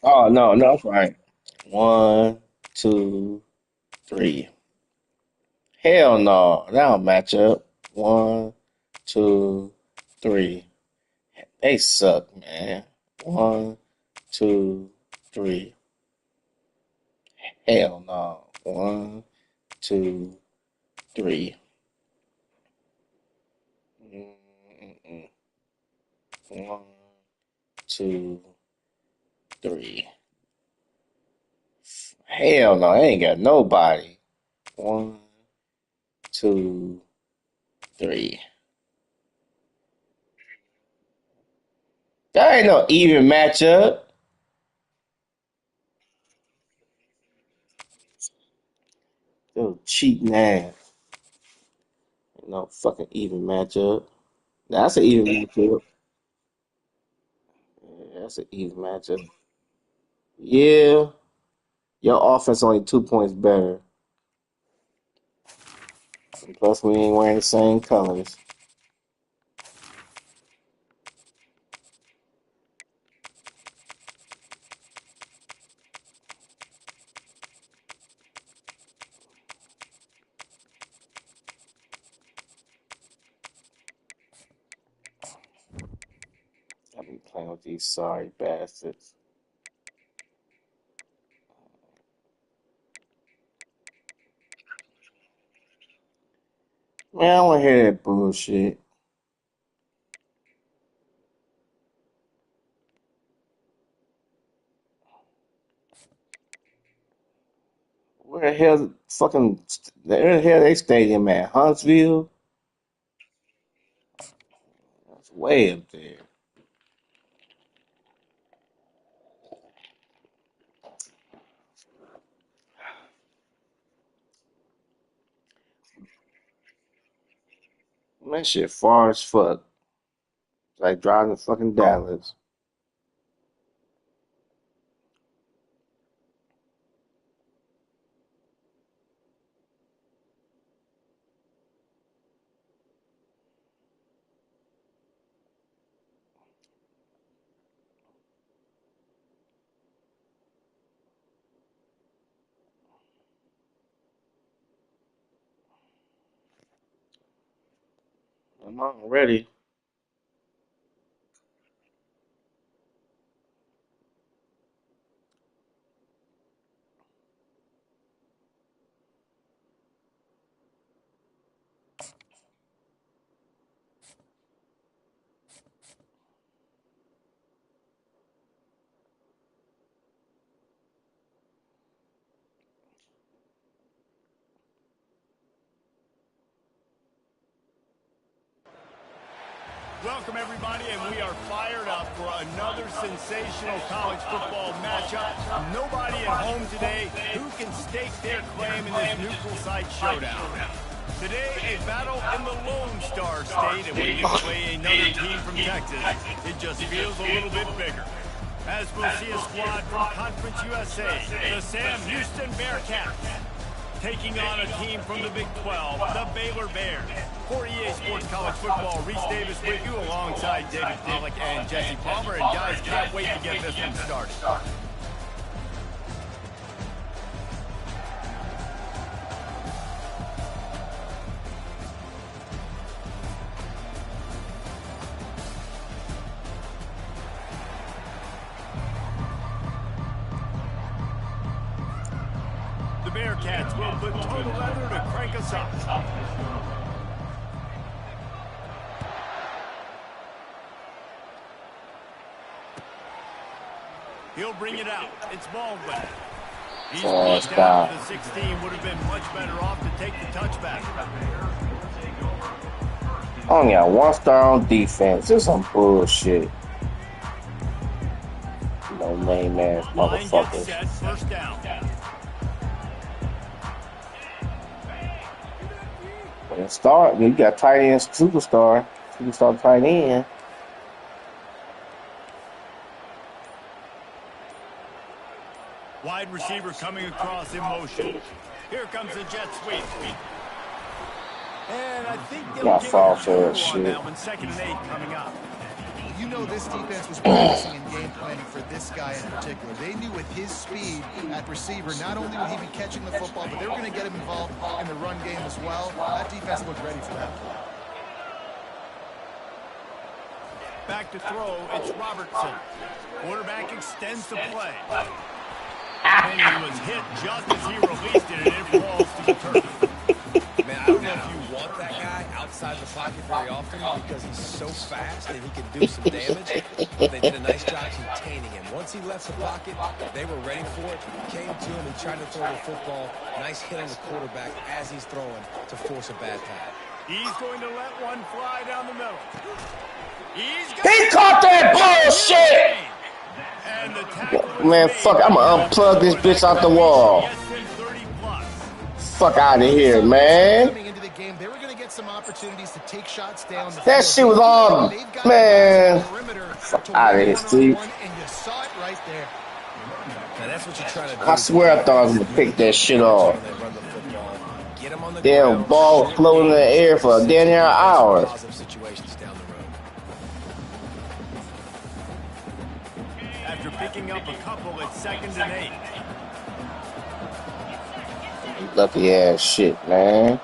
Oh no, no, that's right. One, two, three. Hell no, that don't match up. One, two, three. They suck, man. One, two, three. Hell no. One, two, three. Mm-mm. One, two, three. Hell no, I ain't got nobody. One, two, three. That ain't no even matchup. Dude, cheating ass. No fucking even matchup. That's an even matchup. Yeah, that's an even matchup. Yeah, your offense only 2 points better. And plus, we ain't wearing the same colors. I've been playing with these sorry bastards. Man, I don't want to hear that bullshit. Where the hell where the hell they stadium at? Huntsville? That's way up there. Man, that shit far as fuck. It's like driving to fucking Dallas. I'm already. Welcome, everybody, and we are fired up for another sensational college football matchup. Nobody at home today who can stake their claim in this neutral site showdown. Today, a battle in the Lone Star State, and when you play another team from Texas, it just feels a little bit bigger. As we'll see a squad from Conference USA, the Sam Houston Bearcats, taking on a team from the Big 12, the Baylor Bears. For EA Sports College Football, Reese Davis with you alongside David Pollack and Jesse Palmer. And guys, can't wait to get this one started. The Bearcats will put total leather to crank us up. He'll bring it out. It's Baldwin. He's brought down to the 16. Would have been much better off to take the touchback. I only got 1 star on defense. This is some bullshit. No name ass motherfuckers. Set, first down. When start, you got tight end superstar tight end. Wide receiver coming across in motion. Here comes the jet sweep. And I think they'll Y'all give fall him for two that on shit. that one. 2nd and 8 coming up. You know this defense was practicing and game planning for this guy in particular. They knew with his speed at receiver, not only would he be catching the football, but they were going to get him involved in the run game as well. That defense looked ready for that. Back to throw, it's Robertson. Quarterback extends the play. And he was hit just as he released it, and it falls to the turf. Man, I don't know if you want that guy outside the pocket very often because he's so fast and he can do some damage. But they did a nice job containing him. Once he left the pocket, they were ready for it. Came to him and tried to throw the football. Nice hit on the quarterback as he's throwing to force a bad pass. He's going to let one fly down the middle. He caught that bullshit! And the tackle Man, fuck, I'ma unplug this bitch out the wall. Fuck out of here, man. Coming into the game, they were going to get some opportunities to take shots down the That field. shit was all, man. Fuck out of here, Steve. And you saw it right there. Now that's what you're trying to do. I swear I thought I was gonna pick that shit off. When they run the football, get him on the Damn ground, ball floating in the air for a damn near hour. positive situations down the road. After picking up a couple, it's 2nd and 8. Lucky ass shit, man.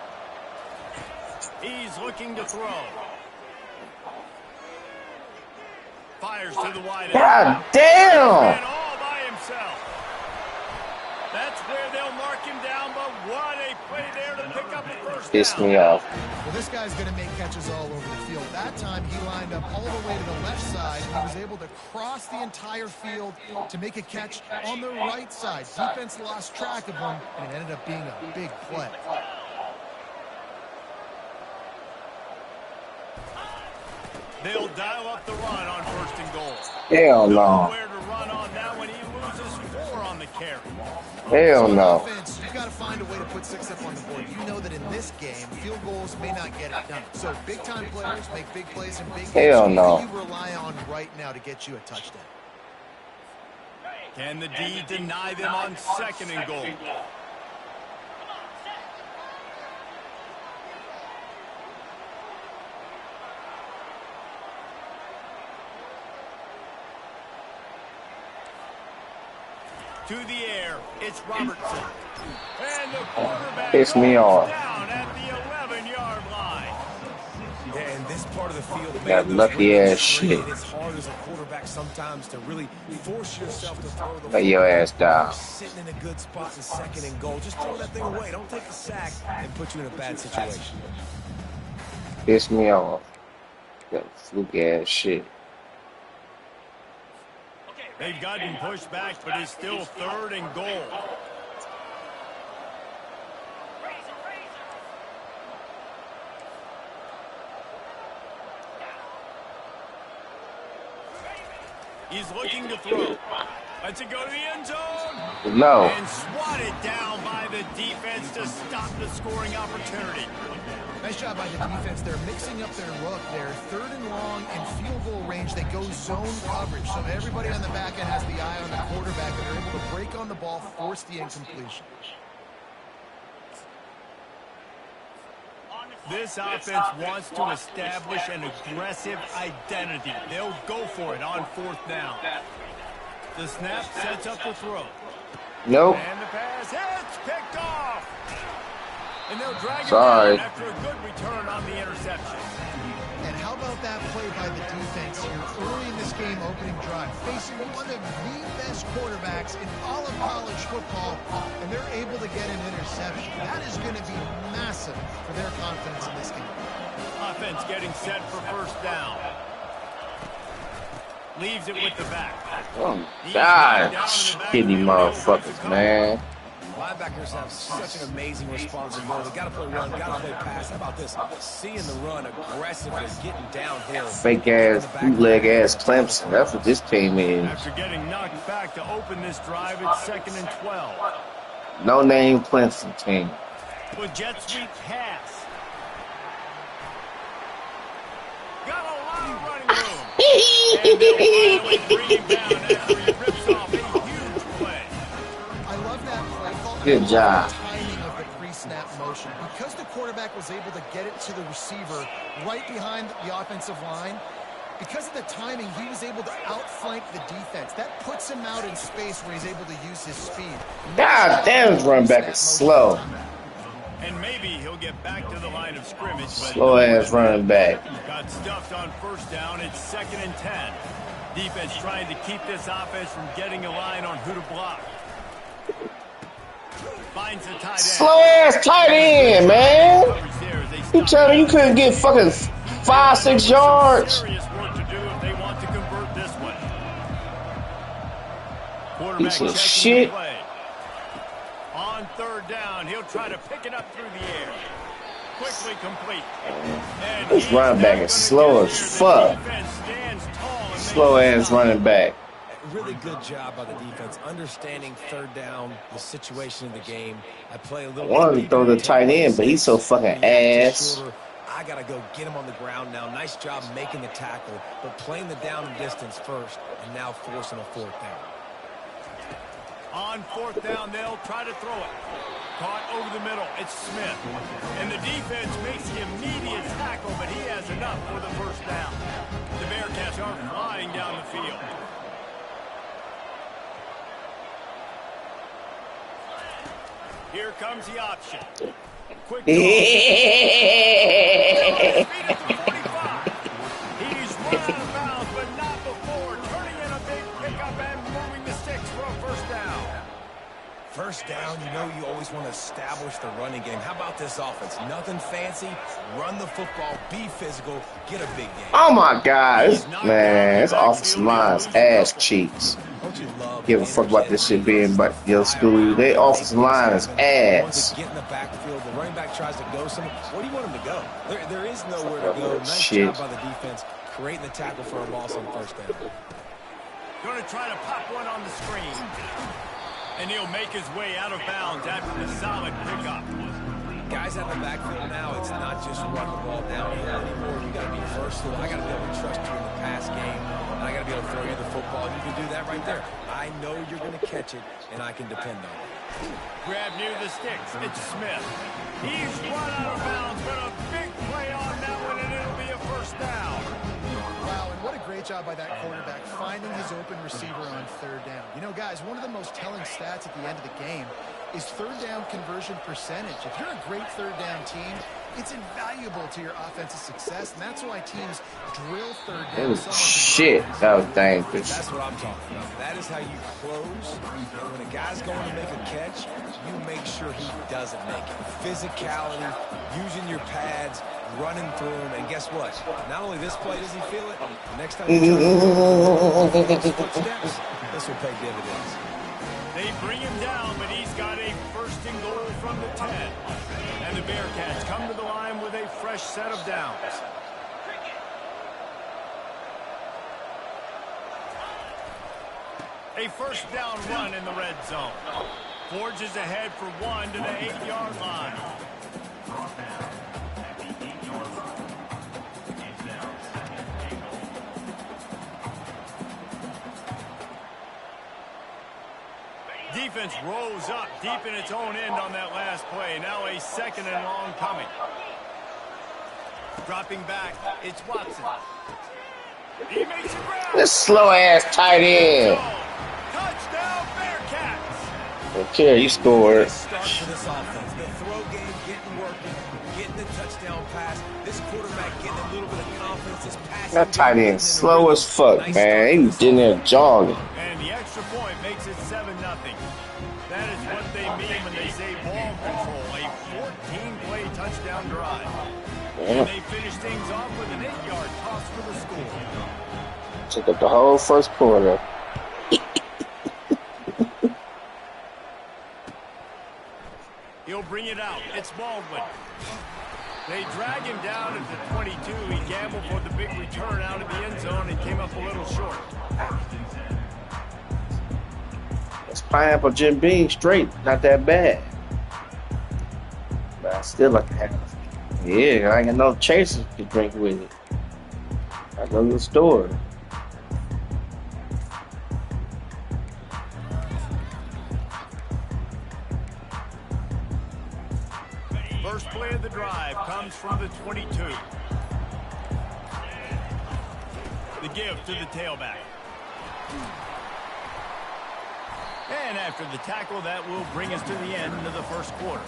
He's looking to throw. Fires to the wide end. God damn! And all by himself. That's where they'll mark him down, but what a play there to pick up the first Pissed down. me off. Well, this guy's going to make catches all over the field. That time he lined up all the way to the left side, and he was able to cross the entire field to make a catch on the right side. Defense lost track of him, and it ended up being a big play. They'll dial up the run on 1st and goal. Hell no. Nowhere to run on that one. He loses 4 on the carry. Hell So on no. offense, you've got to find a way to put 6 up on the board. You know that in this game, field goals may not get it done. So big-time players make big plays in big games. Hell Who no. do you rely on right now to get you a touchdown? Can the D deny them on 2nd and goal? To the air, it's Robertson. And the quarterback Piss me goes off. down at the 11-yard line. Yeah, and this part of the field, That man, lucky those ass straight, shit. It's hard as a quarterback sometimes to really force yourself to throw the Lay your football. ass down. Sitting in a good spot in 2nd and goal. Just throw that thing away. Don't take the sack and put you in a bad situation. Piss me off. That fluke ass shit. They've gotten pushed back, but it's still 3rd and goal. He's looking to throw. Lets it go to the end zone. No. And swatted down by the defense to stop the scoring opportunity. Nice job by the defense. They're mixing up their look. They're 3rd and long and field goal range. They go zone coverage. So everybody on the back end has the eye on the quarterback, and they're able to break on the ball, force the incompletion. This offense wants to establish an aggressive identity. They'll go for it on 4th down. The snap sets up the throw. Nope. And the pass hits, picked off. And they'll drag it Sorry. down after a good return on the interception. And how about that play by the defense here early in this game, opening drive, facing one of the best quarterbacks in all of college football, and they're able to get an interception. That is going to be massive for their confidence in this game. Offense getting set for 1st down. Leaves it with the back. Oh, God. Shitty motherfuckers, man. Linebackers have such an amazing responsibility. Got to play run, got to play pass. How about this? Seeing the run aggressively, getting downhill. Fake ass, bootleg ass Clemson. That's what this team is. After getting knocked back to open this drive, it's 2nd and 12. No name Clemson team. With jet sweep pass. Got a lot of running room. And they'll finally bring him down after he rips off a huge play. I love that play call. Good job. The timing of the pre-snap motion. interception. Because the quarterback was able to get it to the receiver right behind the offensive line, because of the timing, he was able to outflank the defense. That puts him out in space where he's able to use his speed. God damn, his running back is slow. And maybe he'll get back to the line of scrimmage. Slow ass running back. Got stuffed on first down. It's 2nd and 10. Defense trying to keep this offense from getting a line on who to block. Finds the tight end. Slow ass tight end, man. You tell me you couldn't get fucking 5-6 yards. Serious work to do if they want to convert this one. Piece Quarterback of checking shit. the play. On 3rd down, he'll try to pick it up through the air. Quickly complete. And This running back is slow as fuck. Slow ass running back. Really good job by the defense, understanding 3rd down, the situation of the game. I play a little. I wanted to throw the tight end, but he's so fucking ass. I gotta go get him on the ground now. Nice job making the tackle, but playing the down and distance first, and now forcing a 4th down. On 4th down, they'll try to throw it. Caught over the middle. It's Smith. And the defense makes the immediate tackle, but he has enough for the 1st down. The Bearcats are flying down the field. Here comes the option. Quick throw. He's run out of bounds, but not before. Turning in a big pickup and moving the sticks for a 1st down. 1st down, you know you always want to establish the running game. How about this offense? Nothing fancy. Run the football, be physical, get a big game. Oh my God, man, this offensive line's ass cheeks. Give a fuck about this shit being but your school. Their offensive line is ass. Get in the backfield. The running back tries to go somewhere. Where do you want him to go? There is nowhere to go. Nice Shit. job by the defense, creating the tackle for a loss on 1st down. Going to try to pop one on the screen. And he'll make his way out of bounds after the solid pickup. Guys out in the backfield now, it's not just run the ball downhill anymore. You got to be versatile. I got to be able to trust you in the pass game. And I got to be able to throw you the football. You can do that right there. I know you're going to catch it, and I can depend on it. Grab near the sticks. It's Smith. He's run out of bounds, but a big play on that one, and it'll be a 1st down. Wow, and what a great job by that quarterback finding his open receiver on 3rd down. You know, guys, one of the most telling stats at the end of the game is 3rd down conversion percentage. If you're a great 3rd down team, it's invaluable to your offensive success, and that's why teams drill 3rd down. Oh shit, that was dangerous. That's what I'm talking about. That is how you close. And when a guy's going to make a catch, you make sure he doesn't make it. Physicality, using your pads, running through him, and guess what? Not only this play does he feel it, the next time you turn his footsteps, this will pay dividends. They bring him down, but he's got a 1st and goal from the 10. And the Bearcats come to the line with a fresh set of downs. A 1st down run in the red zone. Forges ahead for 1 to the 8-yard line. Defense rose up deep in its own end on that last play. Now a 2nd and long coming. Dropping back, it's Watson. He makes a grab. This slow ass tight end. Touchdown Bearcats. Don't care, you scored. Start for this offense. The throw game getting working, getting the touchdown pass. This quarterback getting a little bit of confidence. This pass. That tight end slow as fuck, man. He was in there jogging. And the extra point makes it 7-0. That is what they mean when they say ball control. A 14-play touchdown drive. And they finish things off with an 8-yard toss for the score. Took up the whole 1st quarter. He'll bring it out. It's Baldwin. They drag him down at the 22. He gambled for the big return out of the end zone and came up a little short. It's pineapple Jim Beam straight, not that bad. But I still like to have it. Yeah, I ain't got no chasers to drink with it. I go to the store. 1st of the drive comes from the 22. The give to the tailback. And after the tackle, that will bring us to the end of the first quarter.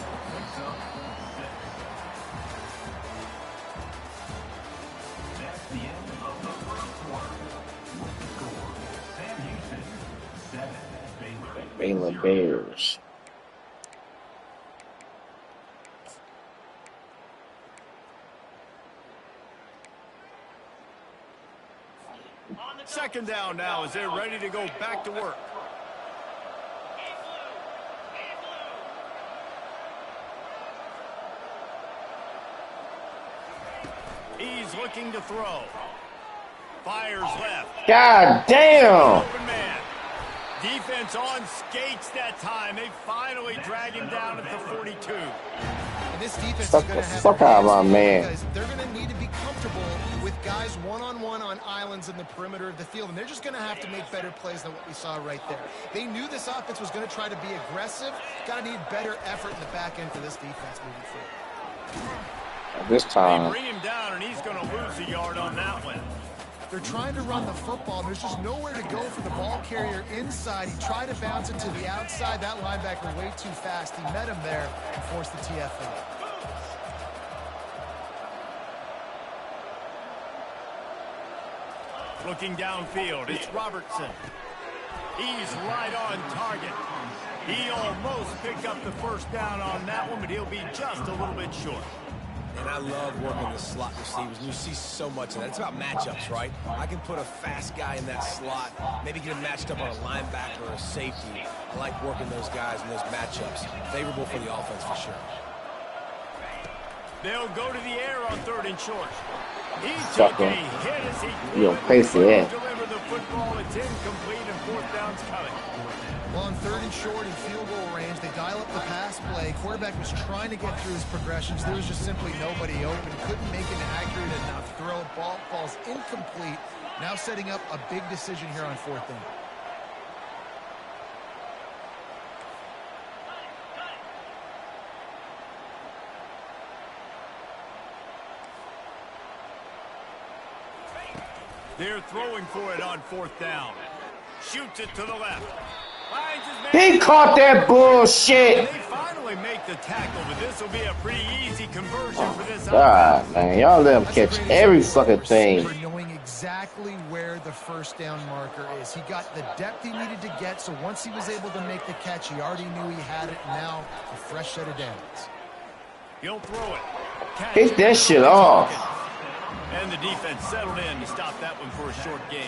Baylor Bears. Second down now as they're ready to go back to work. He's looking to throw. Fires left. God damn! Open man. Defense on skates that time. They finally drag him down at the 42. And this defense Fuck is the going to have fuck out of my man. because they're going to need to be comfortable with guys one-on-one on islands in the perimeter of the field, and they're just going to have to make better plays than what we saw right there. They knew this offense was going to try to be aggressive. Got to need better effort in the back end for this defense moving forward. This They time, bring him down, and he's going to lose a yard on that one. They're trying to run the football, and there's just nowhere to go for the ball carrier inside. He tried to bounce it to the outside. That linebacker way too fast. He met him there and forced the TFL. Looking downfield, it's Robertson. He's right on target. He almost picked up the first down on that one, but he'll be just a little bit short. And I love working the slot receivers. You see so much of that. It's about matchups, right? I can put a fast guy in that slot, maybe get him matched up on a linebacker or a safety. I like working those guys in those matchups. Favorable for the offense for sure. They'll go to the air on third and short. He took a hit as he you don't pay for that. deliver the football. It's incomplete and fourth down's coming. Well, on third and short in field goal range, they dial up the pass play. Quarterback was trying to get through his progressions. There was just simply nobody open. Couldn't make an accurate enough throw. Ball falls incomplete. Now setting up a big decision here on fourth down. They're throwing for it on fourth down. Shoots it to the left. Finds his man. he caught that bullshit. They finally make the tackle, but this will be a pretty easy conversion for this God, offense. man, y'all let him catch every fucking thing. For knowing exactly where the first down marker is. He got the depth he needed to get, so once he was able to make the catch, he already knew he had it. Now, a fresh set of downs. He'll throw it. Catch. Take that shit off. And the defense settled in to stop that one for a short gain.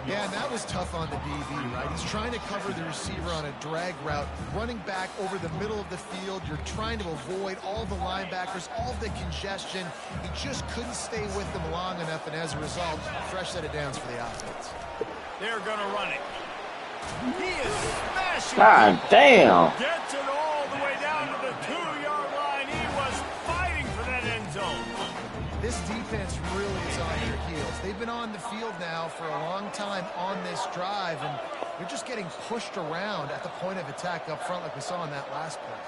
Yeah, and that was tough on the DB, right? He's trying to cover the receiver on a drag route, running back over the middle of the field. You're trying to avoid all the linebackers, all the congestion. He just couldn't stay with them long enough, and as a result, fresh set of downs for the offense. They're going to run it. He is smashing. God damn. Gets it all the way down to the 2-yard line. He was fighting for that end zone. This defense really is on their heels. They've been on the field now for a long time on this drive, and they're just getting pushed around at the point of attack up front like we saw in that last play.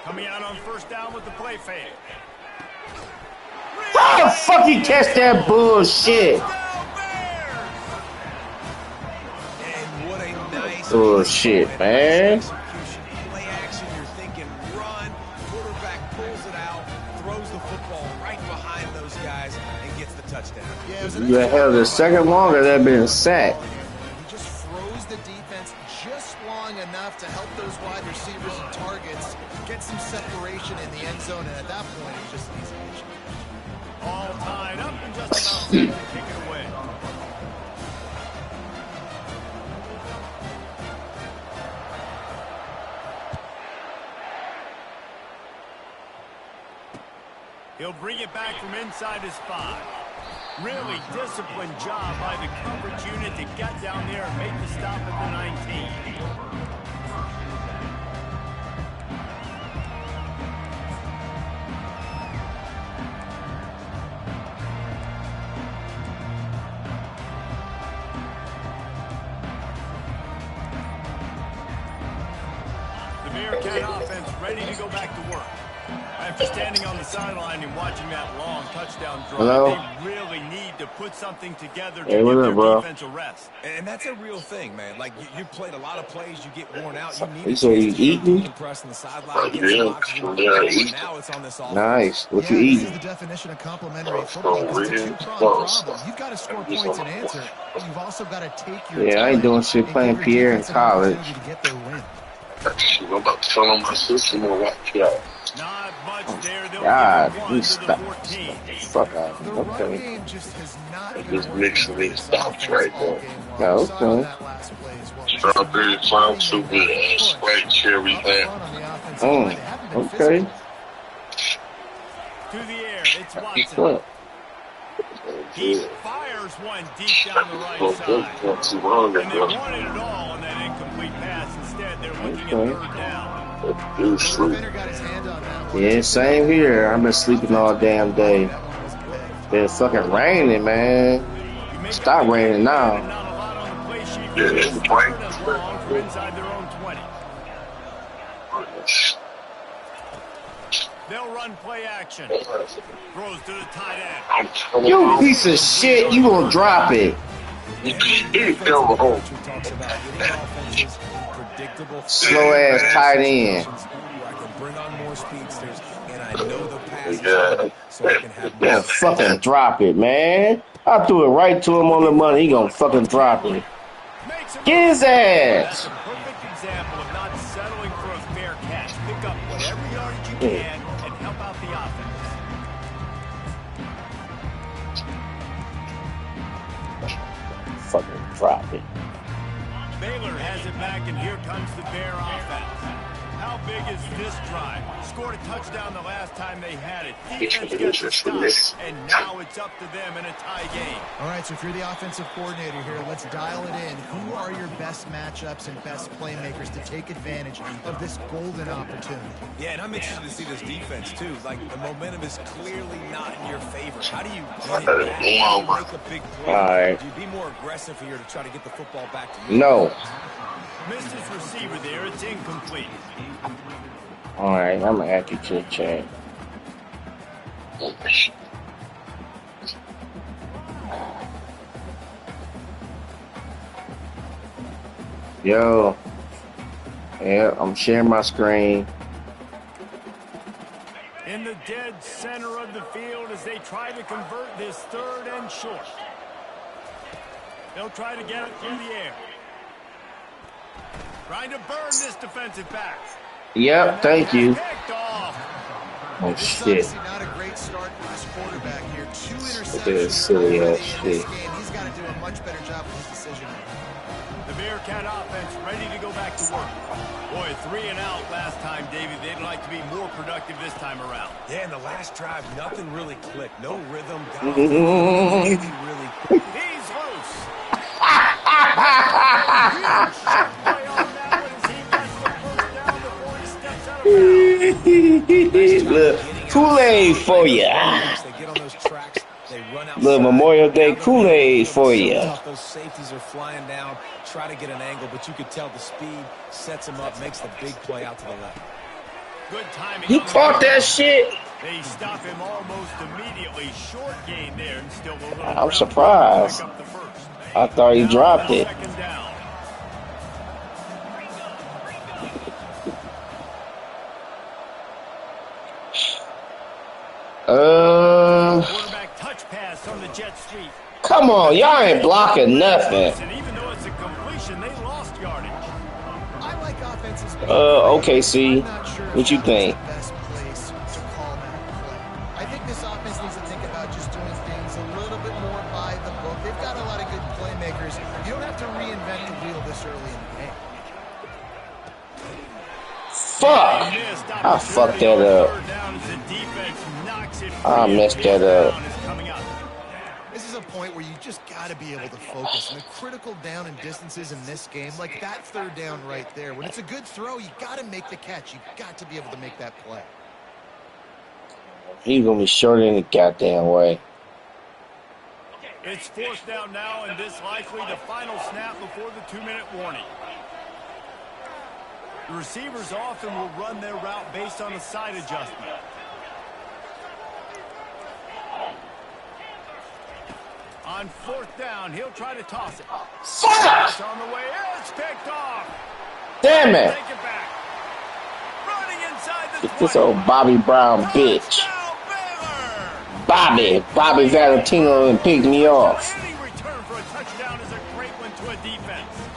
Coming out on first down with the play fake. How the fuck he catch that bullshit? And what a nice Bullshit, man. execution. Play action, you're thinking run. Quarterback pulls it out, throws the football right behind those guys, and gets the touchdown. Yeah, it was a You nice held a second longer, that'd been a sack. He just froze the defense just long enough to help those wide receivers and targets get some separation in the end zone, and at that point, it was just an easy mission. All tied up and just about to kick it away. He'll bring it back from inside his 5. Really disciplined job by the coverage unit to get down there and make the stop at the 19. Bearcat offense ready to go back to work. After standing on the sideline and watching that long touchdown drive, Hello? they really need to put something together to Hey, give what their up, bro? defense a rest. And that's a real thing, man. Like, you played a lot of plays, you get worn out. You need a You chance say you to eating? decompress on the sideline, get some oxygen. And now it's on this offense. Nice. What you Yeah, this is eating? the definition of complementary football because it's a two-pronged problem. You've got to score points and answer, but you've also got to take your Yeah, I time ain't doing shit and playing give your Pierre in defense an college. opportunity to get their win. I'm about to tell my sister to watch out. Not much there. They'll God, give it you one to the stop. 14. Fuck out. The run Okay. game just has not been Just working mixing for these this thoughts offense right all there. game long. Yeah, We saw it on okay. that last play as well. Just Strawberry not clown getting soup that with push Sprite cherry up ham. front on the offensive line. They haven't been Okay. physical. To the air, it's Watson. What? He fires one deep down the right Not side. too long And they ago. wanted it all on that incomplete pass. Instead, they're looking at Okay. third down. It was The sleep. defender got his hand on that one. Yeah, same here. I've been sleeping all damn day. That one wasn't picked. It's fucking raining, man. You make Stop a big raining play, now. and not a lot on the play sheet. Yeah, it's Third right. and long from inside their own 20. They'll run play action. Throws to the tight end. I'm telling You you, piece of shit, you gonna drop it. you feel home. Talks about getting offenses predictable. Slow ass tight end. I can bring on more speedsters, and I know the pass Yeah. so I can have Yeah, more. fucking drop it, man. I threw it right to him on the money. He gonna fucking drop it. Makes him Get his That's ass. a perfect example of not settling for a fair catch. Pick up whatever yardage you can and help out the offense. Fucking drop it. Baylor has it back, and here comes the Bear offense. How big is this drive? Scored a touchdown the last time they had it. Defense gets a stop, and now it's up to them in a tie game. All right, so if you're the offensive coordinator here, let's dial it in. Who are your best matchups and best playmakers to take advantage of this golden opportunity? Yeah, and I'm interested to see this defense, too. Like, the momentum is clearly not in your favor. How do you get it back? How do you make a big play? All right. Do you be more aggressive here to try to get the football back to you? No. Missed his receiver there. It's incomplete. All right, I'm gonna add you to the chat. Yo. Yeah, I'm sharing my screen. In the dead center of the field as they try to convert this third and short. They'll try to get it through the air. Trying to burn this defensive back. Yep, thank you. Picked off. Oh This is shit. obviously not a great start for this quarterback here. 2 Look at this interceptions silly already ass in shit. this game. He's got to do a much better job with his decision making. The Bearcat offense ready to go back to work. Boy, 3 and out last time, David. They'd like to be more productive this time around. Yeah, in the last drive, nothing really clicked. No rhythm. Got Mm-hmm. really. He's loose. Huge shot play on that one as he gets the first down before he steps out of bounds. Look, Kool-Aid for ya. They get on those tracks. They run outside. Little Memorial Day Now they're Kool-Aid so for ya. tough. Those safeties are flying down, try to get an angle, but you could tell the speed sets him up, makes the big play out to the left. Good timing. He on the caught play. that shit. They stop him almost immediately. Short gain there and still a little I'm ground surprised. to pick up the first. I thought he Now dropped on it. second down. Quarterback touch pass on the jet sweep. Come on, y'all ain't blocking nothing. And even though it's a completion, they lost yardage. I like offenses. OKC, I'm not sure if what you that was think? the best place to call that play. I think this offense needs to think about just doing things a little bit more by the book. They've got a lot of good playmakers. You don't have to reinvent the wheel this early in the game. Fuck. Missed I fucked opportunity that on up. third down as the defense knocks it I free. messed that Fourth up. down is coming up. This is a point where you just got to be able to focus. And a critical down and distances in this game, like that third down right there. When it's a good throw, you got to make the catch. You got to be able to make that play. He's gonna be short in the goddamn way. It's fourth down now, and this likely the final snap before the 2-minute warning. The receivers often will run their route based on a side adjustment. On 4th down, he'll try to toss it. Fuck! It's on the way. It's picked off. Damn it! Take it back. Running inside the Get this old Bobby Brown bitch. Bobby Valentino and picked me off. Any return for a touchdown is a great one to a defense.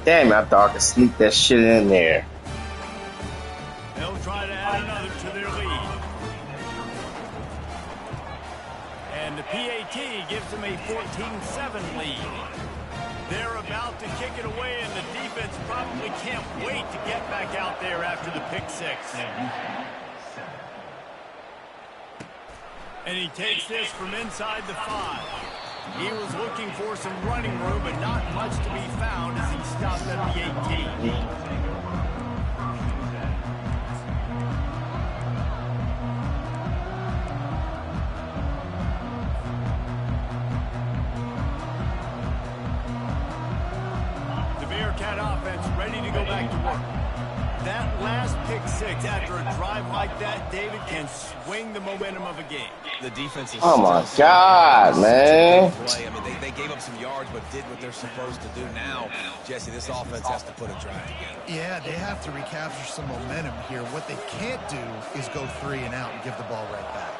Damn it, I thought I could sneak that shit in there. They'll try to add another to their lead. And the PAT gives them a 14-7 lead. They're about to kick it away, and the defense probably can't wait to get back out there after the pick six. And he takes this from inside the 5. He was looking for some running room, but not much to be found as he stopped at the 18. The Bearcat offense ready to go back to work. That last pick six after a drive like that, David, can swing the momentum of a game. The defense is Oh my God, man. play. I mean, they gave up some yards, but did what they're supposed to do. Now, Jesse, this offense has to put a drive together. Yeah, they have to recapture some momentum here. What they can't do is go 3 and out and give the ball right back.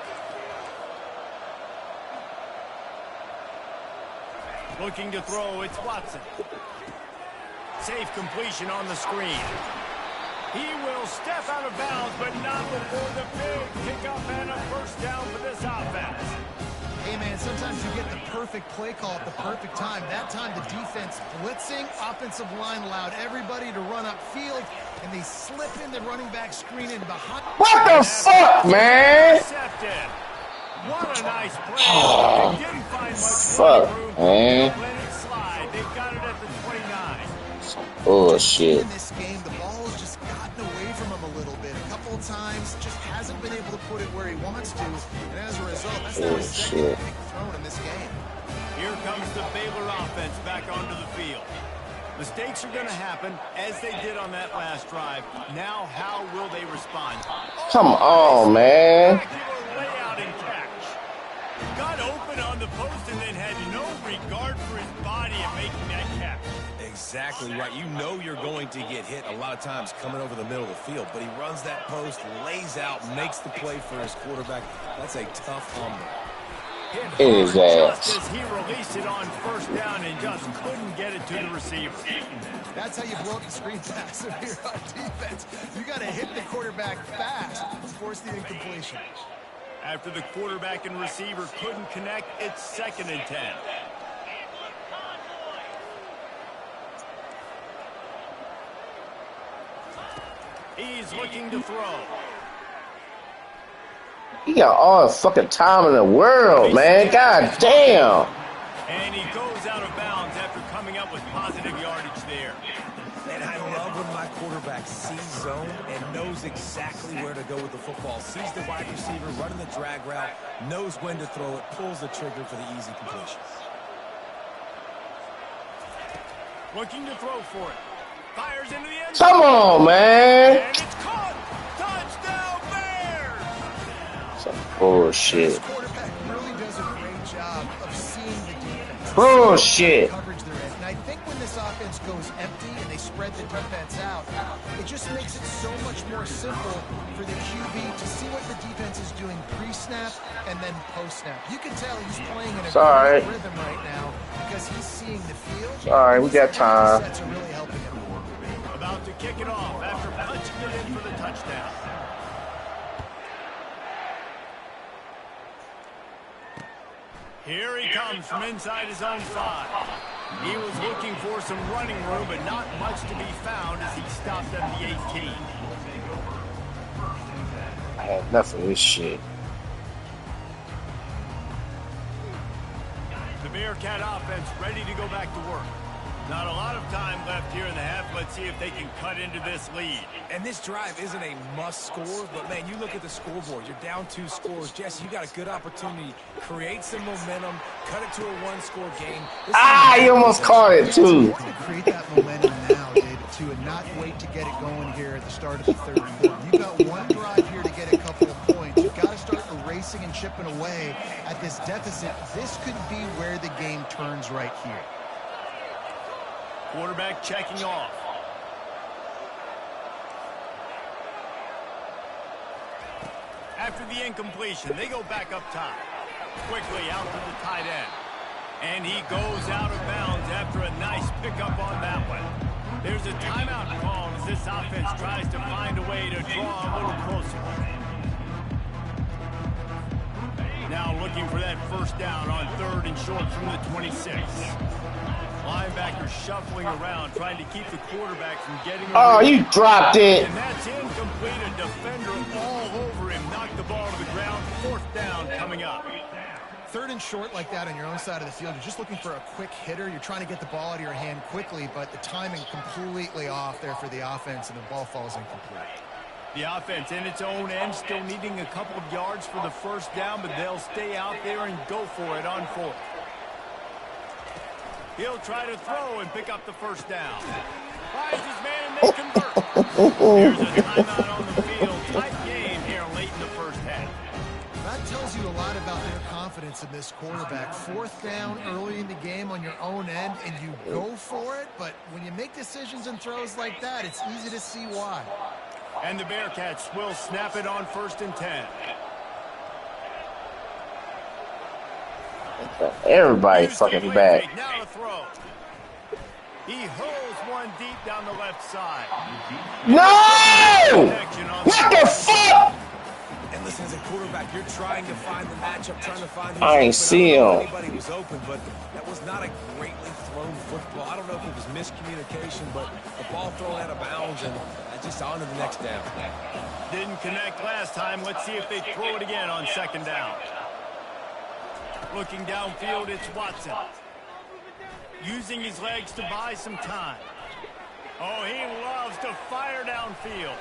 Looking to throw, it's Watson. Safe completion on the screen. He will step out of bounds, but not before the big pickup and a first down for this offense. Hey, man, sometimes you get the perfect play call at the perfect time. That time, the defense blitzing, offensive line allowed everybody to run upfield, and they slip in the running back screen in behind. What the fuck, man? Intercepted. What a nice play. They didn't find much Fuck, running room. man. Let it slide. They've got it at the 29. Bullshit. In this game, the ball has just gotten away from him a little bit. A couple of times, just hasn't been able to put it where he wants to. And as a result, that's now his second pick thrown in this game. Here comes the Baylor offense back onto the field. Mistakes are going to happen, as they did on that last drive. Now, how will they respond? Come on, man. Spectacular layout and catch. Got open on the post and then had no regard for his body in making that catch. Exactly right. You know you're going to get hit a lot of times coming over the middle of the field, but he runs that post, lays out, makes the play for his quarterback. That's a tough humble. In his Just ass. as he released it on first down and just couldn't get it to the receiver. That's how you blow up the screen pass here on defense. You got to hit the quarterback fast to force the incompletion. After the quarterback and receiver couldn't connect, it's 2nd and 10. He's looking to throw. He got all the fucking time in the world, man. God damn. And he goes out of bounds after coming up with positive yardage there. And I love when my quarterback sees zone and knows exactly where to go with the football. Sees the wide receiver running the drag route, knows when to throw it, pulls the trigger for the easy completion. Looking to throw for it. Fires into the end Come on, man. And it's caught. Touchdown Bears. Some bullshit. This quarterback really does a great job of seeing the defense. Bullshit. Coverage they're in. And I think when this offense goes empty and they spread the defense out, it just makes it so much more simple for the QB to see what the defense is doing pre-snap and then post-snap. You can tell he's playing in a Sorry. great rhythm right now because he's seeing the field. Sorry, we got time. Sets are really helping him. About to kick it off after punching it in for the touchdown. Here he comes from inside his own 5. He was looking for some running room, but not much to be found as he stopped at the 18. I had enough of this shit. The Bearcat offense ready to go back to work. Not a lot of time left here in the half. Let's see if they can cut into this lead. And this drive isn't a must score, but man, you look at the scoreboard. You're down 2 scores. Jesse, you got a good opportunity. Create some momentum. Cut it to a 1-score game. You almost caught it too. It's important to create that momentum now, David, too, and not wait to get it going here at the start of the third quarter. You've got one drive here to get a couple of points. You've got to start erasing and chipping away at this deficit. This could be where the game turns right here. Quarterback checking off. After the incompletion, they go back up top. Quickly out to the tight end. And he goes out of bounds after a nice pickup on that one. There's a timeout call as this offense tries to find a way to draw a little closer. Now looking for that first down on 3rd and short from the 26. Linebacker shuffling around, trying to keep the quarterback from getting away. Oh, you dropped it. And that's incomplete. A defender all over him. Knocked the ball to the ground. 4th down coming up. 3rd and short like that on your own side of the field. You're just looking for a quick hitter. You're trying to get the ball out of your hand quickly, but the timing completely off there for the offense, and the ball falls incomplete. The offense in its own end, still needing a couple of yards for the first down, but they'll stay out there and go for it on 4th. He'll try to throw and pick up the first down. Finds his man and they convert. There's a timeout on the field. Tight game here late in the first half. That tells you a lot about their confidence in this quarterback. 4th down early in the game on your own end, and you go for it. But when you make decisions and throws like that, it's easy to see why. And the Bearcats will snap it on 1st and 10. Everybody fucking back. Now to throw. He hurls one deep down the left side. No! What the fuck? And listen, as a quarterback, you're trying to find the matchup, trying to find who's I ain't open. see I don't know him. if anybody was open, but that was not a greatly thrown football. I don't know if it was miscommunication, but the ball thrown out of bounds and just on to the next down. Didn't connect last time. Let's see if they throw it again on 2nd down. Looking downfield, it's Watson. Using his legs to buy some time. Oh, he loves to fire downfield.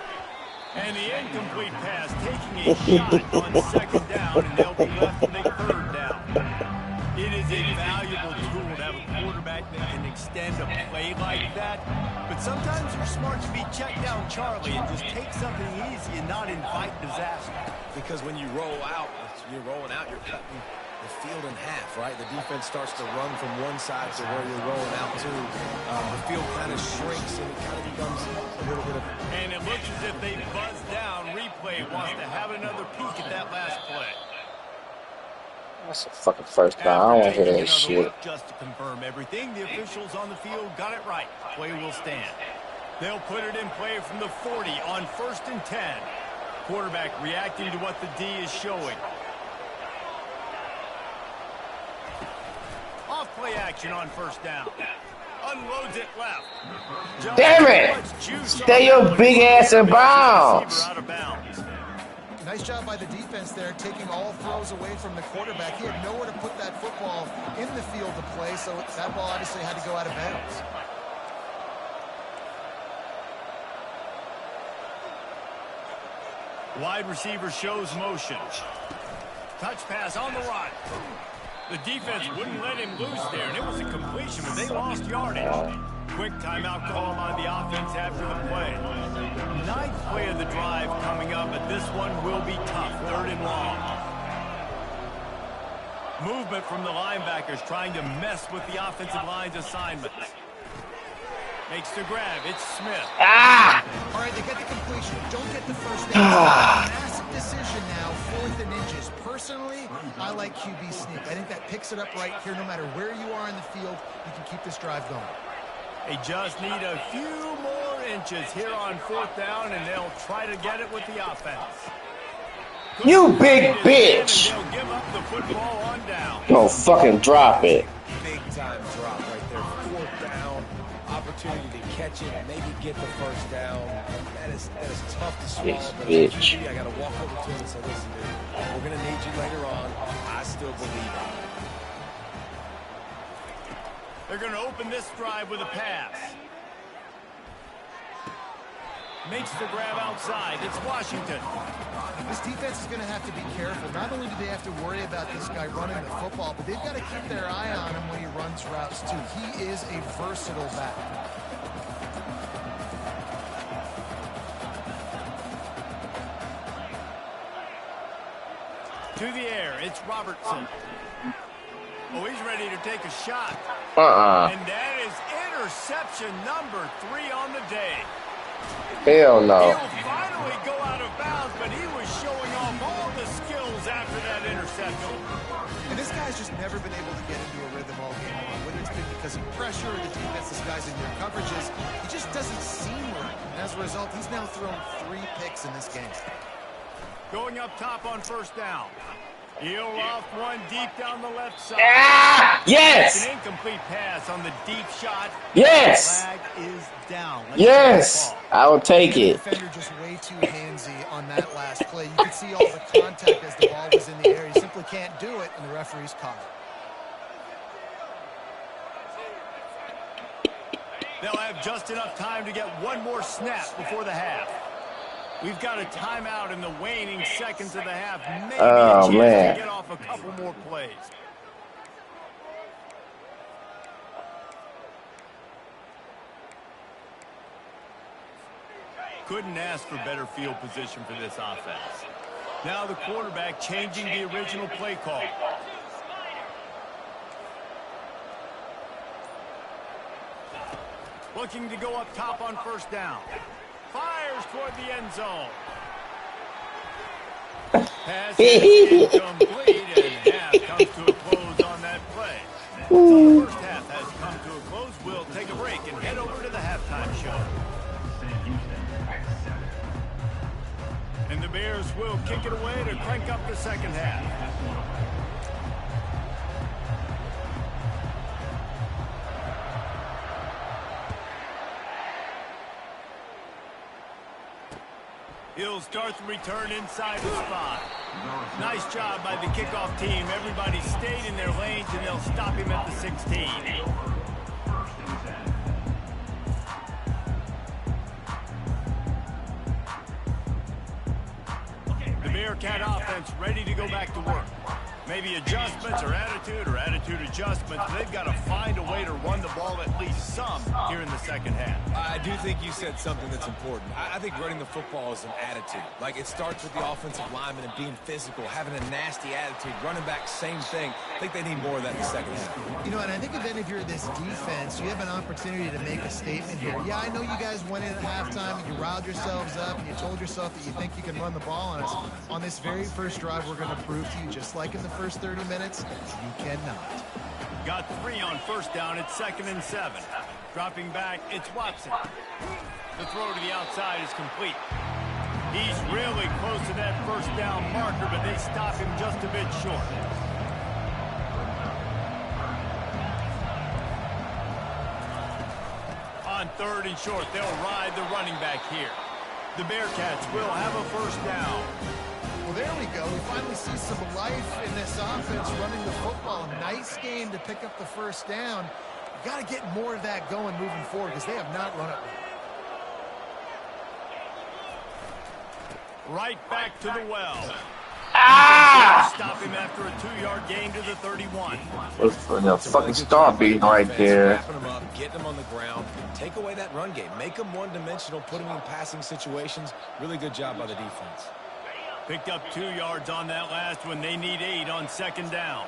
And the incomplete pass taking a shot on 2nd down, and they'll be left with a 3rd down. It is a valuable tool to have a quarterback that can extend a play like that. But sometimes you're smart to be check down Charlie and just take something easy and not invite disaster. Because when you roll out, you're cutting the field in half, right? The defense starts to run from one side to where you're rolling out to. The field kind of shrinks and it kind of becomes a little bit of... And it looks as if they buzzed down. Replay wants to have another peek at that last play. That's a fucking first down. I don't want to hear that shit. Just to confirm everything, the officials on the field got it right. Play will stand. They'll put it in play from the 40 on 1st and 10. Quarterback reacting to what the D is showing. Off play action on 1st down. Unloads it left. Damn it! Stay your big ass in bounds. Nice job by the defense there, taking all throws away from the quarterback. He had nowhere to put that football in the field to play, so that ball obviously had to go out of bounds. Wide receiver shows motion. Touch pass on the run. The defense wouldn't let him loose there, and it was a completion, but they lost yardage. Quick timeout call on the offense after the play. 9th play of the drive coming up, but this one will be tough. 3rd and long. Movement from the linebackers trying to mess with the offensive line's assignments. Makes the grab. It's Smith. All right, they get the completion. Don't get the first down. Massive decision now, 4th and inches. Personally, I like QB sneak. I think that picks it up right here. No matter where you are in the field, you can keep this drive going. They just need a few more inches here on 4th down, and they'll try to get it with the offense. You big bitch! They'll give up the football on down. Don't fucking drop it. Big time drop right there. 4th down. Opportunity to catch it and maybe get the first down. That is tough to swallow. But as a QB, I got to walk over to him and say, listen, dude, we're going to need you later on. I still believe it. They're going to open this drive with a pass. Makes the grab outside. It's Washington. This defense is going to have to be careful. Not only do they have to worry about this guy running the football, but they've got to keep their eye on him when he runs routes, too. He is a versatile back. To the air, it's Robertson. Oh, he's ready to take a shot. And that is interception number 3 on the day. Hell no. He'll finally go out of bounds, but he was showing off all the skills after that interception. And this guy's just never been able to get into a rhythm all game long. Whether it's been because of pressure or the defense disguising their coverages, he just doesn't seem right. And as a result, he's now thrown 3 picks in this game. Going up top on first down. He'll off one deep down the left side. Ah, yes. It's an incomplete pass on the deep shot. Yes. Flag is down. Yes. I will take The it. defender just way too handsy on that last play. You could see all the contact as the ball was in the air. He simply can't do it, and the referee's caught it. They'll have just enough time to get one more snap before the half. We've got a timeout in the waning seconds of the half. Maybe a chance to get off a couple more plays. Couldn't ask for better field position for this offense. Now the quarterback changing the original play call. Looking to go up top on first down. Fires toward the end zone. Pass is incomplete, and half comes to a close on that play. So the first half has come to a close. We'll take a break and head over to the halftime show. And the Bears will kick it away to crank up the second half. He'll start the return inside the spot. Nice job by the kickoff team. Everybody stayed in their lanes, and they'll stop him at the 16. The Bearcat offense ready to go back to work. Maybe adjustments or attitude adjustments. They've got to find a way to run the ball at least some here in the second half. I do think you said something that's important. I think running the football is an attitude. Like, it starts with the offensive lineman and being physical, having a nasty attitude. Running back, same thing. I think they need more of that in the second half. You know, and I think then if you're this defense, you have an opportunity to make a statement here. Yeah, I know you guys went in at halftime and you riled yourselves up and you told yourself that you think you can run the ball on us. On this very first drive, we're going to prove to you, just like in the first 30 minutes, you cannot. Got 3 on first down. It's 2nd and 7. Dropping back, it's Watson. The throw to the outside is complete. He's really close to that first down marker, but they stop him just a bit short. On 3rd and short, they'll ride the running back here. The Bearcats will have a first down. Well, there we go. We finally see some life in this offense running the football. Nice game to pick up the first down. You got to get more of that going moving forward because they have not run it well. Right back to the well. Ah! Stop him after a 2-yard gain to the 31. What's the fucking star beating right there? Wrapping them up, getting them on the ground. Take away that run game. Make them one-dimensional, put them in passing situations. Really good job by the defense. Picked up 2 yards on that last one. They need 8 on 2nd down.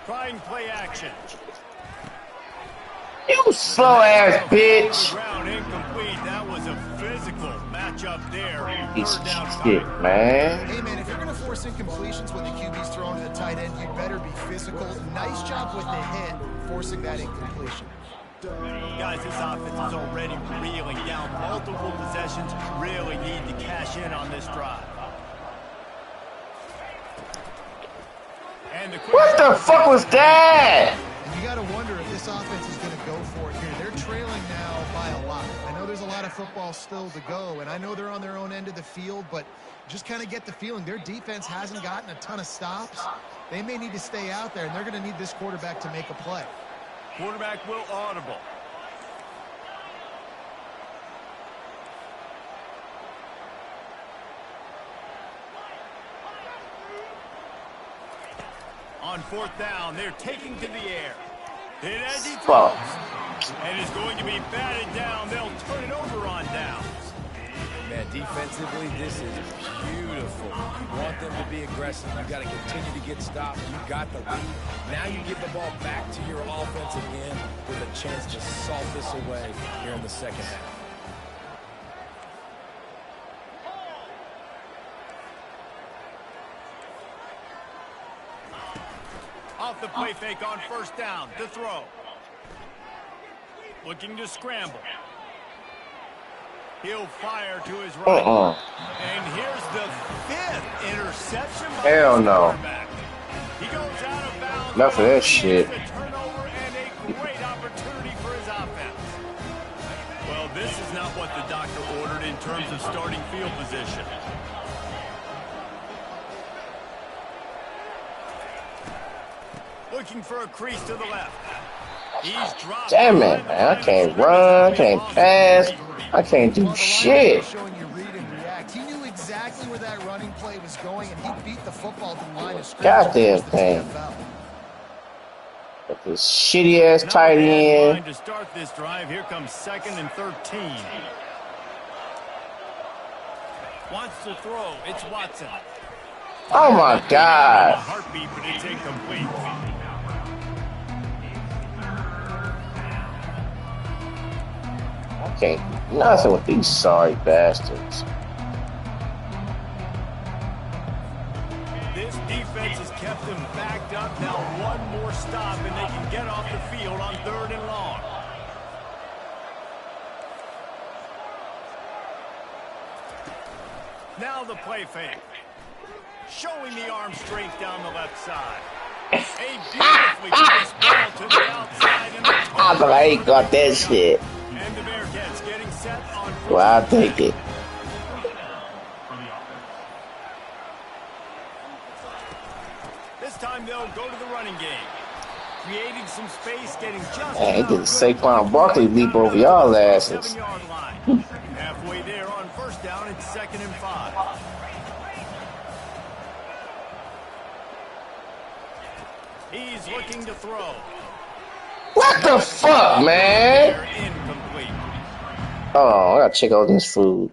Trying play action. You slow ass bitch. Ground incomplete. That was a physical matchup there. Piece Third of down shit, coverage. man. Hey, man, if you're going to force incompletions when the QB's throwing to the tight end, you better be physical. Nice job with the hit, forcing that incompletion. Guys, this offense is already reeling down. Multiple possessions, really need to cash in on this drive. And What the fuck was that? And you got to wonder if this offense is going to go for it here. They're trailing now by a lot. I know there's a lot of football still to go, and I know they're on their own end of the field, but just kind of get the feeling their defense hasn't gotten a ton of stops. They may need to stay out there, and they're going to need this quarterback to make a play. Quarterback will audible. On fourth down, they're taking to the air. Hit as he throws. And is going to be batted down. They'll turn it over on downs. Man, defensively, this is beautiful. You want them to be aggressive. You got to continue to get stopped. You got the lead. Now you give the ball back to your offense again with a chance to salt this away here in the second half. Off the play fake on first down. To throw. Looking to scramble. He'll fire to his right. And here's the 5th interception by Hell no. quarterback. He goes out of bounds. Enough of that shit. A turnover and a great opportunity for his offense. Well, this is not what the doctor ordered in terms of starting field position. Looking for a crease to the left. He's dropped. Damn it, man. I can't run, can't pass, I can't do shit. Showing you read and react. He knew exactly where that running play was going, and he beat the football to the line of scrimmage. Goddamn thing. With this shitty ass tight end. To start this drive, here comes 2nd and 13. Wants to throw. It's Watson. Oh my God. Heartbeat, but it's incomplete. I can't do nothing with these sorry bastards. This defense has kept them backed up. Now one more stop, and they can get off the field on 3rd and long. Now the play fake. Showing the arm strength down the left side. A beautifully placed ball to the outside. And I ain't got that shit. And the Bearcats getting set on. Well, I'll take it. This time they'll go to the running game. Creating some space, getting just. Man, he did Saquon Barkley leap over y'all asses. 7-yard line. Halfway there on first down, it's 2nd and 5. He's looking to throw. What the fuck, man? They're incomplete. Oh, I gotta check out this food.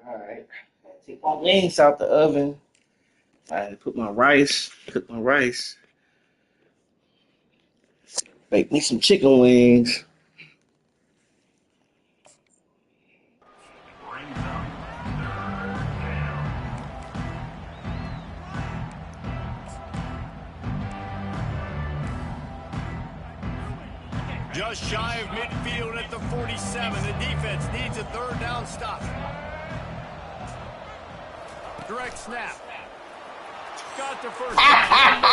All right. Take my wings out the oven. I put my rice, cook my rice. Make me some chicken wings. Just shy of midfield at the 47. The defense needs a third down stop. Direct snap. Got the first down.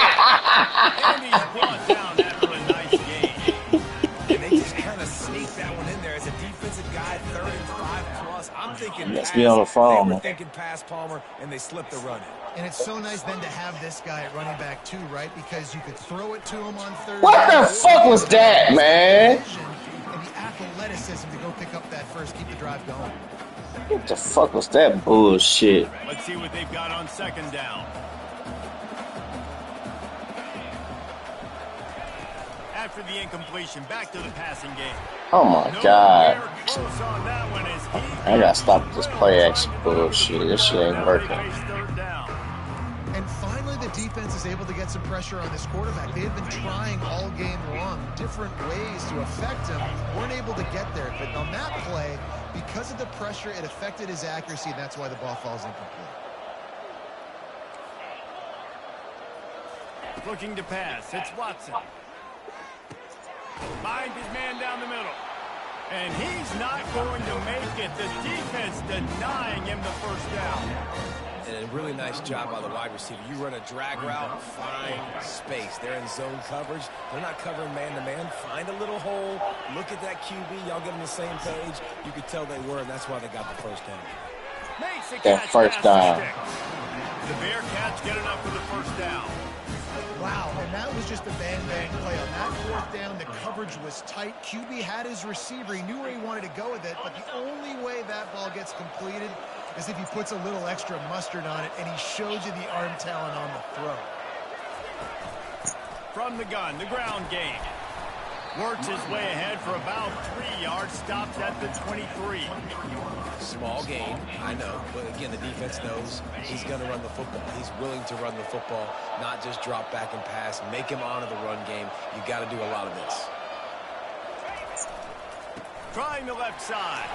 And he's brought down after a nice game. And they just kind of sneaked that one in there as a defensive guy, 3rd and 5 plus. I'm thinking Let's pass. be on the phone. They were thinking pass, Palmer, and they slipped the run in. And it's so nice then to have this guy at running back too, right? Because you could throw it to him on 3rd What down. the fuck was that, man? And the athleticism to go pick up that first, keep the drive going. What the fuck was that bullshit? Let's see what they've got on 2nd down. After the incompletion, back to the passing game. Oh my Nowhere god. close on that one as he I gotta stop this play action bullshit. This shit ain't working. Face 3rd down. And finally, the defense is able to get some pressure on this quarterback. They had been trying all game long, different ways to affect him. Weren't able to get there. But on that play, because of the pressure, it affected his accuracy, and that's why the ball falls incomplete. Looking to pass. It's Watson. Finds his man down the middle. And he's not going to make it. The defense denying him the first down. And a really nice job by the wide receiver. You run a drag route, find space. They're in zone coverage. They're not covering man-to-man. Find a little hole. Look at that QB. Y'all get on the same page. You could tell they were, and that's why they got the first down. Makes a That catch first past the down. stick. The Bearcats get enough for the first down. Wow, and that was just a bang-bang play. On that 4th down, the coverage was tight. QB had his receiver. He knew where he wanted to go with it, but the only way that ball gets completed is if he puts a little extra mustard on it, and he shows you the arm talent on the throw. From the gun, the ground game. Works his way ahead for about 3 yards. Stops at the 23. Small game, I know, but again, the defense knows he's going to run the football. He's willing to run the football, not just drop back and pass. Make him honor the run game. You got to do a lot of this. Trying the left side.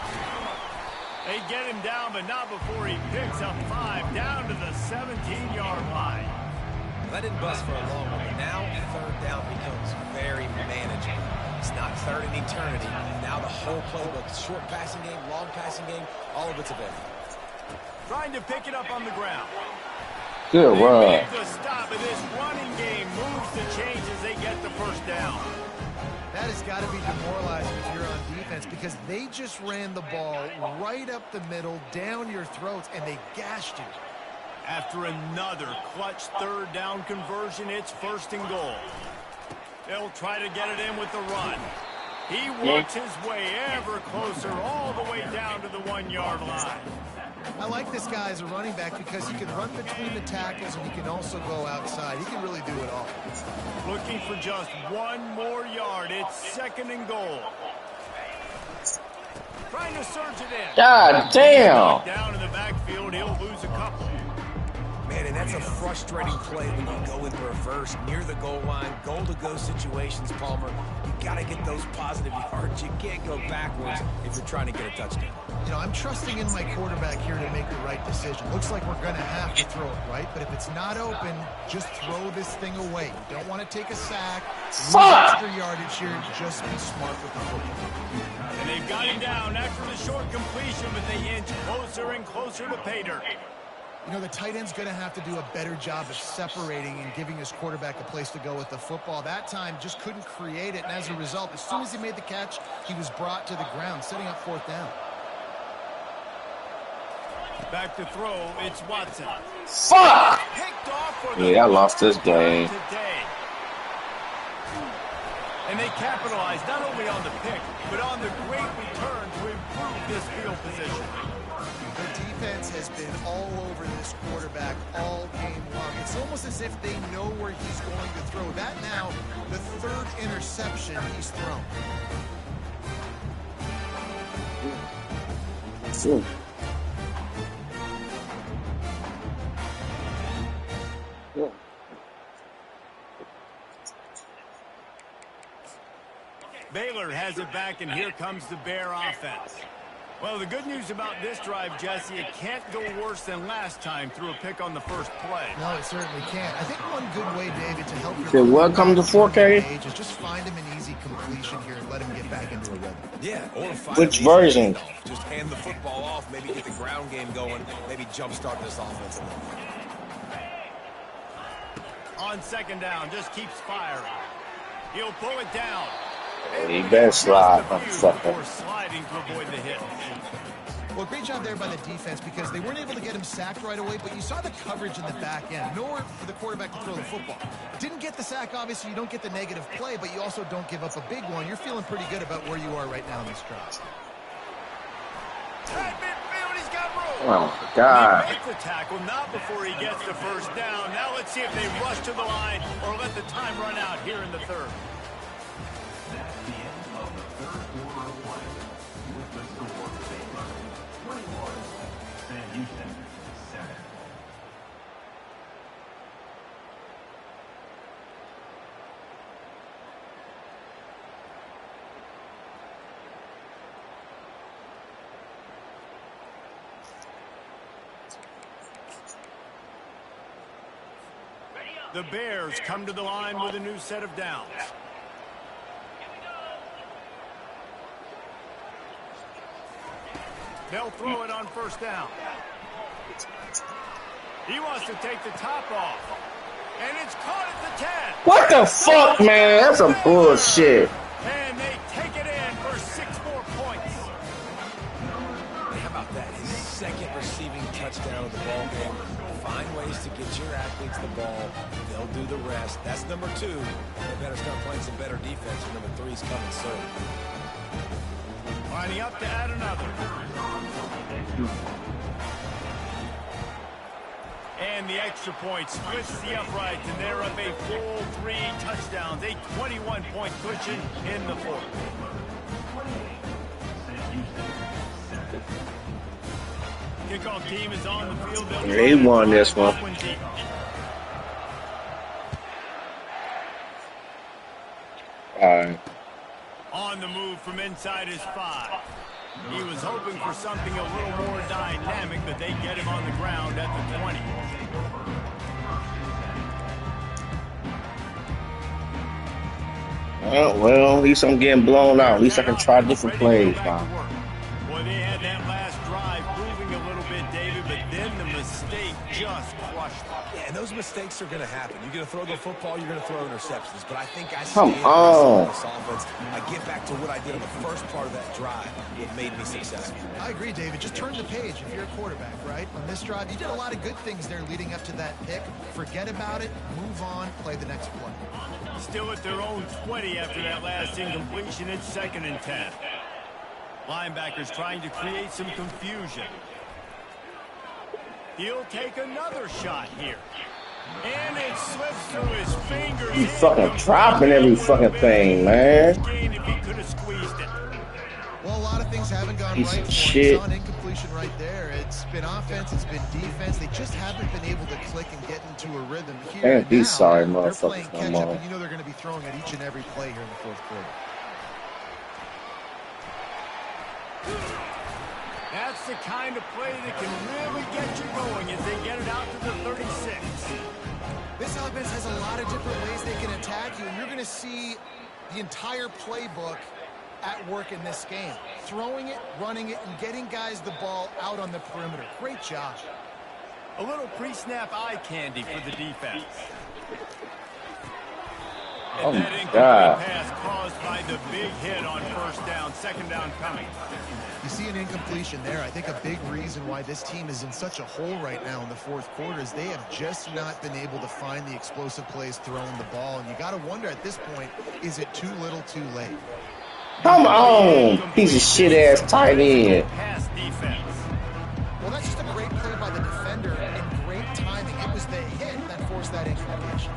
They get him down, but not before he picks up 5 down to the 17-yard line. That didn't bust for a long one, but now 3rd down becomes very manageable. It's not 3rd in eternity. Now the whole playbook, short passing game, long passing game, all of it's available. Trying to pick it up on the ground. Good They run. make the stop, and this running game moves the chains as they get the first down. That has got to be demoralizing if you're on defense, because they just ran the ball right up the middle, down your throats, and they gashed you. After another clutch 3rd down conversion, it's 1st and goal. They'll try to get it in with the run. He works his way ever closer, all the way down to the 1-yard line. I like this guy as a running back because he can run between the tackles and he can also go outside. He can really do it all. Looking for just 1 more yard. It's 2nd and goal. Trying to surge it in. God damn. Down in the backfield, he'll lose a couple. Man, and that's a frustrating play when you go in reverse near the goal line, goal-to-go situations, Palmer. You got to get those positive yards. You can't go backwards if you're trying to get a touchdown. You know, I'm trusting in my quarterback here to make the right decision. Looks like we're going to have to throw it, right? But if it's not open, just throw this thing away. You don't want to take a sack. Fuck! Extra yardage here. Just be smart with the football. And they've got him down after the short completion, but they inch closer and closer to pay dirt. You know, the tight end's going to have to do a better job of separating and giving his quarterback a place to go with the football. That time just couldn't create it, and as a result, as soon as he made the catch, he was brought to the ground, setting up 4th down. Back to throw, it's Watson. Fuck! Picked off for the Yeah, I lost this game. today. And they capitalized not only on the pick, but on the great return to improve this field position. The defense has been all over this quarterback all game long. It's almost as if they know where he's going to throw. That now, the 3rd interception he's thrown. has it back, and here comes the Bear offense. Well, the good news about this drive, Jesse, it can't go worse than last time through a pick on the first play. No, it certainly can't. I think one good way, David, to help your Said, welcome to 4K. is just find him an easy completion here and let him get back into a rhythm. Yeah, or find Which an easy version? handoff. Just hand the football off, maybe get the ground game going, maybe jumpstart this offense a little bit. On second down, just keeps firing. He'll pull it down. He better slide, motherfucker. Before sliding to avoid the hit. Well, great job there by the defense because they weren't able to get him sacked right away, but you saw the coverage in the back end. Nowhere for the quarterback to throw the football. Didn't get the sack, obviously. You don't get the negative play, but you also don't give up a big one. You're feeling pretty good about where you are right now in this drive. At midfield, he's got room. Oh, my God. He makes the tackle, not before he gets the first down. Now let's see if they rush to the line or let the time run out here in the third. The Bears come to the line with a new set of downs. They'll throw it on first down. He wants to take the top off. And it's caught at the 10. What the fuck, man? That's some bullshit. And they take it in for 6 more points. How about that? His second receiving touchdown of the ball game. Find ways to get your athletes the ball. They'll do the rest. That's number 2. They better start playing some better defense. Number 3's coming soon. Lining up to add another. And the extra point splits the uprights, and they're up a full 3 touchdowns, a 21-point cushion in the fourth. Kickoff team is on the field. He won this one. All right. On the move from inside his 5. He was hoping for something a little more dynamic, but they get him on the ground at the 20. Well, at least I'm getting blown out. At least I can try different plays now. Boy, they had that last drive moving a little bit, David, but then the mistake just crushed them. Yeah, and those mistakes are going to happen. You're going to throw the football, you're going to throw interceptions. But I think I Come stay on. this offense. I get back to what I did on the first part of that drive. It made me successful. I agree, David. Just turn the page if you're a quarterback, right? On this drive, you did a lot of good things there leading up to that pick. Forget about it, move on, play the next play. Still at their own 20 after that last incompletion. It's 2nd and 10. Linebackers trying to create some confusion. He'll take another shot here. And it slips through his fingers. He's fucking dropping every fucking thing, man. If he could have squeezed it. Well, a lot of things haven't gone Piece right of for shit. him. It's on incompletion right there. It's been offense, it's been defense. They just haven't been able to click and get into a rhythm here. Ain't And these now, sorry they're motherfuckers playing no catch more. up, and you know they're going to be throwing at each and every play here in the fourth quarter. That's the kind of play that can really get you going as they get it out to the 36. This offense has a lot of different ways they can attack you, and you're going to see the entire playbook at work in this game. Throwing it, running it, and getting guys the ball out on the perimeter. Great job. A little pre-snap eye candy for the defense. Oh, And my that incomplete God. pass caused by the big hit on first down. 2nd down coming. You see an incompletion there. I think a big reason why this team is in such a hole right now in the fourth quarter is they have just not been able to find the explosive plays throwing the ball. And you got to wonder at this point, is it too little too late? Come on, piece of shit ass tight end. Pass defense. Well, that's just a great play by the defender and great timing. It was the hit that forced that incompletion.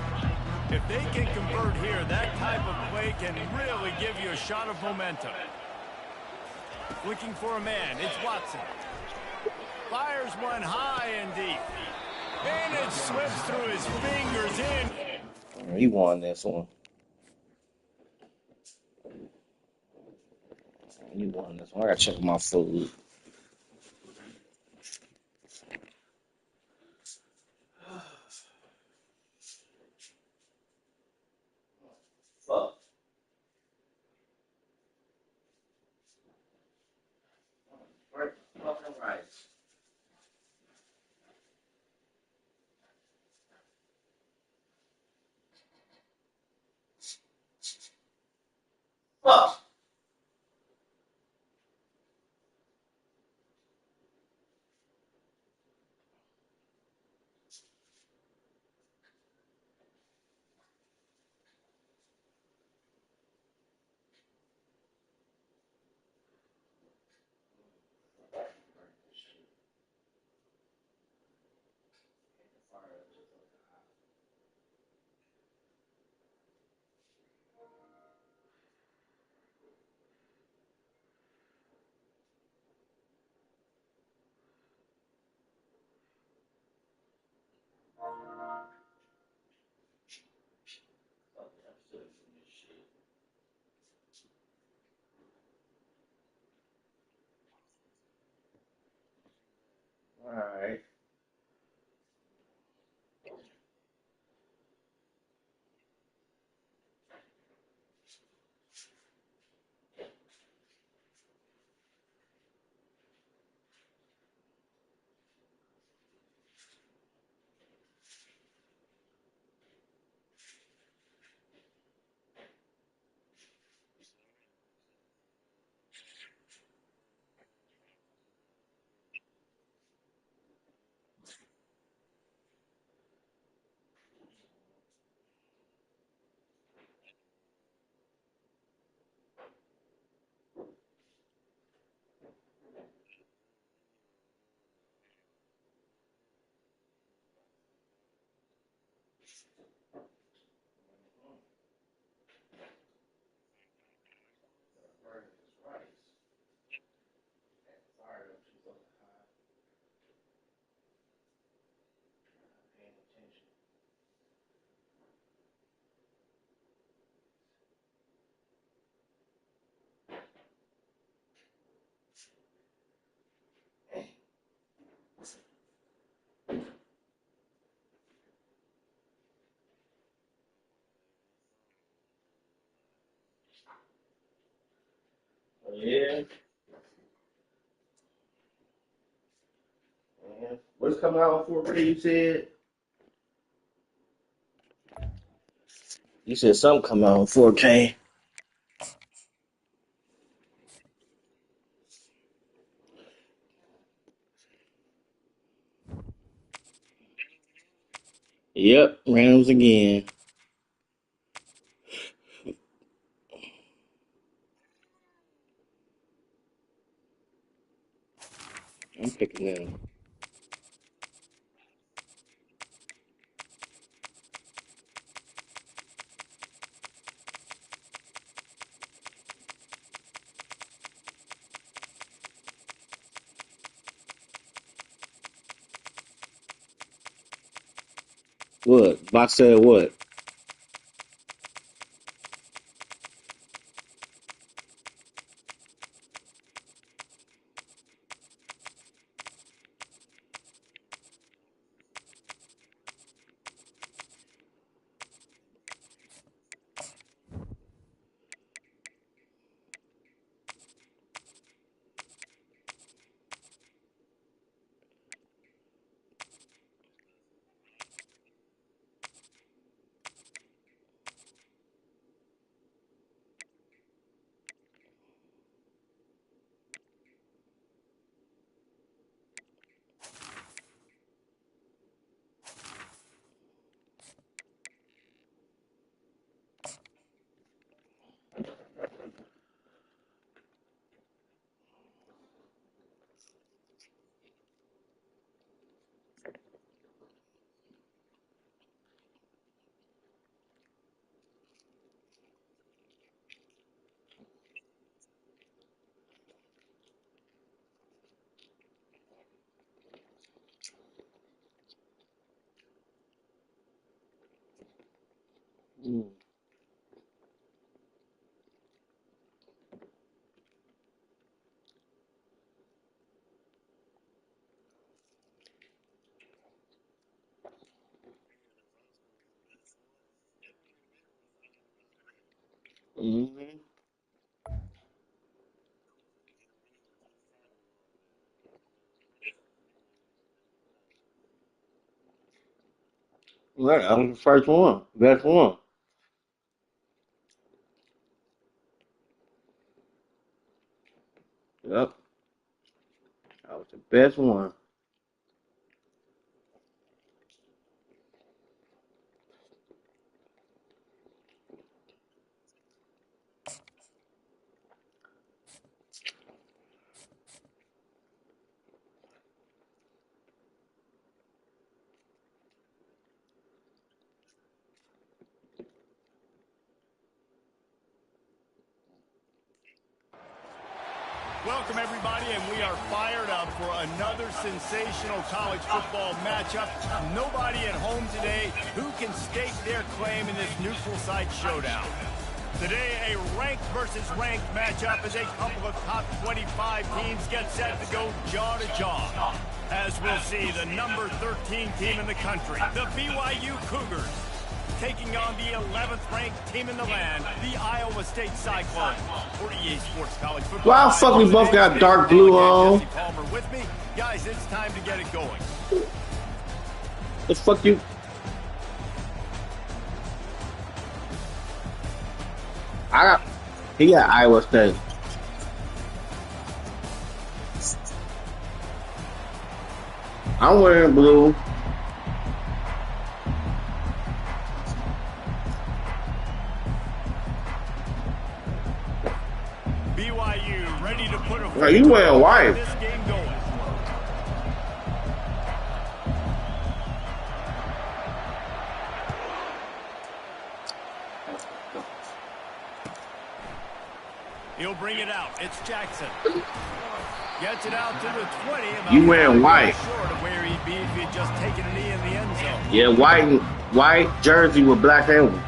If they can convert here, that type of play can really give you a shot of momentum. Looking for a man. It's Watson. Fires one high and deep. And it slips through his fingers in. He won this one. You want this one? I gotta check my food. Fuck. Where's the fucking rice? Fuck. All right. Yeah. Yeah. What's coming out on 4K? You said. You said something coming out on 4K. Yep. Rams again. I'm picking them. What? Box said what? Mm. Mm-hmm. Right, I was the first one. Best one. Yep. I was the best one. Welcome, everybody, and we are fired up for another sensational college football matchup. Nobody at home today who can stake their claim in this neutral site showdown. Today, a ranked versus ranked matchup as a couple of top 25 teams get set to go jaw to jaw. As we'll see, the number 13 team in the country, the BYU Cougars, taking on the 11th ranked team in the land, the Iowa State Cyclones. For EA Sports College Football. Why the fuck we both got dark blue on? Jesse Palmer with me. Guys, it's time to get it going. The fuck you? He got Iowa State. I'm wearing blue. BYU ready to put a Right, you wearing white. this game going. He'll bring it out. It's Jackson. Gets it out to the 20. You wearing white. Short of where he'd be if he'd just taken a knee in the end zone. Yeah, white jersey with black handle.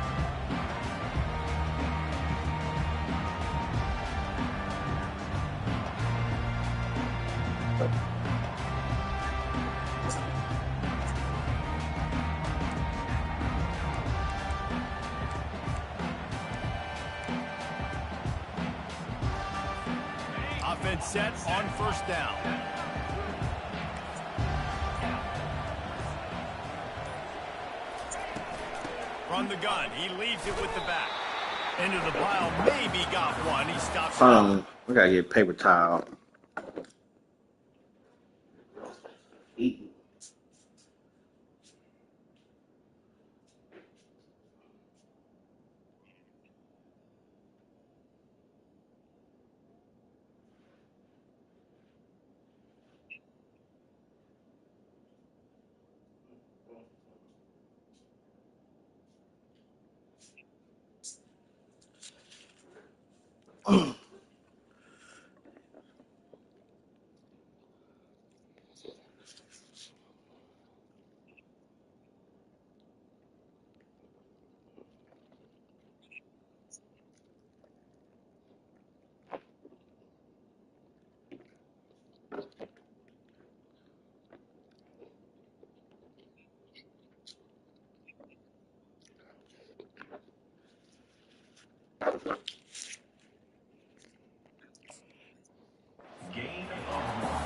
Offense set on first down. From the gun, he leaves it with the back. Into the pile, maybe got one. He stops. I gotta get paper towel.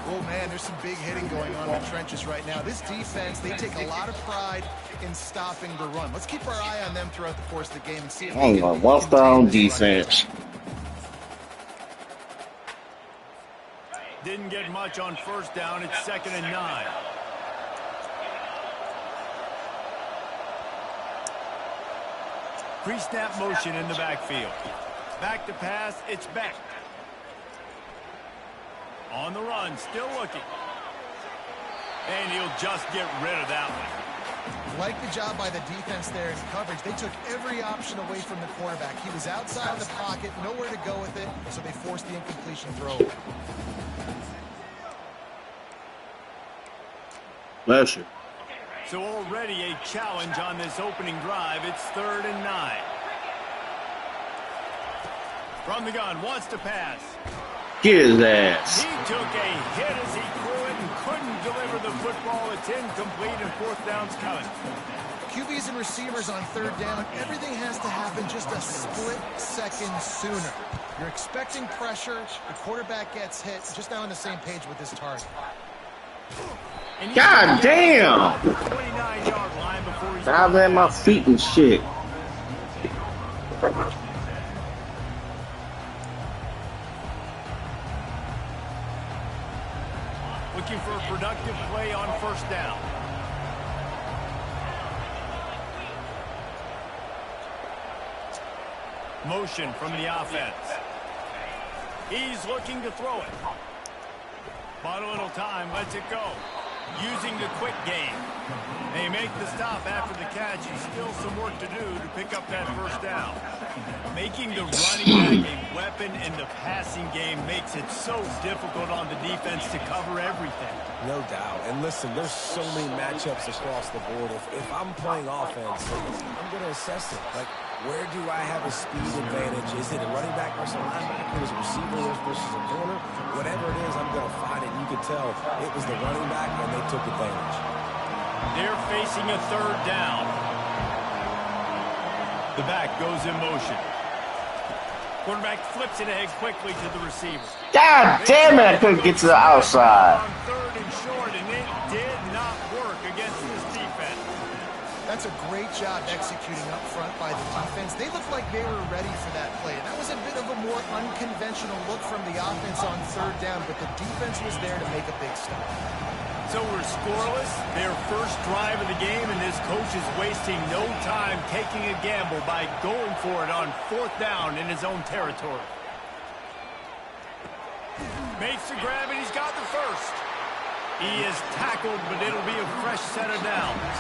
Oh, man, there's some big hitting going on in the trenches right now. This defense, they take a lot of pride in stopping the run. Let's keep our eye on them throughout the course of the game and see if they can Well done, contain this run defense. Didn't get much on first down. It's 2nd and 9. Pre-snap motion in the backfield. Back to pass. It's back. On the run, still looking. And he'll just get rid of that one. Like the job by the defense there in coverage. They took every option away from the quarterback. He was outside of the pocket, nowhere to go with it, so they forced the incompletion throw. Bless you. So already a challenge on this opening drive. It's 3rd and 9. From the gun, wants to pass. Get his ass. He took a hit as he threw it and couldn't deliver the football. It's incomplete and 4th down's coming. QBs and receivers on third down, everything has to happen just a split second sooner. You're expecting pressure, the quarterback gets hit, just not on the same page with his target. God damn! 29-yard line before he's I've had my feet and shit. looking for a productive play on first down. Motion from the offense. He's looking to throw it. Bought a little time, lets it go. Using the quick game. They make the stop after the catch, and still some work to do to pick up that first down. Making the running back a weapon in the passing game makes it so difficult on the defense to cover everything. No doubt. And listen, there's so many matchups across the board. If I'm playing offense, I'm going to assess it. Like, where do I have a speed advantage? Is it a running back versus a linebacker? Is it a receiver versus a corner? Whatever it is, I'm going to find it. You could tell it was the running back, and they took advantage. They're facing a third down. The back goes in motion. Quarterback flips it ahead quickly to the receiver. God damn it, I couldn't get to the outside. On third and short, and it did not work against this defense. That's a great job executing up front by the defense. They looked like they were ready for that play. And that was a bit of a more unconventional look from the offense on third down, but the defense was there to make a big stop. So we're scoreless, their first drive of the game, and this coach is wasting no time taking a gamble by going for it on fourth down in his own territory. Makes the grab, and he's got the first. He is tackled, but it'll be a fresh set of downs.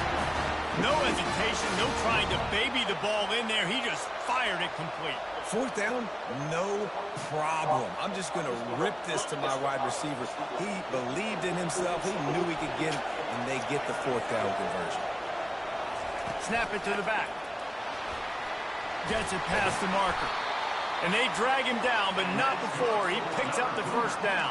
No hesitation, no trying to baby the ball in there. He just fired it complete. Fourth down, no problem. I'm just going to rip this to my wide receiver. He believed in himself. He knew he could get it, and they get the fourth down conversion. Snap it to the back. Gets it past the marker. And they drag him down, but not before he picks up the first down.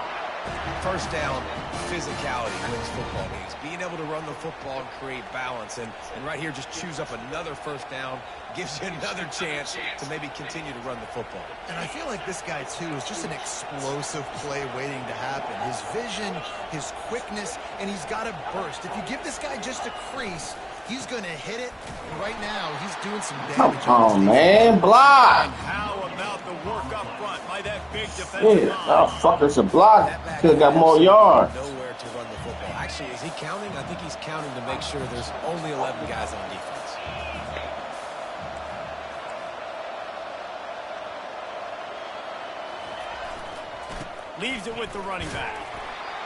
First down, physicality wins football games. Being able to run the football and create balance. And right here, just choose up another first down. Gives you another chance to maybe continue to run the football. And I feel like this guy, too, is just an explosive play waiting to happen. His vision, his quickness, and he's got a burst. If you give this guy just a crease, he's going to hit it. And right now, he's doing some damage. Come on, man. Block. And how about the work up front by that big defensive line? Oh, fuck, it's a block. Could have got more yards. Nowhere to run the football. Actually, is he counting? I think he's counting to make sure there's only 11 guys on defense. Leaves it with the running back.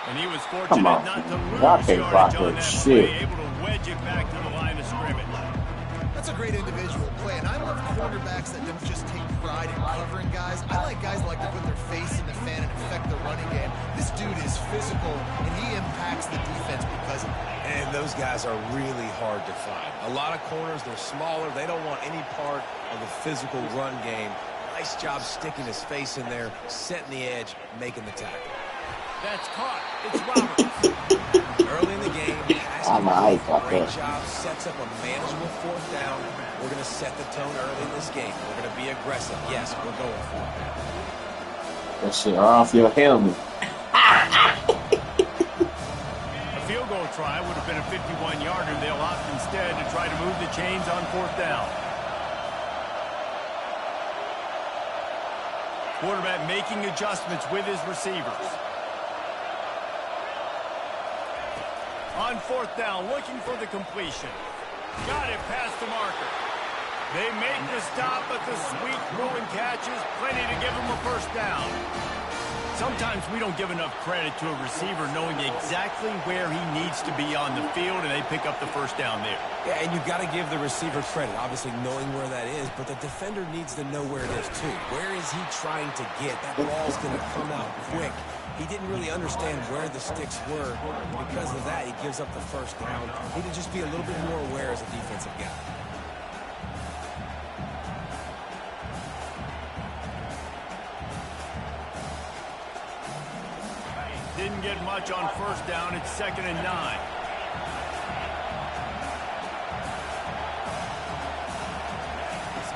And he was fortunate not to lose can't block yardage on that that shit. play, able to wedge it back to the line of scrimmage. That's a great individual play, and I love quarterbacks that don't just take pride in covering guys. I like guys that like to put their face in the fan and affect the running game. This dude is physical, and he impacts the defense because of it. And those guys are really hard to find. A lot of corners, they're smaller. They don't want any part of the physical run game. Nice job sticking his face in there, setting the edge, making the tackle. That's caught. It's Roberts. Early in the game, great job, sets up a manageable fourth down. We're going to set the tone early in this game. We're going to be aggressive. Yes, we're going for it. That shit off your helmet. A field goal try would have been a 51-yarder. They'll opt instead to try to move the chains on fourth down. Quarterback making adjustments with his receivers. On fourth down, looking for the completion. Got it past the marker. They make the stop, but the sweet throw and catch is plenty to give them a first down. Sometimes we don't give enough credit to a receiver knowing exactly where he needs to be on the field, and they pick up the first down there. Yeah, and you've got to give the receiver credit, obviously knowing where that is, but the defender needs to know where it is too. Where is he trying to get? That ball's going to come out quick. He didn't really understand where the sticks were. Because of that, he gives up the first down. He needed to just be a little bit more aware as a defensive guy. Didn't get much on first down. It's 2nd and 9.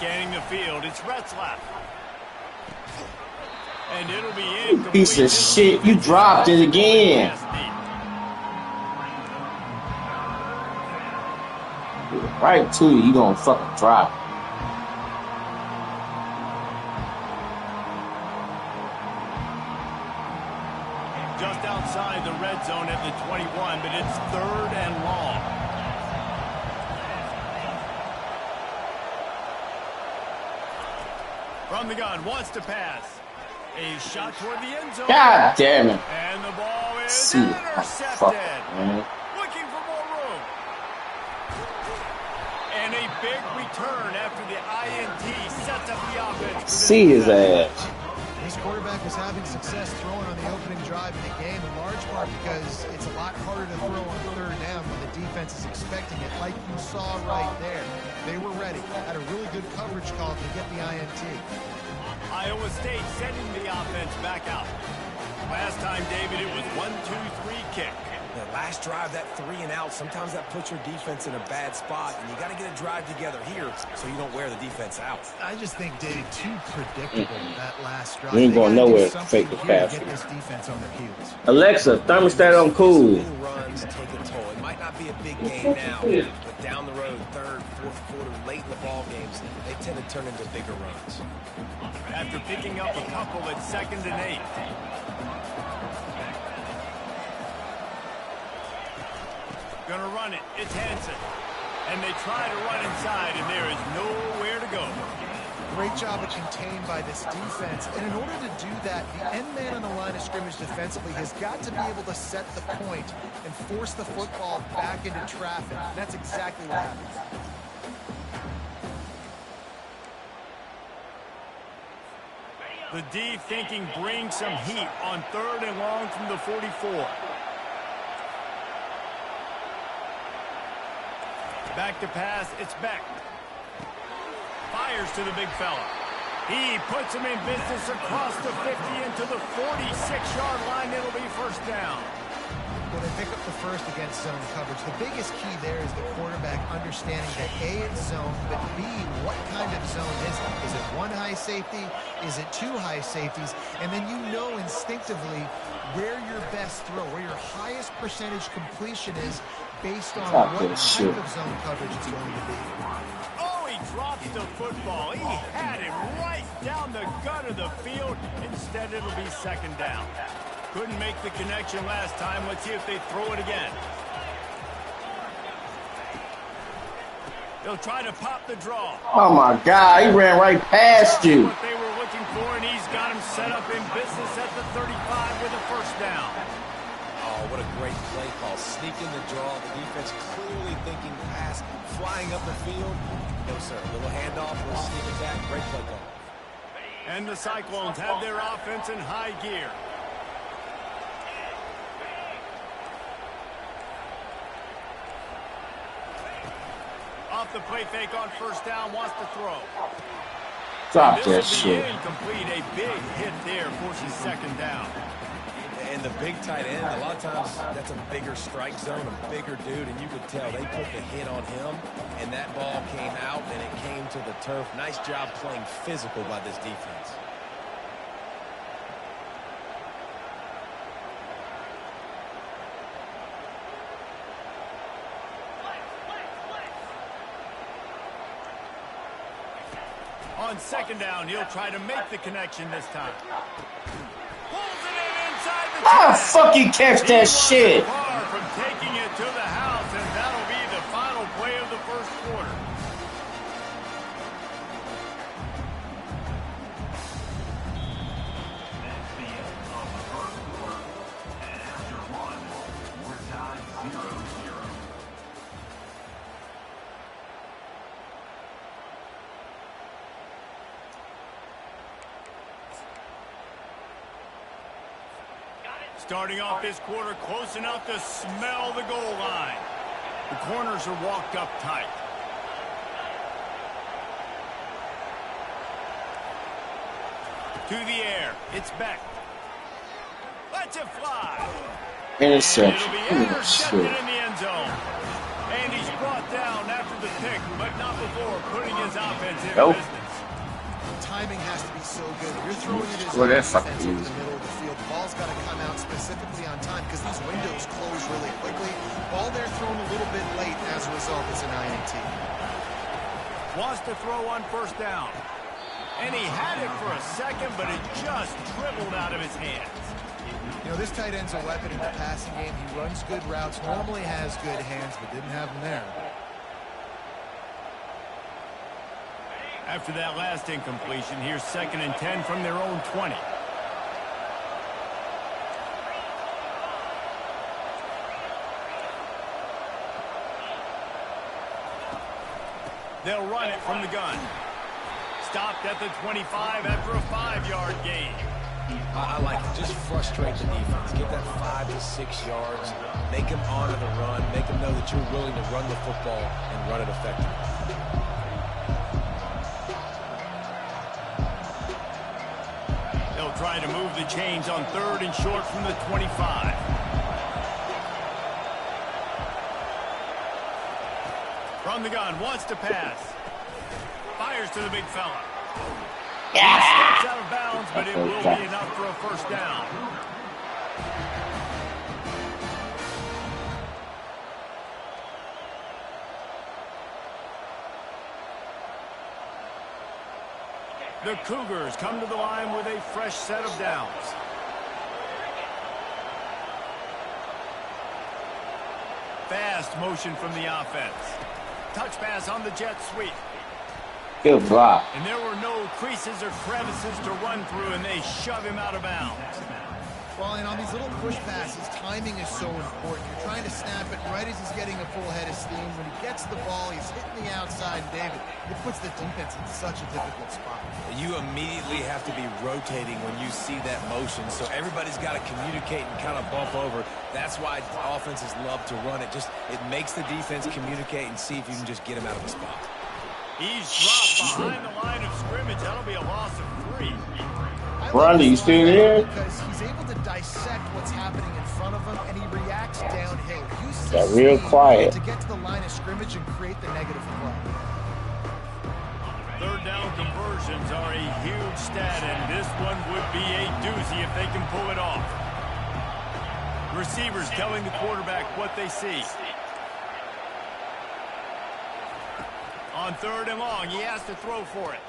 Scanning the field, it's Retzlaff. And it'll be incomplete. Piece of shit, you dropped it again. Right to you gonna fucking drop it. Just outside the red zone at the 21, but it's 3rd and long. From the gun, wants to pass. A shot toward the end zone. God damn it. And the ball is See, intercepted. fuck, man. Looking for more room. And a big return after the INT sets up the offense. See his ass. This quarterback was having success throwing on the opening drive in the game, in large part because it's a lot harder to throw on 3rd down when the defense is expecting it, like you saw right there. They were ready. Had a really good coverage call to get the INT. Iowa State sending the offense back out. Last time, David, it was 1-2-3 kick. The last drive, that 3 and out, sometimes that puts your defense in a bad spot, and you got to get a drive together here so you don't wear the defense out. I just think, Dave, too predictable that last drive. You ain't going nowhere to fake the pass. Get this defense on their heels. Alexa, thermostat on cool. Little runs take a toll. It might not be a big game now, but down the road, 3rd, 4th quarter, late in the ball games, they tend to turn into bigger runs. After picking up a couple at 2nd and 8. Gonna run it. It's Hansen. And they try to run inside, and there is nowhere to go. Great job of contained by this defense. And in order to do that, the end man on the line of scrimmage defensively has got to be able to set the point and force the football back into traffic. And that's exactly what happened. The D thinking bring some heat on 3rd and long from the 44. Back to pass, it's Beck. Fires to the big fella. He puts him in business across the 50 into the 46-yard line. It'll be 1st down. Well, they pick up the first against zone coverage. The biggest key there is the quarterback understanding that A, it's zone, but B, what kind of zone is it? Is it 1 high safety? Is it 2 high safeties? And then you know instinctively where your best throw, where your highest percentage completion is based on what type of zone coverage it's going to be. Oh, he drops the football. He had it right down the gut of the field. Instead, it'll be 2nd down. Couldn't make the connection last time. Let's see if they throw it again. They'll try to pop the draw. Oh my God, he ran right past you. What they were looking for, and he's got him set up in business at the 35 with a 1st down. Oh, what a great play call. Sneaking the draw. The defense clearly thinking pass, flying up the field. No, sir. A little handoff, a little sneak attack. Great play call. And the Cyclones have their offense in high gear. Off the play fake on 1st down, wants to throw. Drop that shit. Incomplete. A big hit there forces 2nd down. And the big tight end, a lot of times that's a bigger strike zone, a bigger dude, and you could tell they put the hit on him, and that ball came out, and it came to the turf. Nice job playing physical by this defense. On 2nd down, he'll try to make the connection this time. Pulls it in inside the How the fuck you catch that shit? Far from taking it to the house, and that'll be the final play of the 1st quarter. Starting off this quarter close enough to smell the goal line. The corners are walked up tight. To the air. It's Beck. Lets it fly. Interception. It'll be intercepted in the end zone. And he's brought down after the pick, but not before putting his offense in business. throwing it as Well, a that defense fucking over easy. the middle of the field. The ball's got to come out specifically on time because these windows close really quickly. Ball there thrown a little bit late. As a result, it's an INT. Wants to throw on first down. And he had it for a second, but it just dribbled out of his hands. You know, this tight end's a weapon in the passing game. He runs good routes, normally has good hands, but didn't have them there. After that last incompletion, here's 2nd and 10 from their own 20. They'll run it from the gun. Stopped at the 25 after a 5-yard gain. I like it. Just frustrate the defense. Get that 5 to 6 yards. Make them honor the run. Make them know that you're willing to run the football and run it effectively. They'll try to move the chains on 3rd and short from the 25. From the gun, wants to pass. Fires to the big fella. He steps out of bounds, but it will be enough for a first down. The Cougars come to the line with a fresh set of downs. Fast motion from the offense. Touch pass on the jet sweep. Good block. And there were no creases or crevices to run through, and they shove him out of bounds. Well, and on these little push passes, timing is so important. You're trying to snap it right as he's getting a full head of steam. When he gets the ball, he's hitting the outside, David. It puts the defense in such a difficult spot. You immediately have to be rotating when you see that motion, so everybody's got to communicate and kind of bump over. That's why offenses love to run it. It makes the defense communicate and see if you can just get him out of the spot. He's dropped behind the line of scrimmage. That'll be a loss of 3. Ronnie, you still there? Because he's able to dissect what's happening in front of him, and he reacts downhill. Uses Got his real speed quiet. to get to the line of scrimmage and create the negative play. 3rd down conversions are a huge stat, and this one would be a doozy if they can pull it off. Receivers telling the quarterback what they see. On 3rd and long, he has to throw for it.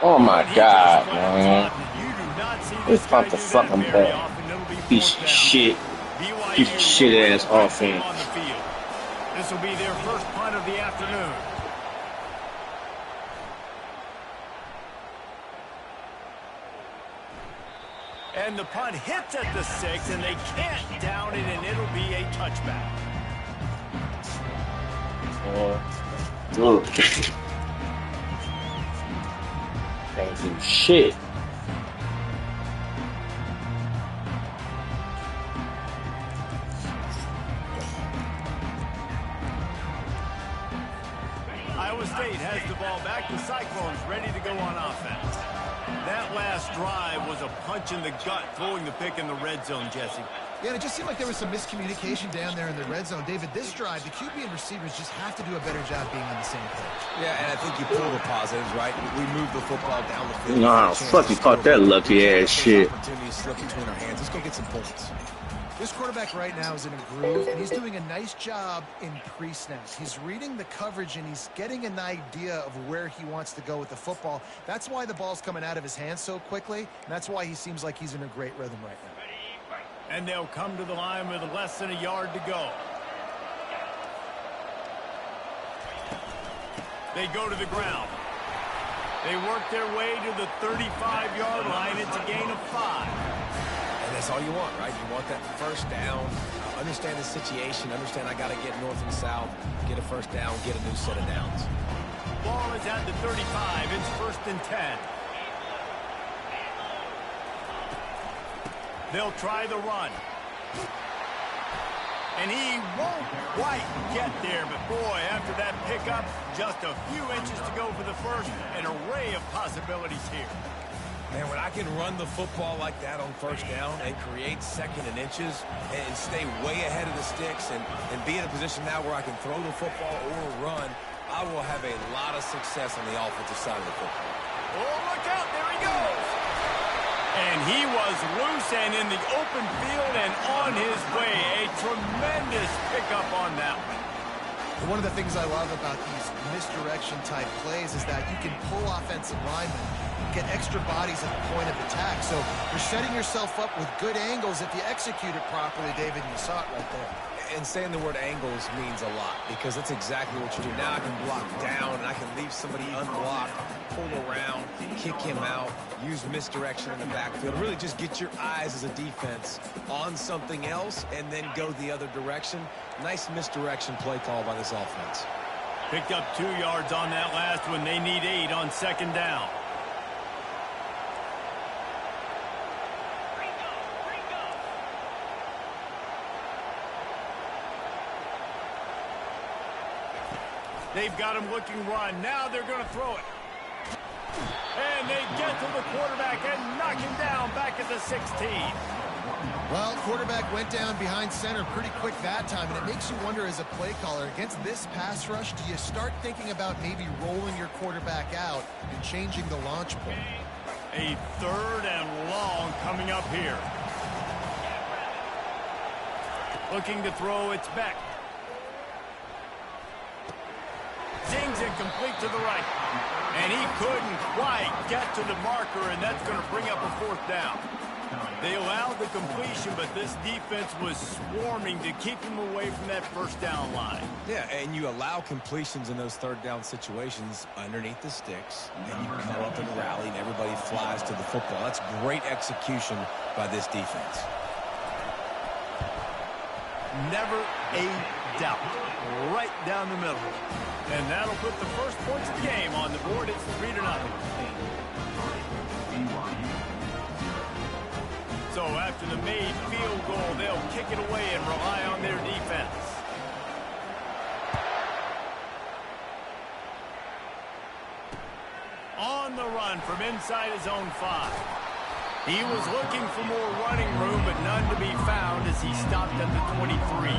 Oh my He God, just went man. top. You do not see This this guy punt the do that fucking very ball. often. It'll be Piece 4th of down. shit. BYU Piece of shit ass right offense. on the field. This will be their first punt of the afternoon. And the punt hits at the 6, and they can't down it, and it'll be a touchback. Look. Can't do shit. Iowa State has the ball back. The Cyclones ready to go on offense. That last drive was a punch in the gut, throwing the pick in the red zone, Jesse. Yeah, and it just seemed like there was some miscommunication down there in the red zone. David, this drive, the QB and receivers just have to do a better job being on the same page. Yeah, and I think you pull the positives, right? We move the football down the field. Nah, fuck, you caught that lucky ass shit. Opportunities slip between our hands. Let's go get some points. This quarterback right now is in a groove, and he's doing a nice job in pre-snap. He's reading the coverage, and he's getting an idea of where he wants to go with the football. That's why the ball's coming out of his hands so quickly, and that's why he seems like he's in a great rhythm right now. And they'll come to the line with less than a yard to go. They go to the ground. They work their way to the 35-yard line. It's a gain of 5. And that's all you want, right? You want that first down. Understand the situation. Understand I got to get north and south, get a first down, get a new set of downs. Ball is at the 35. It's 1st and 10. They'll try the run. And he won't quite get there, but boy, after that pickup, just a few inches to go for the first. An array of possibilities here. Man, when I can run the football like that on first down and create 2nd and inches and stay way ahead of the sticks and be in a position now where I can throw the football or run, I will have a lot of success on the offensive side of the football. Oh, look out. There he goes. And he was loose and in the open field and on his way. A tremendous pickup on that one. One of the things I love about these misdirection-type plays is that you can pull offensive linemen, get extra bodies at the point of attack. So you're setting yourself up with good angles if you execute it properly, David, and you saw it right there. And saying the word angles means a lot because that's exactly what you do. Now I can block down, and I can leave somebody unblocked, pull around, kick him out, use misdirection in the backfield. Really just get your eyes as a defense on something else and then go the other direction. Nice misdirection play call by this offense. Picked up 2 yards on that last one. They need 8 on second down. They've got him looking run. Now they're going to throw it. And they get to the quarterback and knock him down back at the 16. Well, quarterback went down behind center pretty quick that time, and it makes you wonder as a play caller, against this pass rush, do you start thinking about maybe rolling your quarterback out and changing the launch point? A 3rd and long coming up here. Looking to throw, it's Beck. Zings it complete to the right. And he couldn't quite get to the marker, and that's going to bring up a 4th down. They allowed the completion, but this defense was swarming to keep him away from that 1st down line. Yeah, and you allow completions in those 3rd down situations underneath the sticks, and you come up and rally, and everybody flies to the football. That's great execution by this defense. Never a doubt. Right down the middle. And that'll put the first points of the game on the board. It's 3-0. So after the made field goal, they'll kick it away and rely on their defense. On the run from inside his own 5. He was looking for more running room, but none to be found as he stopped at the 23.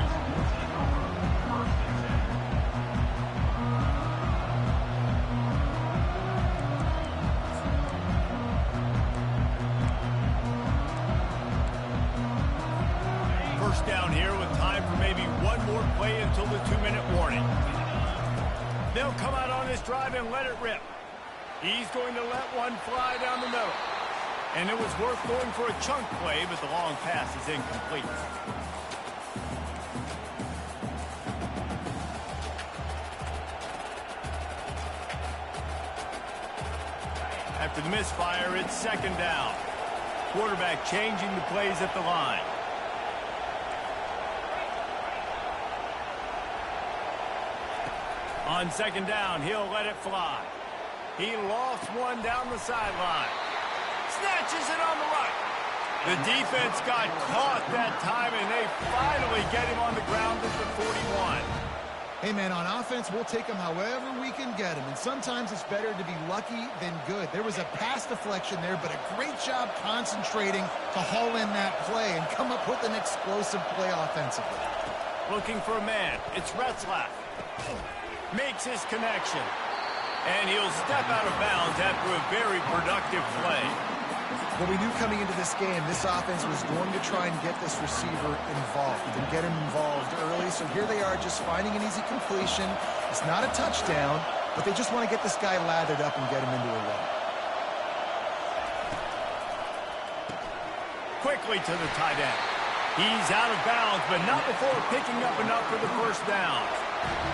First down here with time for maybe one more play until the 2-minute warning. They'll come out on this drive and let it rip. He's going to let one fly down the middle. And it was worth going for a chunk play, but the long pass is incomplete. After the misfire, it's 2nd down. Quarterback changing the plays at the line. On 2nd down, he'll let it fly. He lost one down the sideline. Snatches it on the right. The defense got caught that time, and they finally get him on the ground at the 41. Hey, man, on offense, we'll take them however we can get them, and sometimes it's better to be lucky than good. There was a pass deflection there, but a great job concentrating to haul in that play and come up with an explosive play offensively. Looking for a man. It's Retzlaff. Makes his connection. And he'll step out of bounds after a very productive play. Well, we knew coming into this game, this offense was going to try and get this receiver involved and get him involved early. So here they are just finding an easy completion. It's not a touchdown, but they just want to get this guy lathered up and get him into a run. Quickly to the tight end. He's out of bounds, but not before picking up enough for the 1st down.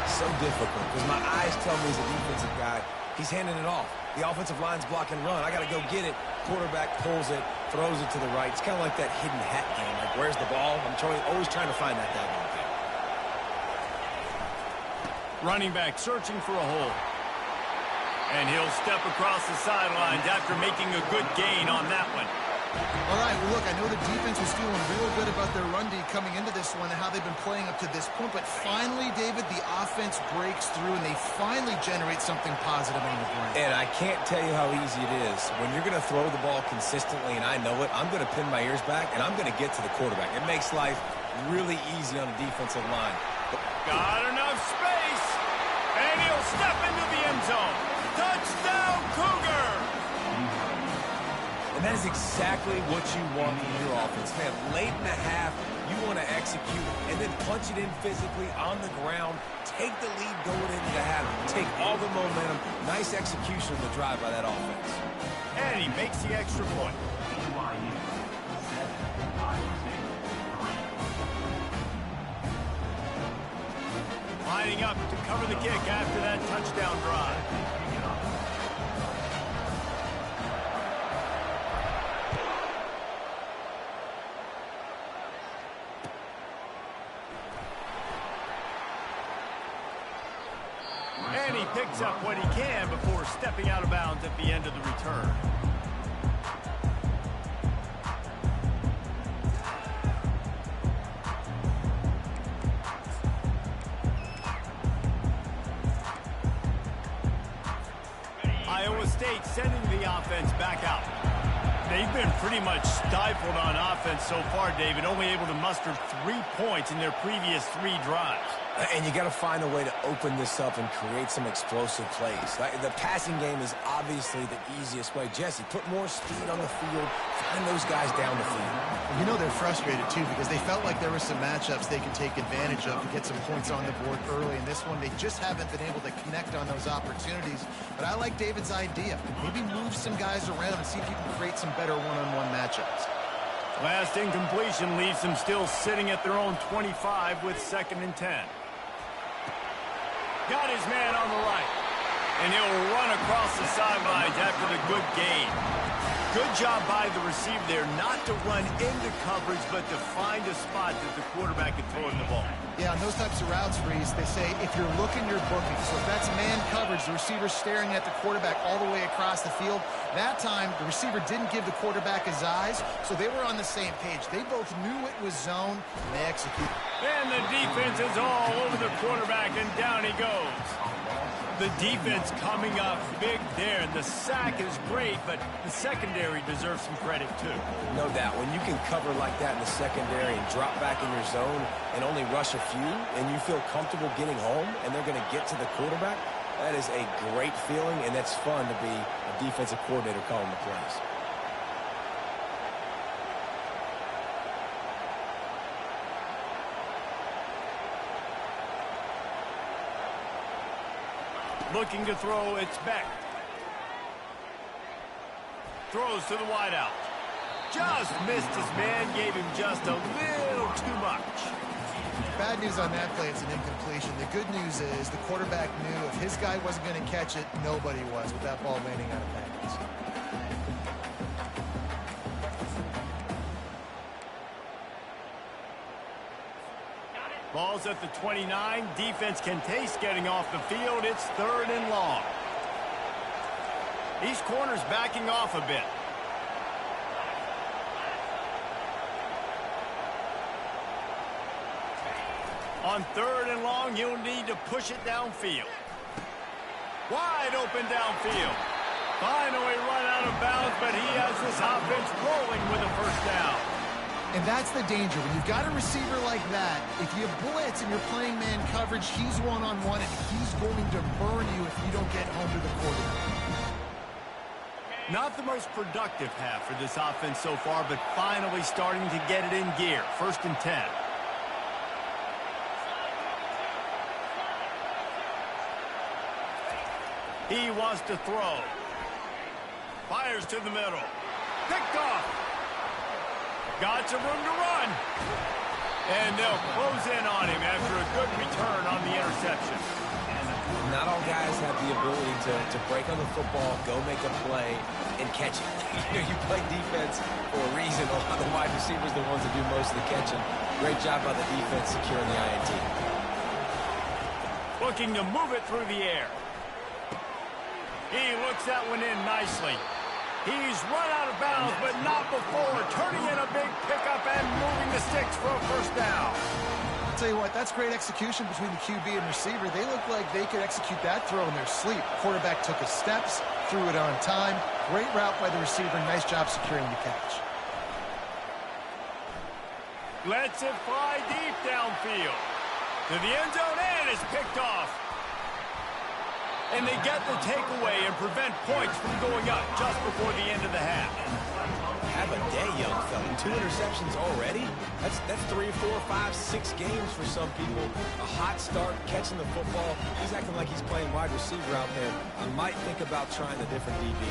So difficult because my eyes tell me as a defensive guy, he's handing it off. The offensive line's block and run. I got to go get it. Quarterback pulls it, throws it to the right. It's kind of like that hidden hat game. Like, where's the ball? I'm always trying to find that daggone thing. Running back searching for a hole. And he'll step across the sidelines after making a good gain on that one. All right, well, look, I know the defense was feeling real good about their run D coming into this one and how they've been playing up to this point, but finally, David, the offense breaks through and they finally generate something positive on the ground. And I can't tell you how easy it is. When you're going to throw the ball consistently, and I know it, I'm going to pin my ears back, and I'm going to get to the quarterback. It makes life really easy on the defensive line. Got enough space, and he'll step into the end zone. Touchdown, Cougar! And that is exactly what you want from your offense. Man, late in the half, you want to execute and then punch it in physically on the ground, take the lead going into the half, take all the momentum. Nice execution of the drive by that offense. And he makes the extra point. Lining up to cover the kick after that touchdown drive. And he picks up what he can before stepping out of bounds at the end of the return. Iowa State sending the offense back out. They've been pretty much stifled on offense so far, David, only able to muster 3 points in their previous 3 drives. And you got to find a way to open this up and create some explosive plays. The passing game is obviously the easiest way. Jesse, put more speed on the field, find those guys down the field. You know they're frustrated, too, because they felt like there were some matchups they could take advantage of to get some points on the board early. In this one, they just haven't been able to connect on those opportunities. But I like David's idea. Maybe move some guys around and see if you can create some better one-on-one matchups. Last incompletion leaves them still sitting at their own 25 with 2nd and 10. Got his man on the right. And he'll run across the sidelines after the good gain. Good job by the receiver there not to run into coverage, but to find a spot that the quarterback can throw in the ball. Yeah, on those types of routes, Reese, they say if you're looking, you're booking. So if that's man coverage, the receiver's staring at the quarterback all the way across the field. That time, the receiver didn't give the quarterback his eyes, so they were on the same page. They both knew it was zone, and they executed. And the defense is all over the quarterback, and down he goes. The defense coming up big there, and the sack is great, but the secondary deserves some credit too. No doubt. When you can cover like that in the secondary and drop back in your zone and only rush a few, and you feel comfortable getting home, and they're going to get to the quarterback, that is a great feeling, and that's fun to be a defensive coordinator calling the plays. Looking to throw, it's Beck. Throws to the wideout. Just missed his man, gave him just a little too much. Bad news on that play, it's an incompletion. The good news is the quarterback knew if his guy wasn't going to catch it, nobody was with that ball landing out of bounds. Ball's at the 29. Defense can taste getting off the field. It's 3rd and long. These corners backing off a bit. On 3rd and long, you'll need to push it downfield. Wide open downfield. Finally run out of bounds, but he has this offense rolling with a 1st down. And that's the danger. When you've got a receiver like that, if you blitz and you're playing man coverage, he's one-on-one, and he's going to burn you if you don't get home to the quarterback. Not the most productive half for this offense so far, but finally starting to get it in gear. 1st and 10. He wants to throw. Fires to the middle. Picked off. Got some room to run. And they'll close in on him after a good return on the interception. Not all guys have the ability to break on the football, go make a play, and catch it. You play defense for a reason. A lot of the wide receivers are the ones that do most of the catching. Great job by the defense securing the INT. Looking to move it through the air. He looks that one in nicely. He's run out of bounds, but not before turning in a big pickup and moving the sticks for a 1st down. I'll tell you what, that's great execution between the QB and receiver. They look like they could execute that throw in their sleep. Quarterback took his steps, threw it on time. Great route by the receiver. Nice job securing the catch. Lets it fly deep downfield. To the end zone, and it's picked off. And they get the takeaway and prevent points from going up just before the end of the half. Have a day, young fella. 2 interceptions already? That's 3, 4, 5, 6 games for some people. A hot start, catching the football. He's acting like he's playing wide receiver out there. I might think about trying a different DB.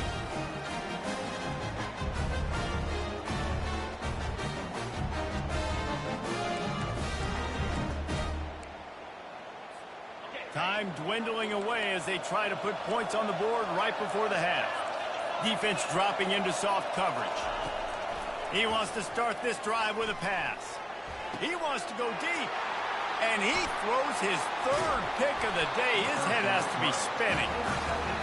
Time dwindling away as they try to put points on the board right before the half. Defense dropping into soft coverage. He wants to start this drive with a pass. He wants to go deep. And he throws his 3rd pick of the day. His head has to be spinning.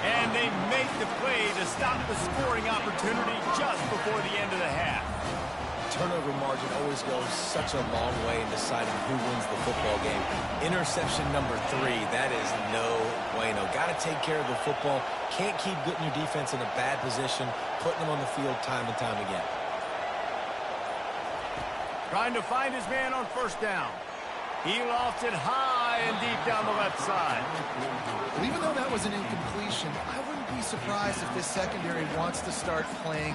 And they make the play to stop the scoring opportunity just before the end of the half. Turnover margin always goes such a long way in deciding who wins the football game. Interception number 3, that is no bueno. Got to take care of the football. Can't keep getting your defense in a bad position, putting them on the field time and time again. Trying to find his man on first down. He lofts it high and deep down the left side. Well, even though that was an incompletion, I wouldn't be surprised if this secondary wants to start playing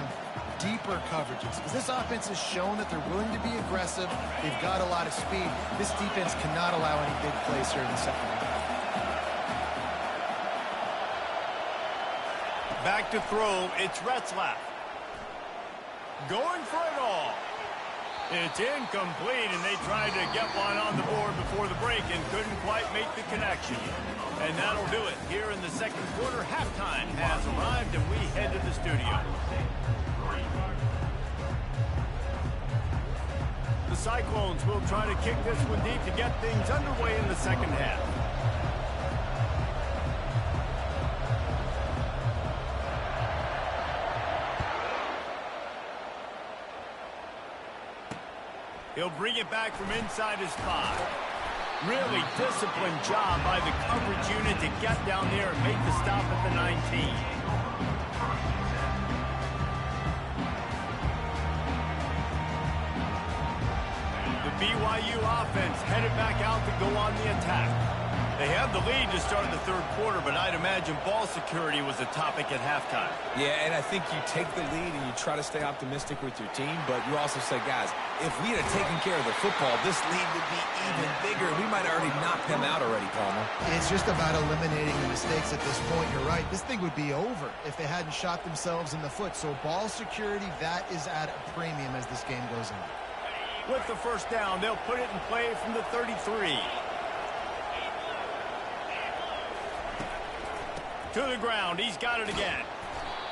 deeper coverages, because this offense has shown that they're willing to be aggressive. They've got a lot of speed. This defense cannot allow any big plays here in the second half. Back to throw, it's Retzlaff. Going for it all. It's incomplete, and they tried to get one on the board before the break and couldn't quite make the connection. And that'll do it. Here in the second quarter, halftime has arrived, and we head to the studio. The Cyclones will try to kick this one deep to get things underway in the second half. He'll bring it back from inside his 5. Really disciplined job by the coverage unit to get down there and make the stop at the 19. The BYU offense headed back out to go on the attack. They have the lead to start the third quarter, but I'd imagine ball security was a topic at halftime. Yeah, and I think you take the lead and you try to stay optimistic with your team, but you also say, guys, if we had taken care of the football, this lead would be even bigger. We might have already knocked them out already, Palmer. It's just about eliminating the mistakes at this point. You're right. This thing would be over if they hadn't shot themselves in the foot. So ball security, that is at a premium as this game goes on. With the first down, they'll put it in play from the 33. To the ground, he's got it again.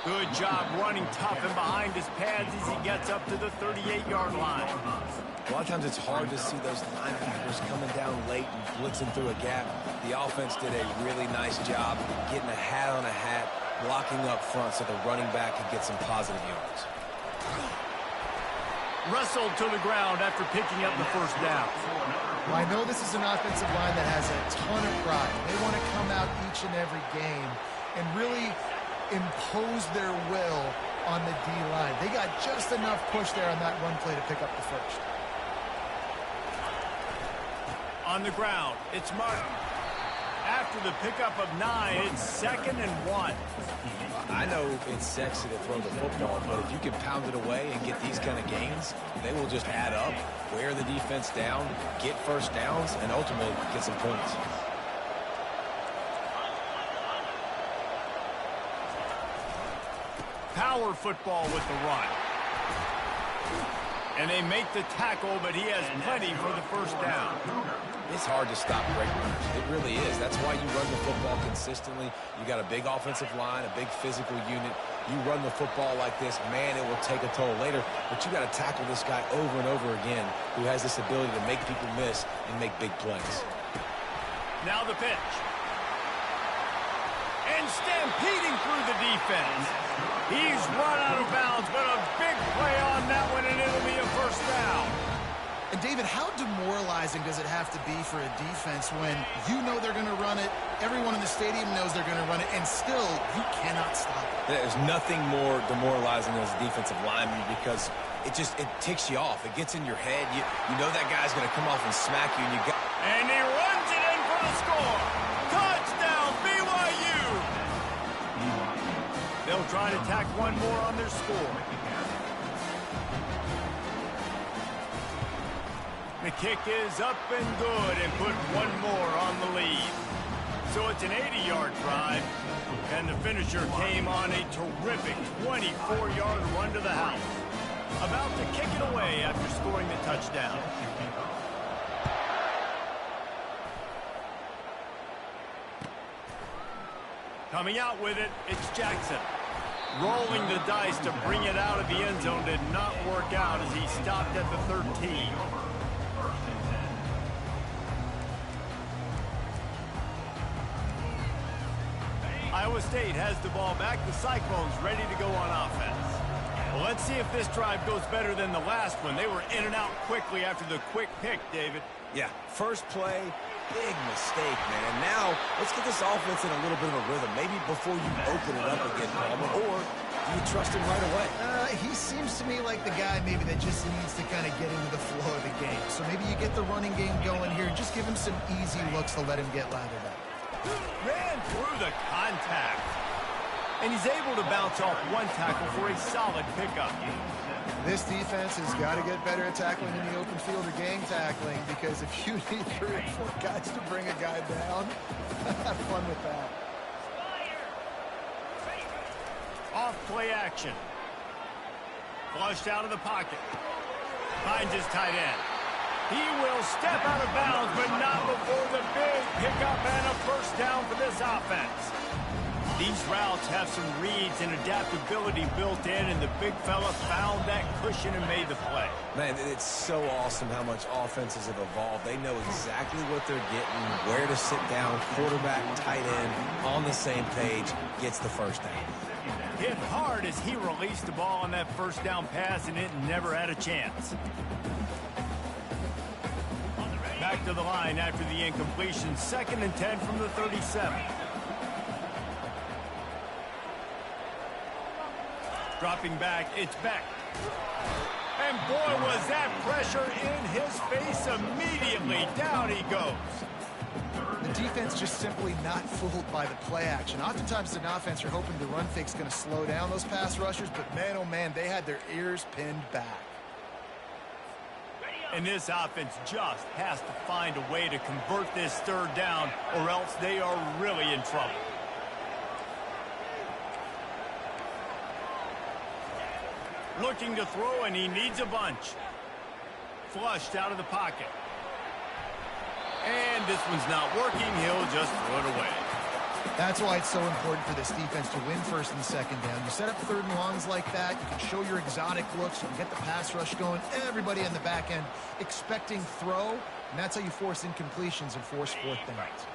Good job running tough and behind his pads as he gets up to the 38-yard line. A lot of times it's hard to see those linebackers coming down late and blitzing through a gap. The offense did a really nice job getting a hat on a hat, blocking up front so the running back could get some positive yards. Wrestled to the ground after picking up the first down. Well, I know this is an offensive line that has a ton of pride. They want to come out each and every game and really impose their will on the D-line. They got just enough push there on that run play to pick up the first. On the ground, it's Martin. After the pickup of 9, it's 2nd and 1. I know it's sexy to throw the football, but if you can pound it away and get these kind of gains, they will just add up, wear the defense down, get first downs, and ultimately get some points. Power football with the run. And they make the tackle, but he has plenty for the first down. It's hard to stop great runners. It really is. That's why you run the football consistently. You got a big offensive line, a big physical unit. You run the football like this, man, it will take a toll later. But you got to tackle this guy over and over again who has this ability to make people miss and make big plays. Now the pitch. And stampeding through the defense. He's run out of bounds, but a big play on that one, and it'll be a first down. And, David, how demoralizing does it have to be for a defense when you know they're going to run it, everyone in the stadium knows they're going to run it, and still you cannot stop it? There's nothing more demoralizing as a defensive lineman because it ticks you off. It gets in your head. You know that guy's going to come off and smack you. And he runs it in for the score. Touchdown, BYU. trying to tack one more on their score. The kick is up and good and put one more on the lead. So it's an 80-yard drive, and the finisher came on a terrific 24-yard run to the house. About to kick it away after scoring the touchdown. Coming out with it, it's Jackson. Rolling the dice to bring it out of the end zone did not work out as he stopped at the 13. Iowa State has the ball back. The Cyclones ready to go on offense. Well, let's see if this drive goes better than the last one. They were in and out quickly after the quick pick, David. Yeah, first play, big mistake, man. Now, let's get this offense in a little bit of a rhythm. Maybe before you open it up again, Palmer, or do you trust him right away? He seems to me like the guy maybe that just needs to kind of get into the flow of the game. So maybe you get the running game going here and just give him some easy looks to let him get lathered up. Ran through the contact. And he's able to bounce off one tackle for a solid pickup. This defense has got to get better at tackling in the open field or gang tackling, because if you need 3 or 4 guys to bring a guy down, have fun with that. Off play action. Flushed out of the pocket. Finds his tight end. He will step out of bounds, but not before the big pickup and a first down for this offense. These routes have some reads and adaptability built in, and the big fella found that cushion and made the play. Man, it's so awesome how much offenses have evolved. They know exactly what they're getting, where to sit down, quarterback, tight end, on the same page, gets the first down. Hit hard as he released the ball on that first down pass, and it never had a chance. Back to the line after the incompletion. 2nd and 10 from the 37. Dropping back, it's Beck. And boy, was that pressure in his face immediately. Down he goes. The defense just simply not fooled by the play action. Oftentimes an offense, you're hoping the run fake's going to slow down those pass rushers, but man, oh man, they had their ears pinned back. And this offense just has to find a way to convert this 3rd down, or else they are really in trouble. Looking to throw, and he needs a bunch. Flushed out of the pocket. And this one's not working. He'll just throw it away. That's why it's so important for this defense to win 1st and 2nd down. You set up 3rd and longs like that, you can show your exotic looks, you can get the pass rush going, everybody in the back end expecting throw, and that's how you force incompletions and force 4th downs.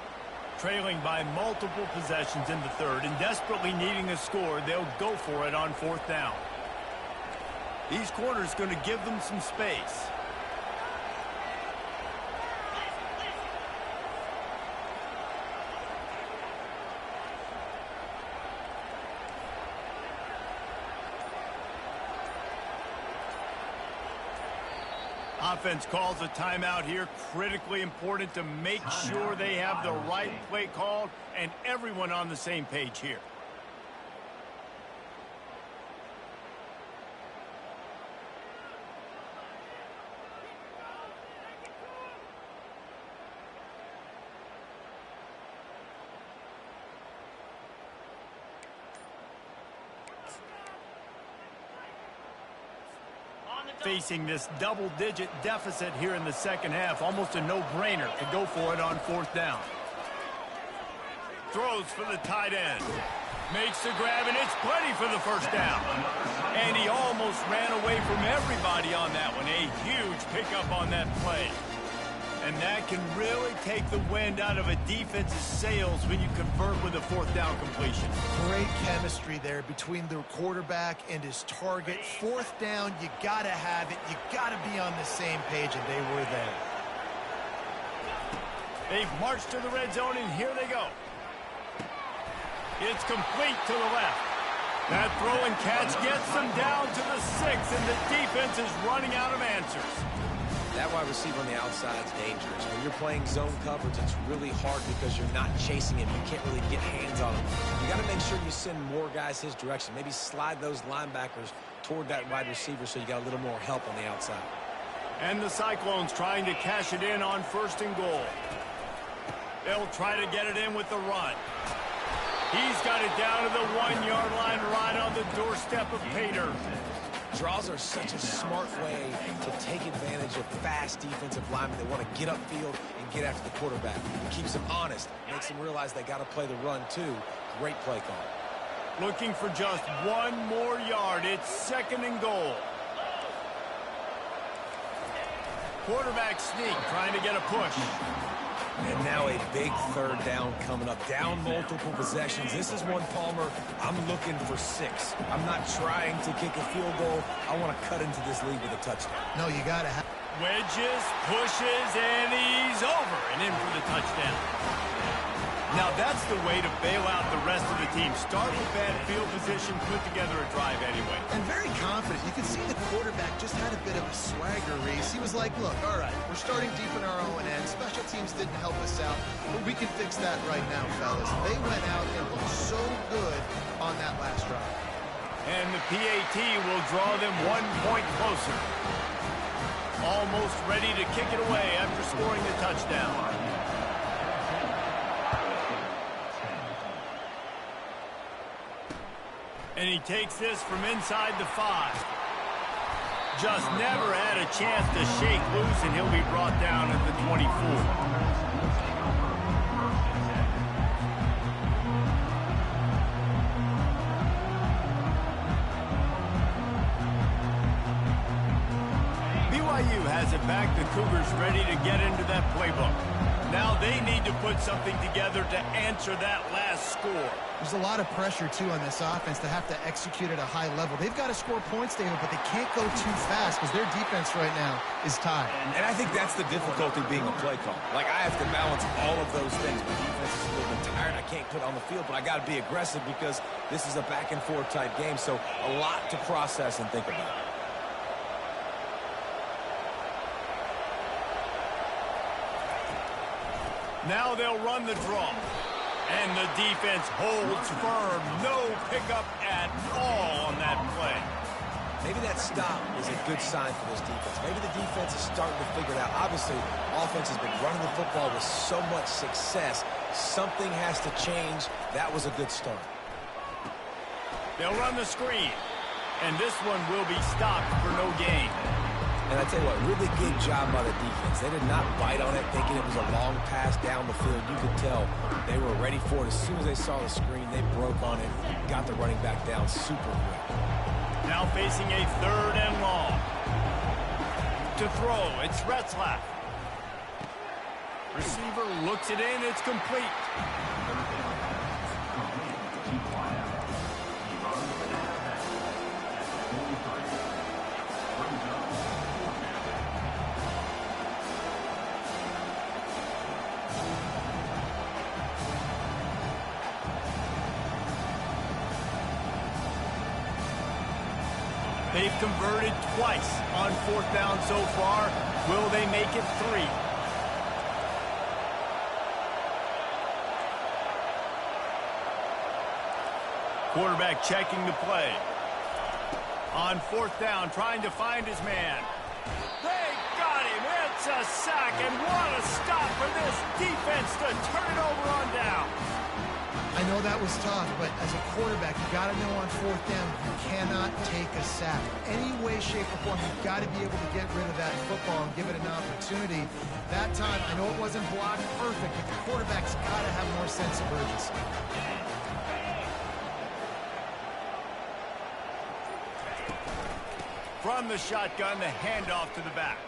Trailing by multiple possessions in the 3rd and desperately needing a score, they'll go for it on 4th down. These corners going to give them some space. Offense calls a timeout here. Critically important to make sure they have the right play called and everyone on the same page here. Facing this double-digit deficit here in the 2nd half, almost a no-brainer to go for it on 4th down. Throws for the tight end. Makes the grab, and it's plenty for the first down. And he almost ran away from everybody on that one. A huge pickup on that play. And that can really take the wind out of a defense's sails when you convert with a 4th down completion. Great chemistry there between the quarterback and his target. 4th down, you got to have it. You got to be on the same page, and they were there. They've marched to the red zone, and here they go. It's complete to the left. That throw and catch gets them down to the 6, and the defense is running out of answers. That wide receiver on the outside is dangerous. When you're playing zone coverage, it's really hard because you're not chasing him. You can't really get hands on him. You got to make sure you send more guys his direction. Maybe slide those linebackers toward that wide receiver so you got a little more help on the outside. And the Cyclones trying to cash it in on 1st and goal. They'll try to get it in with the run. He's got it down to the 1-yard line right on the doorstep of Pater. Draws are such a smart way to take advantage of fast defensive linemen. They want to get upfield and get after the quarterback. It keeps them honest, makes them realize they got to play the run too. Great play call. Looking for just 1 more yard. It's 2nd and goal. Quarterback sneak, trying to get a push. And now a big 3rd down coming up. Down multiple possessions. This is one, Palmer, I'm looking for 6. I'm not trying to kick a field goal. I want to cut into this lead with a touchdown. No, you got to have... Wedges, pushes, and he's over and in for the touchdown. Now that's the way to bail out the rest of the team. Start with bad field position, put together a drive anyway. And very confident. You can see the quarterback just had a bit of a swagger, Reese. He was like, look, all right, we're starting deep in our own end. Special teams didn't help us out, but we can fix that right now, fellas. They went out and looked so good on that last drive. And the PAT will draw them 1 point closer. Almost ready to kick it away after scoring the touchdown. And he takes this from inside the 5. Just never had a chance to shake loose, and he'll be brought down at the 24. BYU has it back. The Cougars ready to get into that playbook. Now they need to put something together to answer that last score. There's a lot of pressure, too, on this offense to have to execute at a high level. They've got to score points, David, but they can't go too fast because their defense right now is tied. And I think that's the difficulty being a play call. Like, I have to balance all of those things. My defense is a little bit tired. I can't put on the field, but I got to be aggressive because this is a back-and-forth type game. So a lot to process and think about. Now they'll run the draw. And the defense holds firm. No pickup at all on that play. Maybe that stop is a good sign for this defense. Maybe the defense is starting to figure it out. Obviously, offense has been running the football with so much success. Something has to change. That was a good start. They'll run the screen. And this one will be stopped for no gain. And I tell you what, really good job by the defense. They did not bite on it thinking it was a long pass down the field. You could tell they were ready for it. As soon as they saw the screen, they broke on it, got the running back down super quick. Now facing a 3rd and long. To throw, it's Retzlaff. Receiver looks it in, it's complete. They've converted twice on 4th down so far. Will they make it 3? Quarterback checking the play. On 4th down, trying to find his man. They got him. It's a sack, and what a stop for this defense to turn it over on down. I know that was tough, but as a quarterback, you got to know on 4th down, you cannot take a sack. Any way, shape, or form, you've got to be able to get rid of that football and give it an opportunity. That time, I know it wasn't blocked perfect, but the quarterback's got to have more sense of urgency. From the shotgun, the handoff to the back.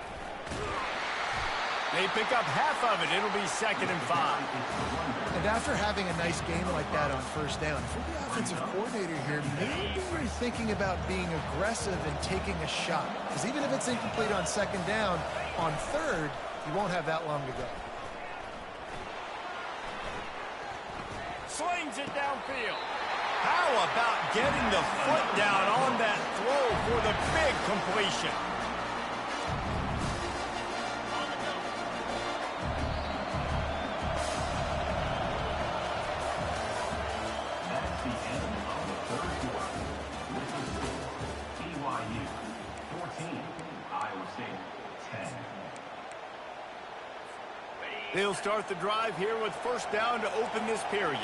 They pick up half of it. It'll be 2nd and 5. And after having a nice game like that on 1st down, if you're the offensive coordinator here, maybe you're thinking about being aggressive and taking a shot. Because even if it's incomplete on 2nd down, on 3rd, you won't have that long to go. Slings it downfield. How about getting the foot down on that throw for the big completion? They'll start the drive here with first down to open this period.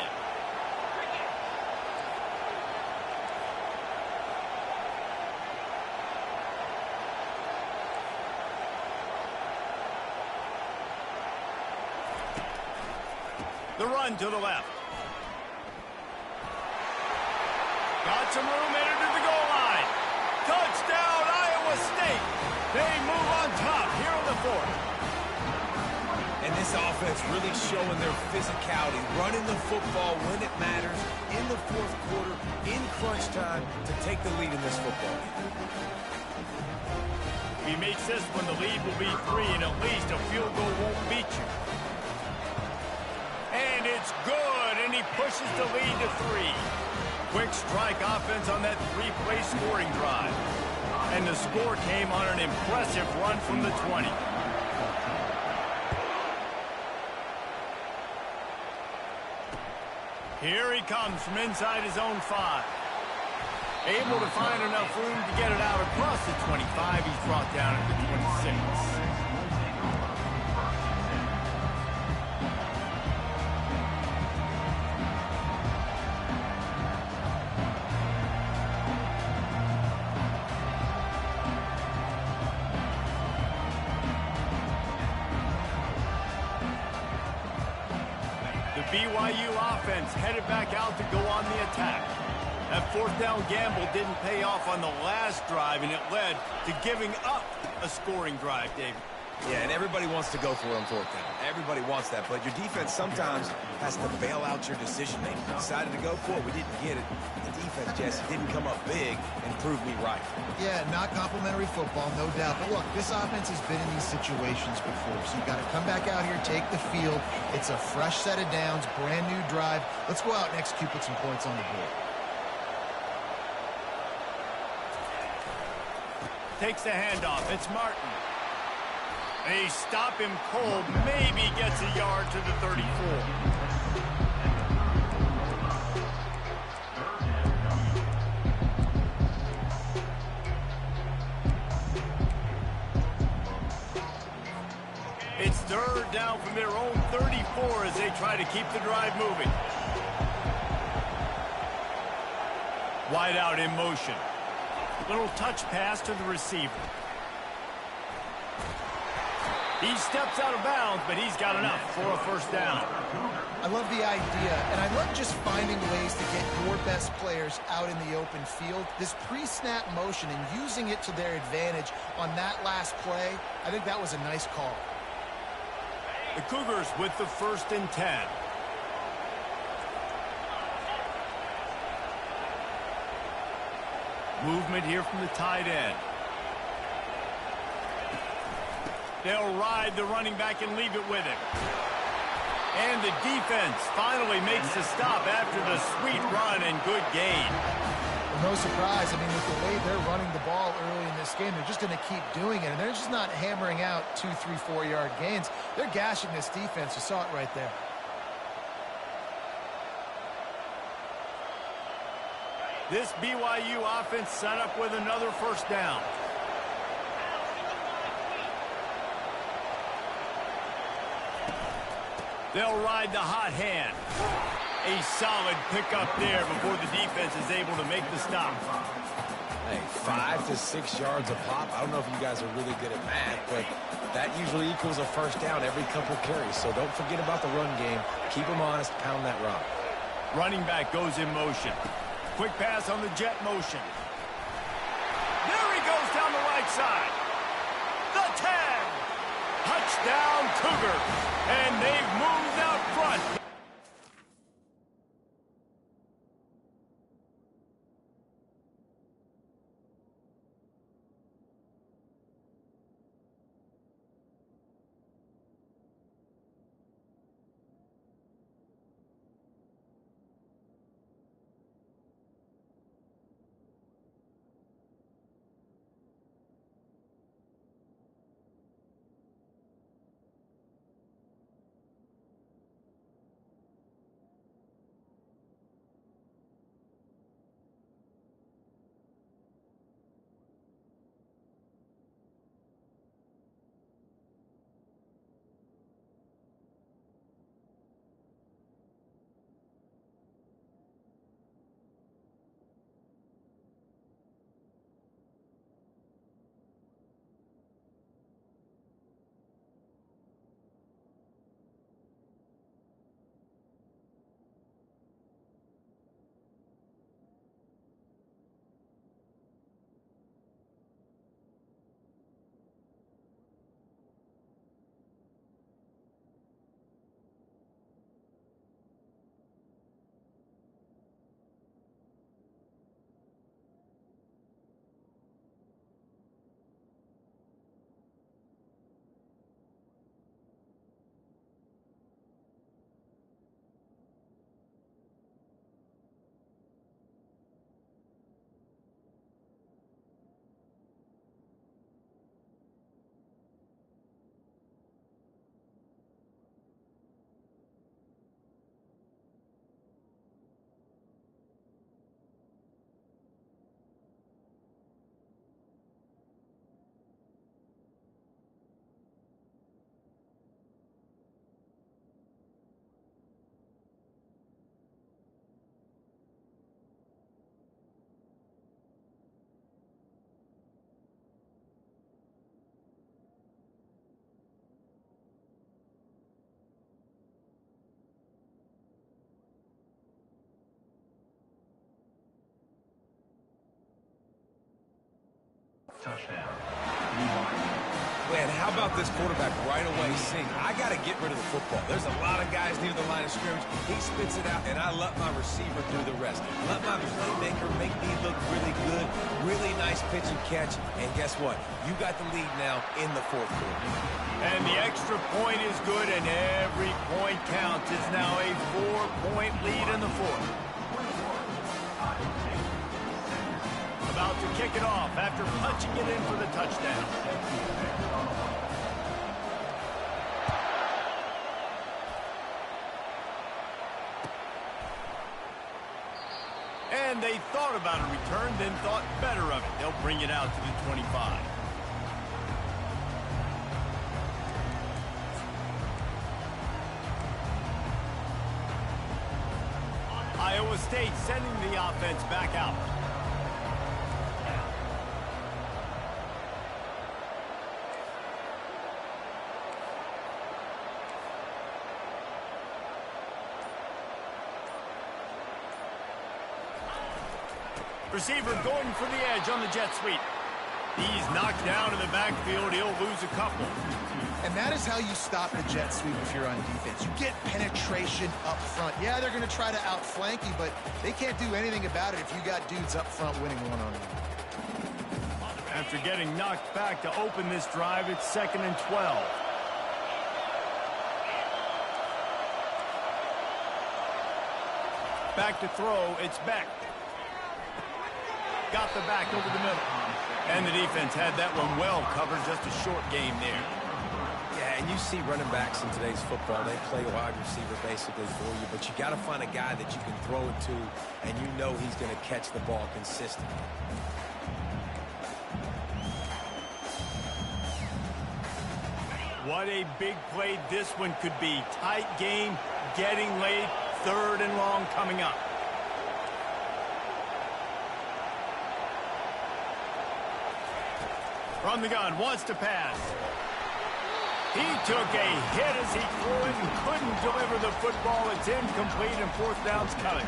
The run to the left. Got some room, entered to the goal line. Touchdown, Iowa State. They move on top here in the fourth. And this offense really showing their physicality, running the football when it matters, in the fourth quarter, in crunch time, to take the lead in this football game. If he makes this one, the lead will be 3, and at least a field goal won't beat you. And it's good, and he pushes the lead to 3. Quick strike offense on that 3-play scoring drive. And the score came on an impressive run from the 20. Here he comes from inside his own 5. Able to find enough room to get it out across the 25. He's brought down at the 26. BYU offense headed back out to go on the attack. That fourth down gamble didn't pay off on the last drive, and it led to giving up a scoring drive, David. Yeah, and everybody wants to go for it on fourth down. Everybody wants that, but your defense sometimes has to bail out your decision-making. Decided to go for it, we didn't get it. The defense, Jesse, didn't come up big and prove me right. Yeah, not complimentary football, no doubt. But look, this offense has been in these situations before, so you've got to come back out here, take the field. It's a fresh set of downs, brand new drive. Let's go out and execute, put some points on the board. Takes the handoff. It's Martin. They stop him cold. Maybe gets a yard to the 34. It's third down from their own 34 as they try to keep the drive moving. Wide out in motion. Little touch pass to the receiver. He steps out of bounds, but he's got enough for a first down. I love the idea, and I love just finding ways to get your best players out in the open field. This pre-snap motion and using it to their advantage on that last play, I think that was a nice call. The Cougars with the 1st and 10. Movement here from the tight end. They'll ride the running back and leave it with him. And the defense finally makes the stop after the sweet run and good gain. Well, no surprise. I mean, with the way they're running the ball early in this game, they're just going to keep doing it. And they're just not hammering out 2, 3, 4-yard gains. They're gashing this defense. You saw it right there. This BYU offense set up with another first down. They'll ride the hot hand. A solid pickup there before the defense is able to make the stop. Hey, 5 to 6 yards a pop. I don't know if you guys are really good at math, but that usually equals a first down every couple carries. So don't forget about the run game. Keep them honest. Pound that rock. Running back goes in motion. Quick pass on the jet motion. There he goes down the right side. The 10. Touchdown Cougars. And they've moved out front. And how about this quarterback right away seeing, I got to get rid of the football. There's a lot of guys near the line of scrimmage. He spits it out, and I let my receiver do the rest. Let my playmaker make me look really good. Really nice pitch and catch. And guess what? You got the lead now in the fourth quarter. And the extra point is good, and every point counts. It's now a 4-point lead in the fourth. About to kick it off after punching it in for the touchdown. And they thought about a return, then thought better of it. They'll bring it out to the 25. Iowa State sending the offense back out. Receiver going for the edge on the jet sweep. He's knocked down in the backfield. He'll lose a couple. And that is how you stop the jet sweep if you're on defense. You get penetration up front. Yeah, they're going to try to outflank you, but they can't do anything about it if you got dudes up front winning one-on-one. After getting knocked back to open this drive, it's 2nd and 12. Back to throw, it's Beck. Got the back over the middle. And the defense had that one well covered, just a short game there. Yeah, and you see running backs in today's football, they play wide receiver basically for you, but you got to find a guy that you can throw it to, and you know he's going to catch the ball consistently. What a big play this one could be. Tight game, getting late, 3rd and long coming up. From the gun, wants to pass. He took a hit as he threw it and couldn't deliver the football. It's incomplete and 4th down's coming.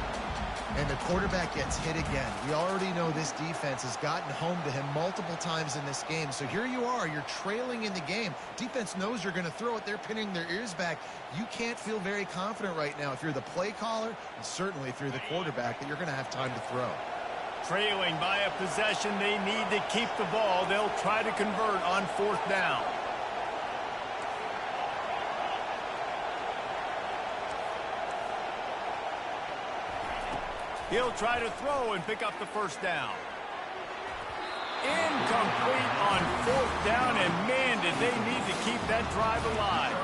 And the quarterback gets hit again. We already know this defense has gotten home to him multiple times in this game. So here you are, you're trailing in the game. Defense knows you're going to throw it. They're pinning their ears back. You can't feel very confident right now if you're the play caller, and certainly if you're the quarterback, that you're going to have time to throw. Trailing by a possession, they need to keep the ball. They'll try to convert on 4th down. He'll try to throw and pick up the 1st down. Incomplete on 4th down, and man, did they need to keep that drive alive.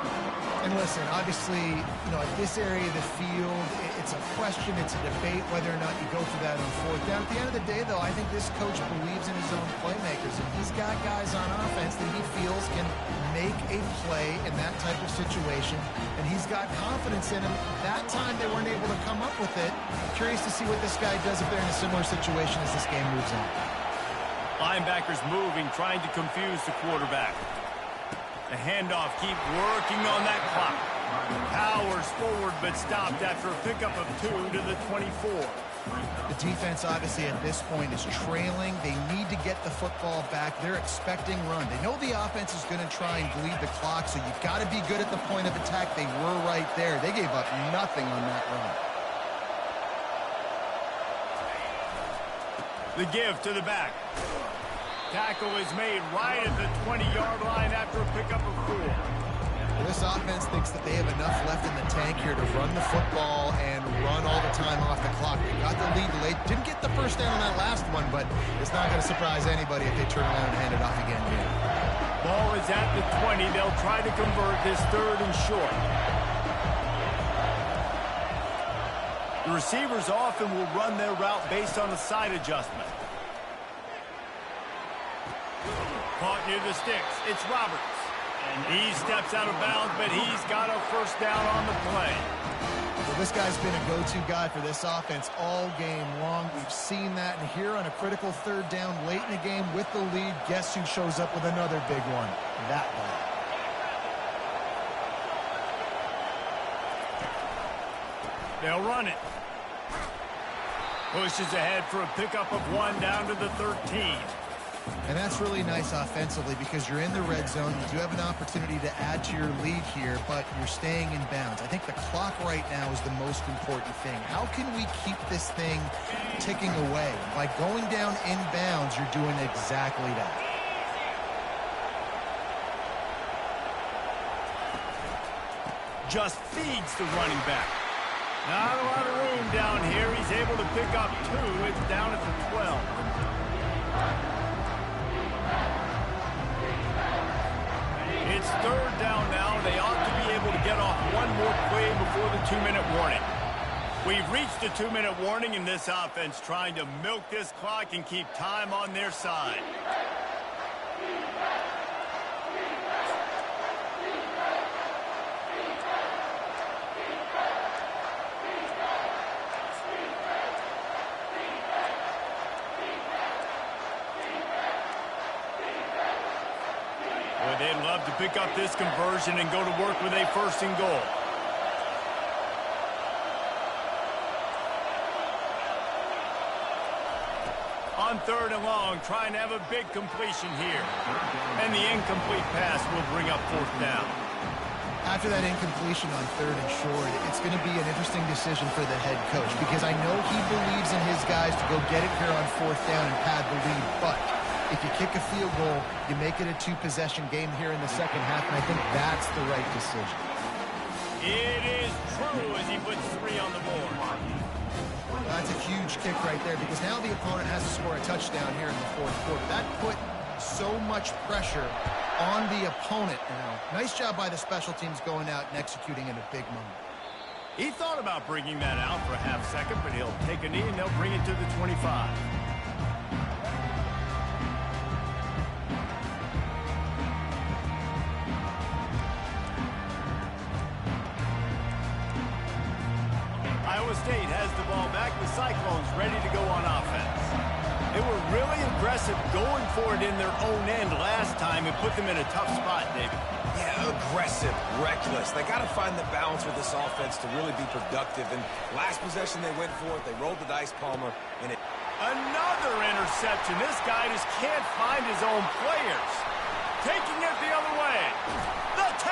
And listen, obviously, you know, at this area of the field, it's a question, it's a debate whether or not you go for that on 4th down. At the end of the day, though, I think this coach believes in his own playmakers, and he's got guys on offense that he feels can make a play in that type of situation, and he's got confidence in him. That time they weren't able to come up with it. Curious to see what this guy does if they're in a similar situation as this game moves on. Linebackers moving, trying to confuse the quarterback. The handoff, keep working on that clock. Powers forward, but stopped after a pickup of 2 to the 24. The defense, obviously, at this point is trailing. They need to get the football back. They're expecting run. They know the offense is going to try and bleed the clock, so you've got to be good at the point of attack. They were right there. They gave up nothing on that run. The give to the back. Tackle is made right at the 20-yard line after a pickup of 4. Well, this offense thinks that they have enough left in the tank here to run the football and run all the time off the clock. They got the lead late. Didn't get the 1st down on that last one, but it's not going to surprise anybody if they turn around and hand it off again here. Ball is at the 20. They'll try to convert this 3rd and short. The receivers often will run their route based on a side adjustment. Caught near the sticks. It's Roberts. And he steps out of bounds, but he's got a 1st down on the play. Well, this guy's been a go-to guy for this offense all game long. We've seen that, and here on a critical 3rd down late in the game with the lead, guess who shows up with another big one? That guy. They'll run it. Pushes ahead for a pickup of 1 down to the 13. And that's really nice offensively because you're in the red zone. You do have an opportunity to add to your lead here, but you're staying in bounds. I think the clock right now is the most important thing. How can we keep this thing ticking away? By going down in bounds, you're doing exactly that. Just feeds the running back. Not a lot of room down here. He's able to pick up 2. It's down at the 12. It's 3rd down now. They ought to be able to get off one more play before the 2-minute warning. We've reached the 2-minute warning, and this offense trying to milk this clock and keep time on their side. They'd love to pick up this conversion and go to work with a 1st and goal. On 3rd and long, trying to have a big completion here. And the incomplete pass will bring up 4th down. After that incompletion on 3rd and short, it's going to be an interesting decision for the head coach because I know he believes in his guys to go get it here on 4th down and pad the lead, but if you kick a field goal, you make it a 2-possession game here in the second half, and I think that's the right decision. It is true as he puts 3 on the board. That's a huge kick right there because now the opponent has to score a touchdown here in the 4th quarter. That put so much pressure on the opponent now. Nice job by the special teams going out and executing in a big moment. He thought about bringing that out for a half second, but he'll take a knee and they'll bring it to the 25. Iowa State has the ball back. The Cyclones ready to go on offense. They were really aggressive going for it in their own end last time. It put them in a tough spot, David. Yeah, aggressive, reckless. They got to find the balance with this offense to really be productive. And last possession they went for it. They rolled the dice, Palmer, and it... Another interception. This guy just can't find his own players. Taking it the other way. The 10.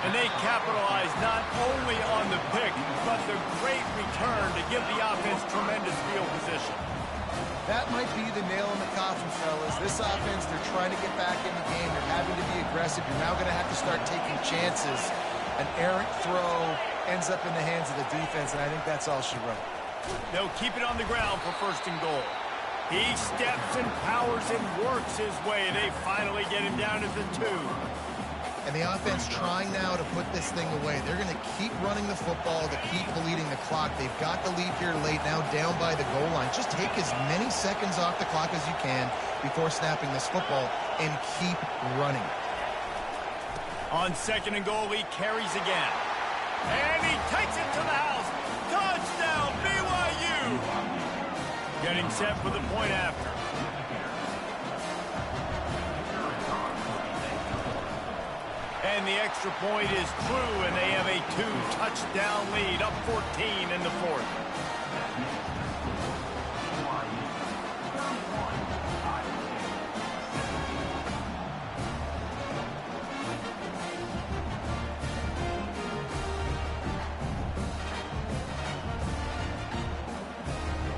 And they capitalize not only on the pick, but the great return to give the offense tremendous field position. That might be the nail in the coffin, fellas. This offense, they're trying to get back in the game. They're having to be aggressive. You're now going to have to start taking chances. An errant throw ends up in the hands of the defense, and I think that's all she wrote. They'll keep it on the ground for 1st and goal. He steps and powers and works his way. They finally get him down at the 2. And the offense trying now to put this thing away. They're going to keep running the football to keep bleeding the clock. They've got the lead here late, now down by the goal line. Just take as many seconds off the clock as you can before snapping this football and keep running. On 2nd and goal, he carries again. And he takes it to the house. Touchdown, BYU! Getting set for the point after. And the extra point is true, and they have a 2-touchdown lead, up 14 in the 4th.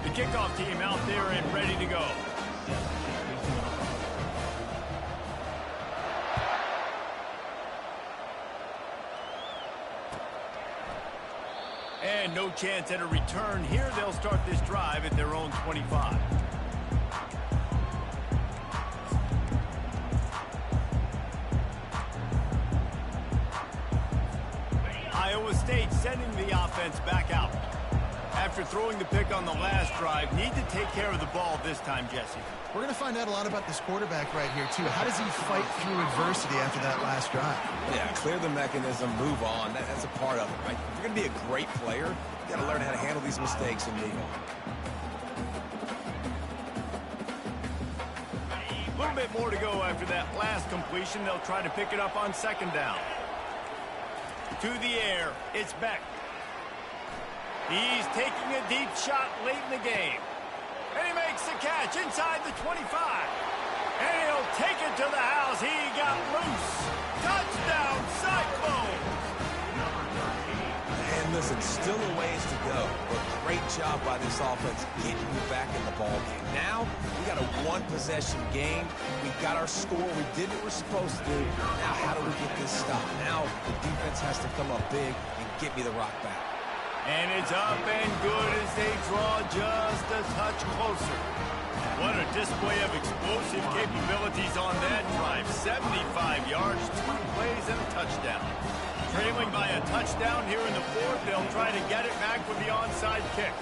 The kickoff team out there and ready to go. And no chance at a return here. They'll start this drive at their own 25. Iowa State sending the offense back out. After throwing the pick on the last drive, need to take care of the ball this time, Jesse. We're going to find out a lot about this quarterback right here, too. How does he fight through adversity after that last drive? Yeah, clear the mechanism, move on. That's a part of it, right? If you're going to be a great player, you got to learn how to handle these mistakes and move on. A little bit more to go after that last completion. They'll try to pick it up on 2nd down. To the air, it's Beck. He's taking a deep shot late in the game. And he makes the catch inside the 25. And he'll take it to the house. He got loose. Touchdown, Cyclones. And listen, still a ways to go, but great job by this offense getting you back in the ball game. Now, we got a one-possession game. We got our score. We did what we're supposed to do. Now, how do we get this stopped? Now, the defense has to come up big and get me the rock back. And it's up and good as they draw just a touch closer. What a display of explosive capabilities on that drive. 75 yards, 2 plays, and a touchdown. Trailing by a touchdown here in the fourth. They'll try to get it back with the onside kick.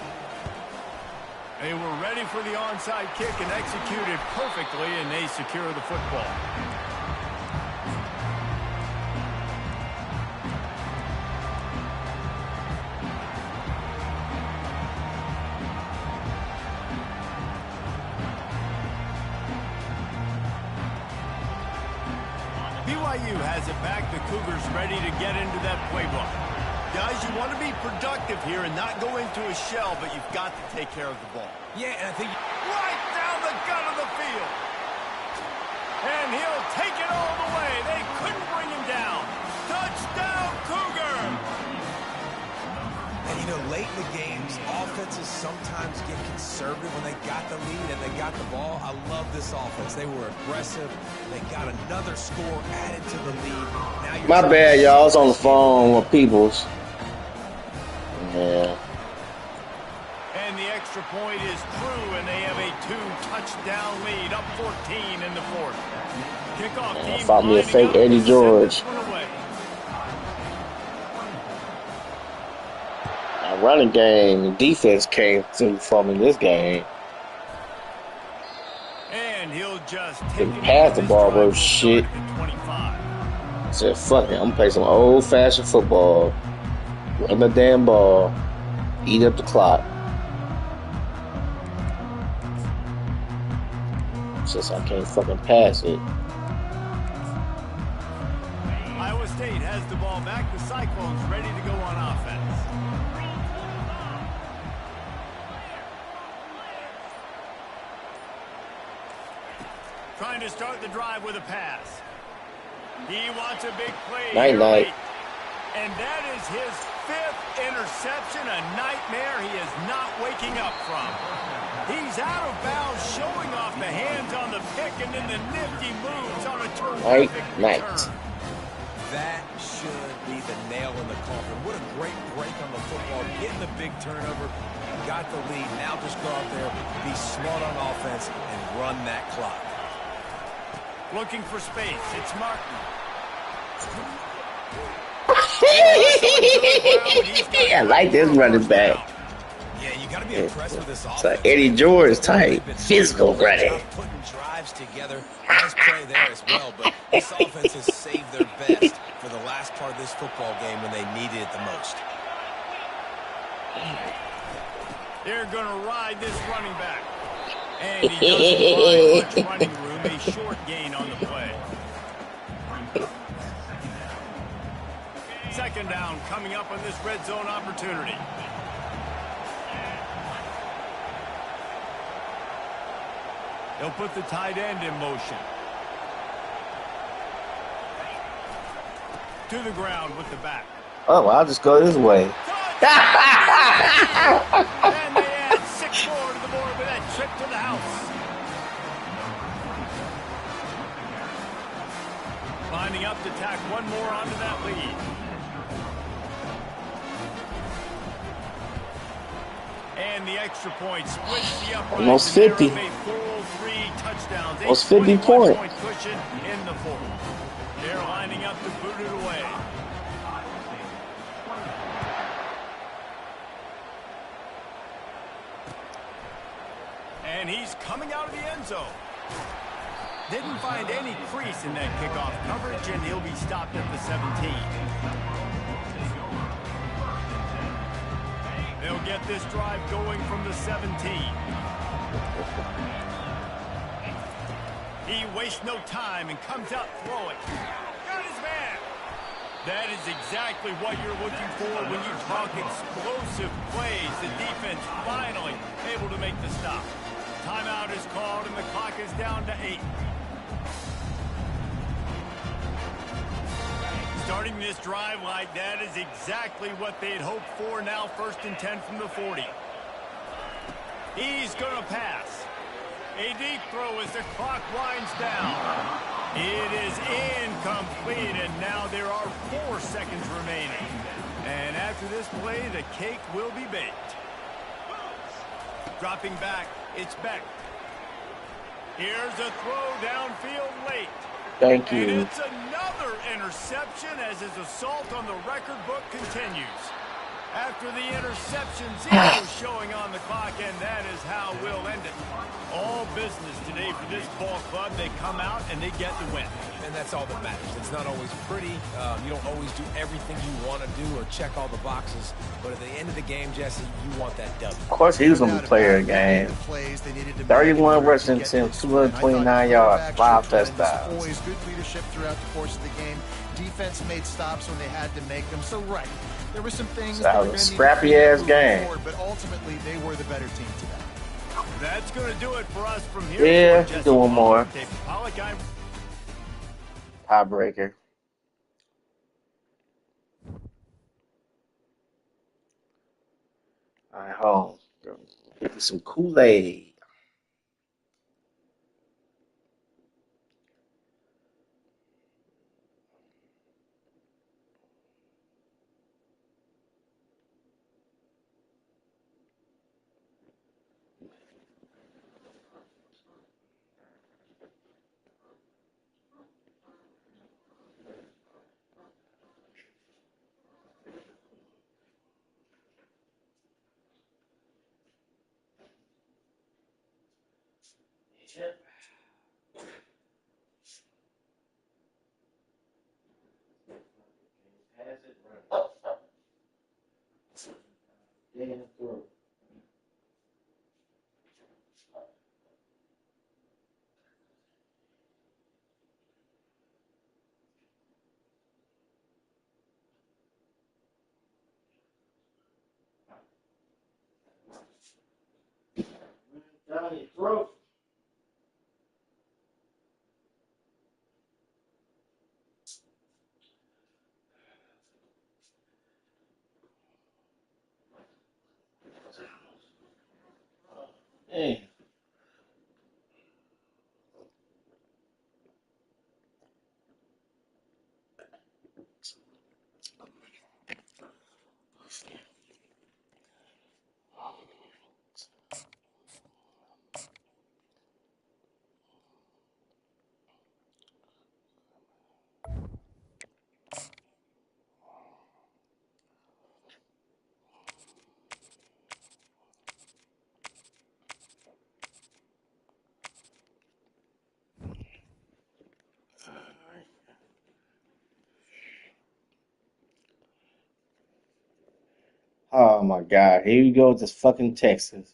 They were ready for the onside kick and executed perfectly, and they secure the football. BYU has it back. The Cougars ready to get into that playbook. Guys, you want to be productive here and not go into a shell, but you've got to take care of the ball. Yeah, and I think... Right down the gut of the field. And he'll take it all the way. They couldn't bring him down. Touchdown, Cougar! And, you know, late in the games, offenses sometimes get conservative when they got the lead and they got the ball. I love this offense. They were aggressive. They got another score added to the lead. Now you're My bad, y'all. I was on the phone with Peoples. Yeah. And the extra point is true, and they have a 2-touchdown lead, up 14 in the fourth. Kickoff team Fought me a fake Eddie George. My running game, defense came through for me this game. And he'll just Didn't pass the ball, bro. Shit. Said, fuck it. I'm gonna play some old-fashioned football. Run the damn ball. Eat up the clock. Since I can't fucking pass it. Iowa State has the ball back. The Cyclones ready to go on offense. Trying to start the drive with a pass. He wants a big play. Night. And that is his 5th interception, a nightmare he is not waking up from. He's out of bounds, showing off the hands on the pick, and then the nifty moves on a terrific return. That should be the nail in the coffin. What a great break on the football. Getting the big turnover. You got the lead. Now just go out there, be smart on offense, and run that clock. Looking for space. It's Martin. I like this running back. Yeah, you got to be impressed with this offense. It's like Eddie George type, physical running. Putting drives together. Nice play there as well, but this offense has saved their best for the last part of this football game when they needed it the most. They're going to ride this running back. And he doesn't find much running room. A short gain on the play. Second down coming up on this red zone opportunity. They'll put the tight end in motion. To the ground with the back. Oh, well, I'll just go this way. And they add 6 more to the board with that trip to the house. Lining up to tack one more onto that lead. And the extra point splits the upright. Almost 50. Almost 50 point cushion in the fourth. They're lining up to boot it away. And he's coming out of the end zone. Didn't find any crease in that kickoff coverage, and he'll be stopped at the 17. They'll get this drive going from the 17. He wastes no time and comes out throwing. Got his man. That is exactly what you're looking for when you talk explosive plays. The defense finally able to make the stop. Timeout is called, and the clock is down to 8. Starting this drive like that is exactly what they had hoped for. Now 1st and 10 from the 40. He's going to pass. A deep throw as the clock winds down. It is incomplete, and now there are 4 seconds remaining. And after this play, the cake will be baked. Dropping back, it's Beck. Here's a throw downfield late. Thank you. And it's another interception as his assault on the record book continues. After the interception, 0 showing on the clock, and that is how we'll end it. All business today for this ball club. They come out and they get the win. And that's all that matters. It's not always pretty. You don't always do everything you want to do or check all the boxes. But at the end of the game, Jesse, you want that W. Of course, he was going to be player of the game. 31 rushing attempts, 229 yards, 5 touchdowns. Always good leadership throughout the course of the game. Defense made stops when they had to make them. So, right, there were some things that was a scrappy-ass game. Forward, but ultimately, they were the better team today. That's going to do it for us from here. Yeah, he's doing more. Tiebreaker. All right, home. Get me some Kool-Aid. Down your throat. Hey. Oh my God! Here you go, just fucking Texas.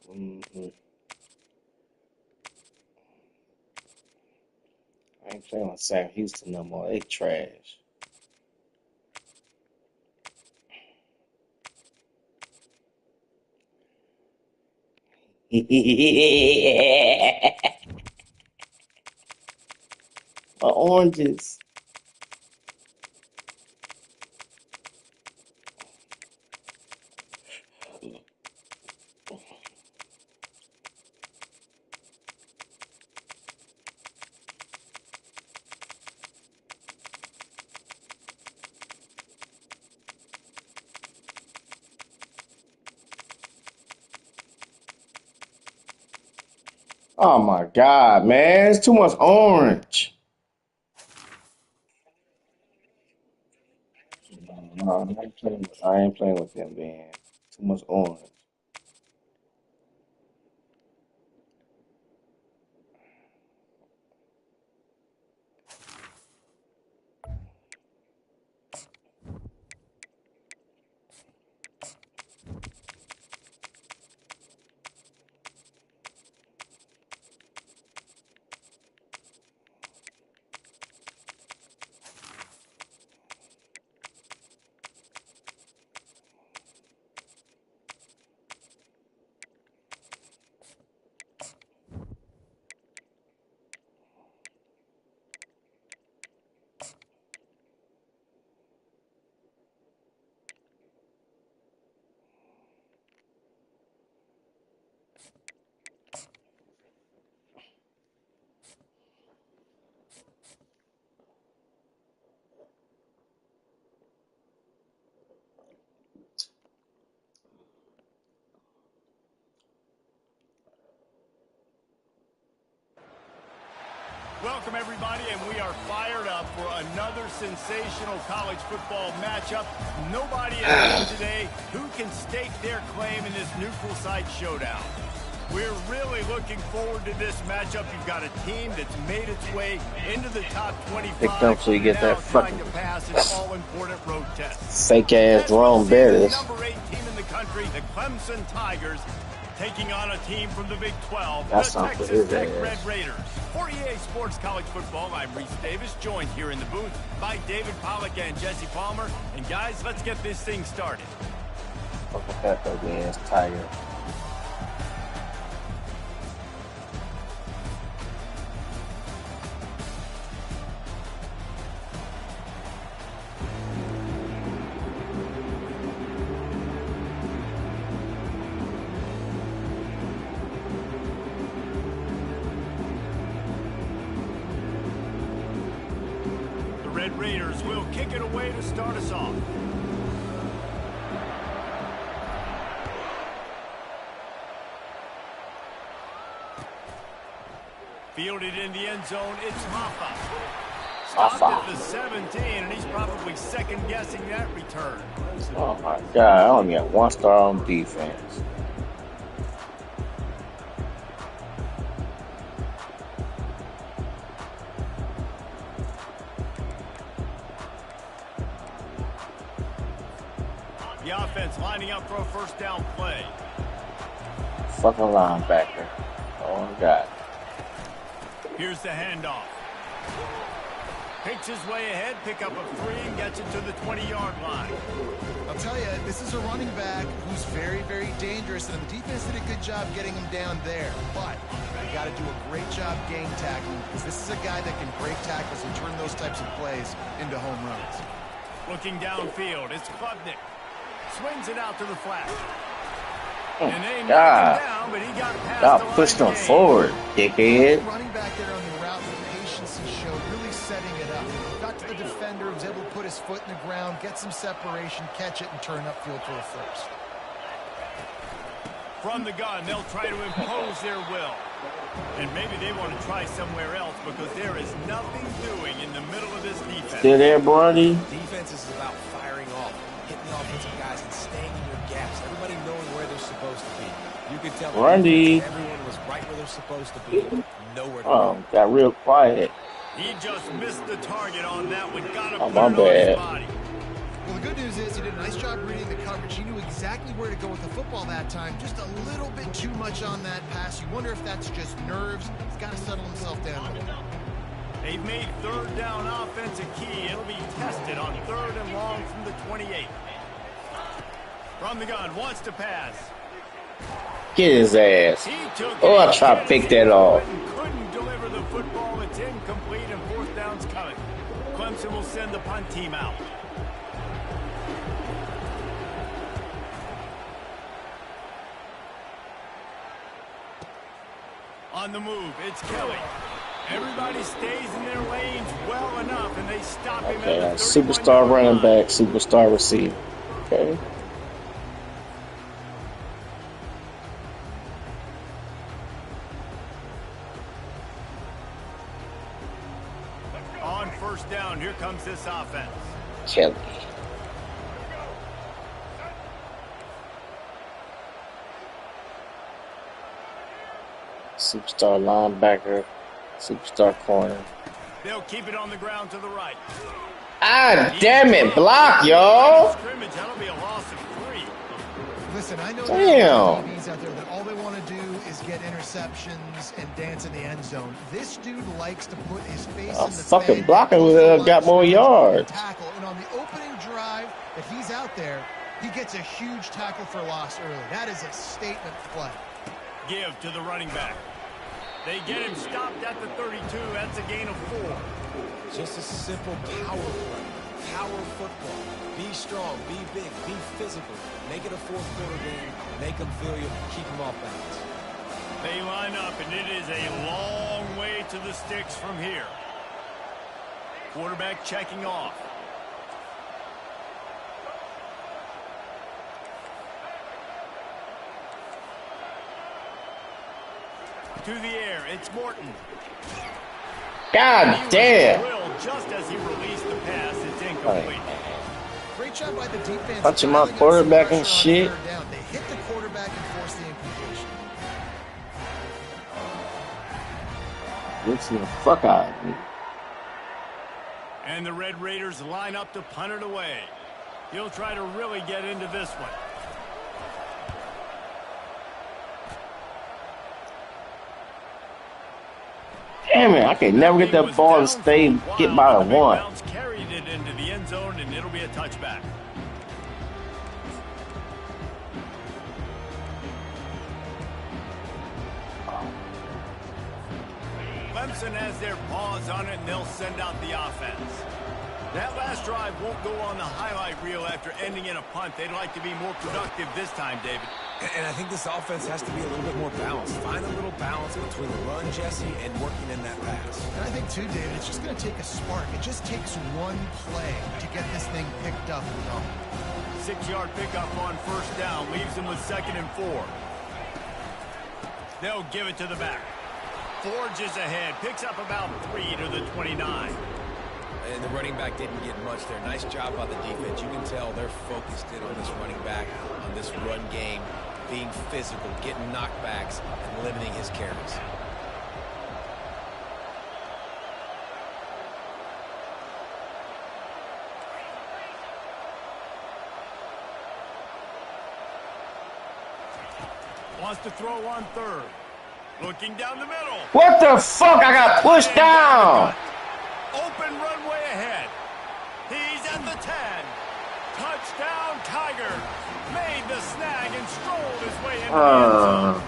I ain't playing with Sam Houston no more. They trash. My oranges. Oh my God, man. It's too much orange. No, I ain't playing with them, man. Too much orange. Welcome, everybody, and we are fired up for another sensational college football matchup. Nobody at home today who can stake their claim in this neutral site showdown. We're really looking forward to this matchup. You've got a team that's made its way into the top 25. Pick them so you get that trying fucking to pass an all-important road test. fake ass Jerome Bettis. Number 8 team in the country, the Clemson Tigers, taking on a team from the Big 12, That's the not for Texas his Tech ass. Red Raiders. For EA Sports College Football, I'm Reese Davis, joined here in the booth by David Pollack and Jesse Palmer. And guys, let's get this thing started. Fuck that ugly ass Tiger. The Red Raiders will kick it away to start us off. Fielded in the end zone, it's Hoffa. Stopped at the 17, and he's probably second-guessing that return. Oh my god, I only got 1 star on defense. The offense lining up for a first down play. Fucking linebacker. Oh my god. Here's the handoff. Picks his way ahead, pick up a 3, and gets it to the 20-yard line. I'll tell you, this is a running back who's very, very dangerous, and the defense did a good job getting him down there. But you got to do a great job game tackling, because this is a guy that can break tackles and turn those types of plays into home runs. Looking downfield, it's Klubnik. Swings it out to the flat. And they knocked him down, but he got past Y'all the line pushed of him game. forward, dickhead. Running back there on the route, the patience he showed, really setting it up. Got to the defender, was able to put his foot in the ground, get some separation, catch it, and turn upfield for a first. From the gun, they'll try to impose their will. And maybe they want to try somewhere else because there is nothing doing in the middle of this defense. Still there, Brody? Defense is about firing off, hitting the offensive guys, and staying in your gaps. Everybody knowing where they're supposed to be. You can tell Randy. everyone was right where they're supposed to be. Nowhere to Oh, go. got real quiet. He just missed the target on that one. Got to Oh, put my it on his bad. body. Well, the good news is he did a nice job reading the coverage. He knew exactly where to go with the football that time. Just a little bit too much on that pass. You wonder if that's just nerves. He's got to settle himself down a little bit. They've made third down offense a key. It'll be tested on 3rd and long from the 28. From the gun, wants to pass. Get his ass. He took Oh, it. I tried to pick that off. Couldn't deliver the football. It's incomplete, and 4th down's coming. Clemson will send the punt team out. On the move, it's Kelly. Everybody stays in their lanes well enough, and they stop him Okay, at the superstar 31-yard running line. back, superstar receiver. Okay. On 1st down, here comes this offense. Kelly. Superstar linebacker, superstar corner. They'll keep it on the ground to the right. Ah, damn it, block, y'all. Scrimmage, that'll be a loss of 3. Listen, I know Damn. there are DBs out there that all they want to do is get interceptions and dance in the end zone. This dude likes to put his face in the Fucking thing, blocking close would the have line got of more scrimmage, yards. tackle. And on the opening drive that he's out there, he gets a huge tackle for loss early. That is a statement play. Give to the running back. They get him stopped at the 32. That's a gain of 4. Just a simple power play. Power football. Be strong, be big, be physical. Make it a 4th-quarter game. Make them feel you. Keep them off balance. They line up, and it is a long way to the sticks from here. Quarterback checking off. To the air, it's Morton. God damn. Just as he released the pass, it's incomplete. Great job by the defense. Punching my quarterback and shit. They hit the quarterback and forced the incompletion. Listen the fuck out of me. And the Red Raiders line up to punt it away. He'll try to really get into this one. Damn it, I can never get that ball and stay get by a one. Carried it into the end zone, and it'll be a touchback. Clemson has their paws on it, and they'll send out the offense. That last drive won't go on the highlight reel after ending in a punt. They'd like to be more productive this time, David. And I think this offense has to be a little bit more balanced. Find a little balance between the run, Jesse, and working in that pass. And I think, too, David, it's just going to take a spark. It just takes one play to get this thing picked up and going. 6-yard pickup on first down. Leaves them with 2nd and 4. They'll give it to the back. Forges ahead. Picks up about 3 to the 29. And the running back didn't get much there. Nice job by the defense. You can tell they're focused in on this running back, on this run game, being physical, getting knockbacks, and limiting his carries. Wants to throw on 3rd. Looking down the middle. What the fuck? I got pushed down. Open runway ahead. He's at the 10. Touchdown, Tigers. Made the snag and strolled his way into the end zone.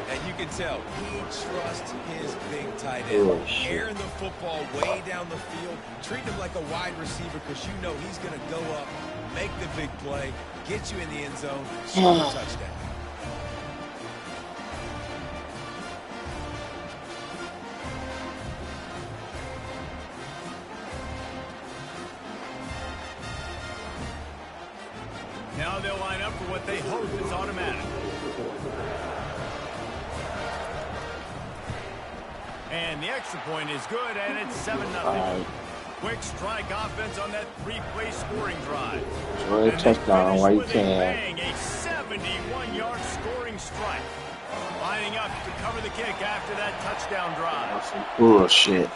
And you can tell he trusts his big tight end. Airing the football way down the field. Treat him like a wide receiver because you know he's going to go up, make the big play, get you in the end zone, score a touchdown. Now they'll line up for what they hope is automatic. And the extra point is good, and it's 7-0. Quick strike offense on that 3-play scoring drive. Enjoy a touchdown while you can. A 71-yard scoring strike. Lining up to cover the kick after that touchdown drive. That's some bullshit.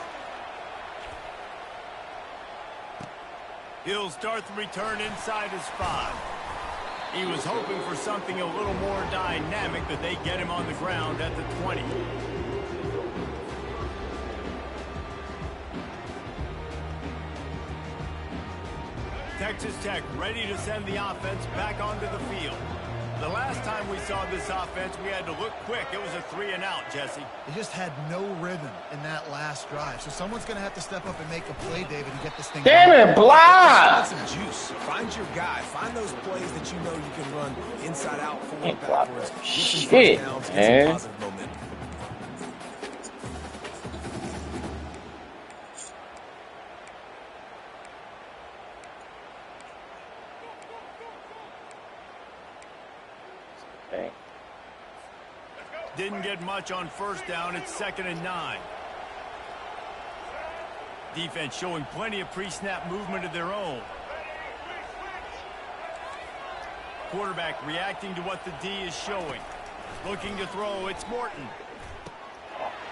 He'll start the return inside his 5. He was hoping for something a little more dynamic, but they get him on the ground at the 20. Texas Tech ready to send the offense back onto the field. The last time we saw this offense, we had to look quick. It was a 3-and-out, Jesse. They just had no rhythm in that last drive. So someone's going to have to step up and make a play, David, and get this thing Damn it, block! Some juice. Find your guy. Find those plays that you know you can run inside out, forward, backwards. Get some first downs, get some positive momentum. Didn't get much on first down. It's 2nd and 9. Defense showing plenty of pre-snap movement of their own. Quarterback reacting to what the D is showing. Looking to throw. It's Morton.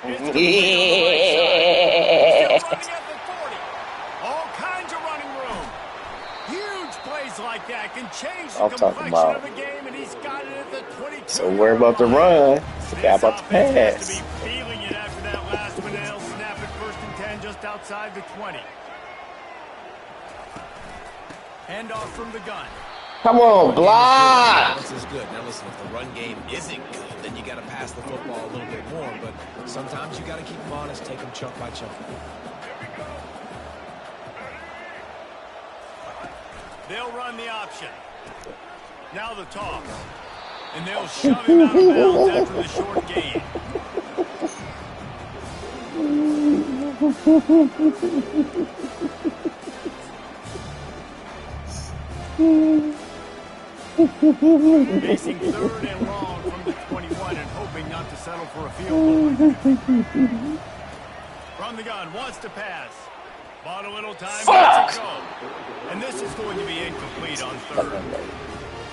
It's complete on the right side. Still running at the 40. All kinds of running room. Huge plays like that can change the complexion of a game, and he's got it at the 22. So worry about the run. Forgot about the pass. To be feeling it after that last one. They'll snap it 1st and 10 just outside the 20. Handoff from the gun. Come on, block! This is good. Now listen, if the run game isn't good, then you got to pass the football a little bit more. But sometimes you got to keep them honest, take them chunk by chunk. They'll run the option. Now the toss. And they'll shove him out of bounds after the short gain. Facing 3rd and long from the 21 and hoping not to settle for a field goal. From the gun, wants to pass. Bought a little time, Fuck! lets it go. And this is going to be incomplete on third.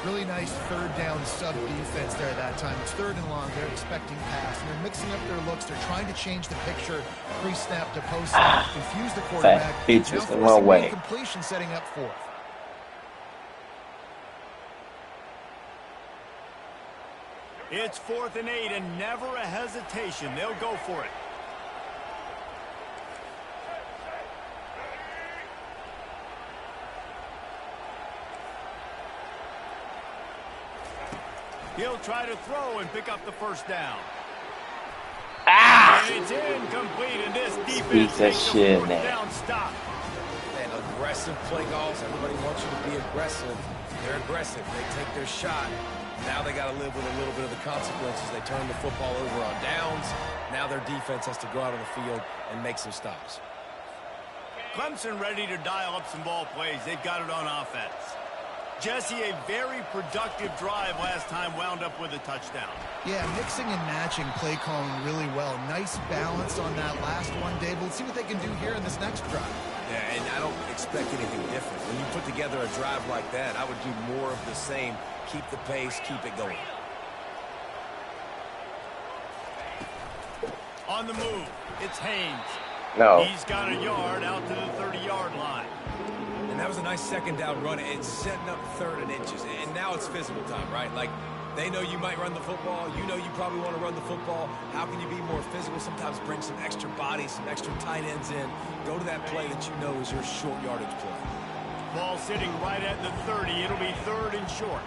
Really nice third down sub defense there that time. It's third and long. They're expecting pass, and they're mixing up their looks. They're trying to change the picture pre-snap to post-snap, confuse the quarterback. Features the wrong way. Completion setting up fourth. It's 4th and 8, and never a hesitation. They'll go for it. He'll try to throw and pick up the first down. And it's incomplete, and this defense takes the fourth down stop. And aggressive play calls. Everybody wants you to be aggressive. They're aggressive. They take their shot. Now they got to live with a little bit of the consequences. They turn the football over on downs. Now their defense has to go out on the field and make some stops. Clemson ready to dial up some ball plays. They've got it on offense. Jesse, a very productive drive last time, wound up with a touchdown. Yeah, mixing and matching play calling really well. Nice balance on that last one, Dave. Let's see what they can do here in this next drive. Yeah, and I don't expect anything different. When you put together a drive like that, I would do more of the same. Keep the pace, keep it going. On the move, it's Haynes. No. He's got a yard out to the 30-yard line. And that was a nice second down run. It's setting up 3rd and inches. And now it's physical time, right? Like, they know you might run the football. You know you probably want to run the football. How can you be more physical? Sometimes bring some extra bodies, some extra tight ends in. Go to that play that you know is your short yardage play. Ball sitting right at the 30. It'll be 3rd and short.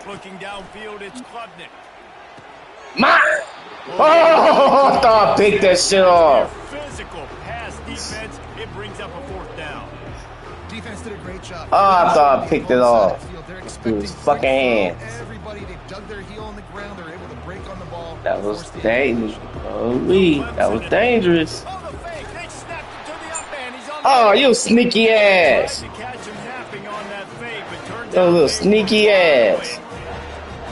Looking downfield, it's Klubnik. Oh, I thought I picked that shit off. Physical pass defense. It brings up a 4th down. Defense did a great job. Oh, I thought I picked it off. With his fucking hands. Everybody, they dug their heel on the ground. They're able to break on the ball. That was dangerous. Holy, that was dangerous. Oh, the fake. They snapped it to the up man. He's on Oh, you sneaky ass. to catch him napping on that fake, but turns That out little they sneaky ass.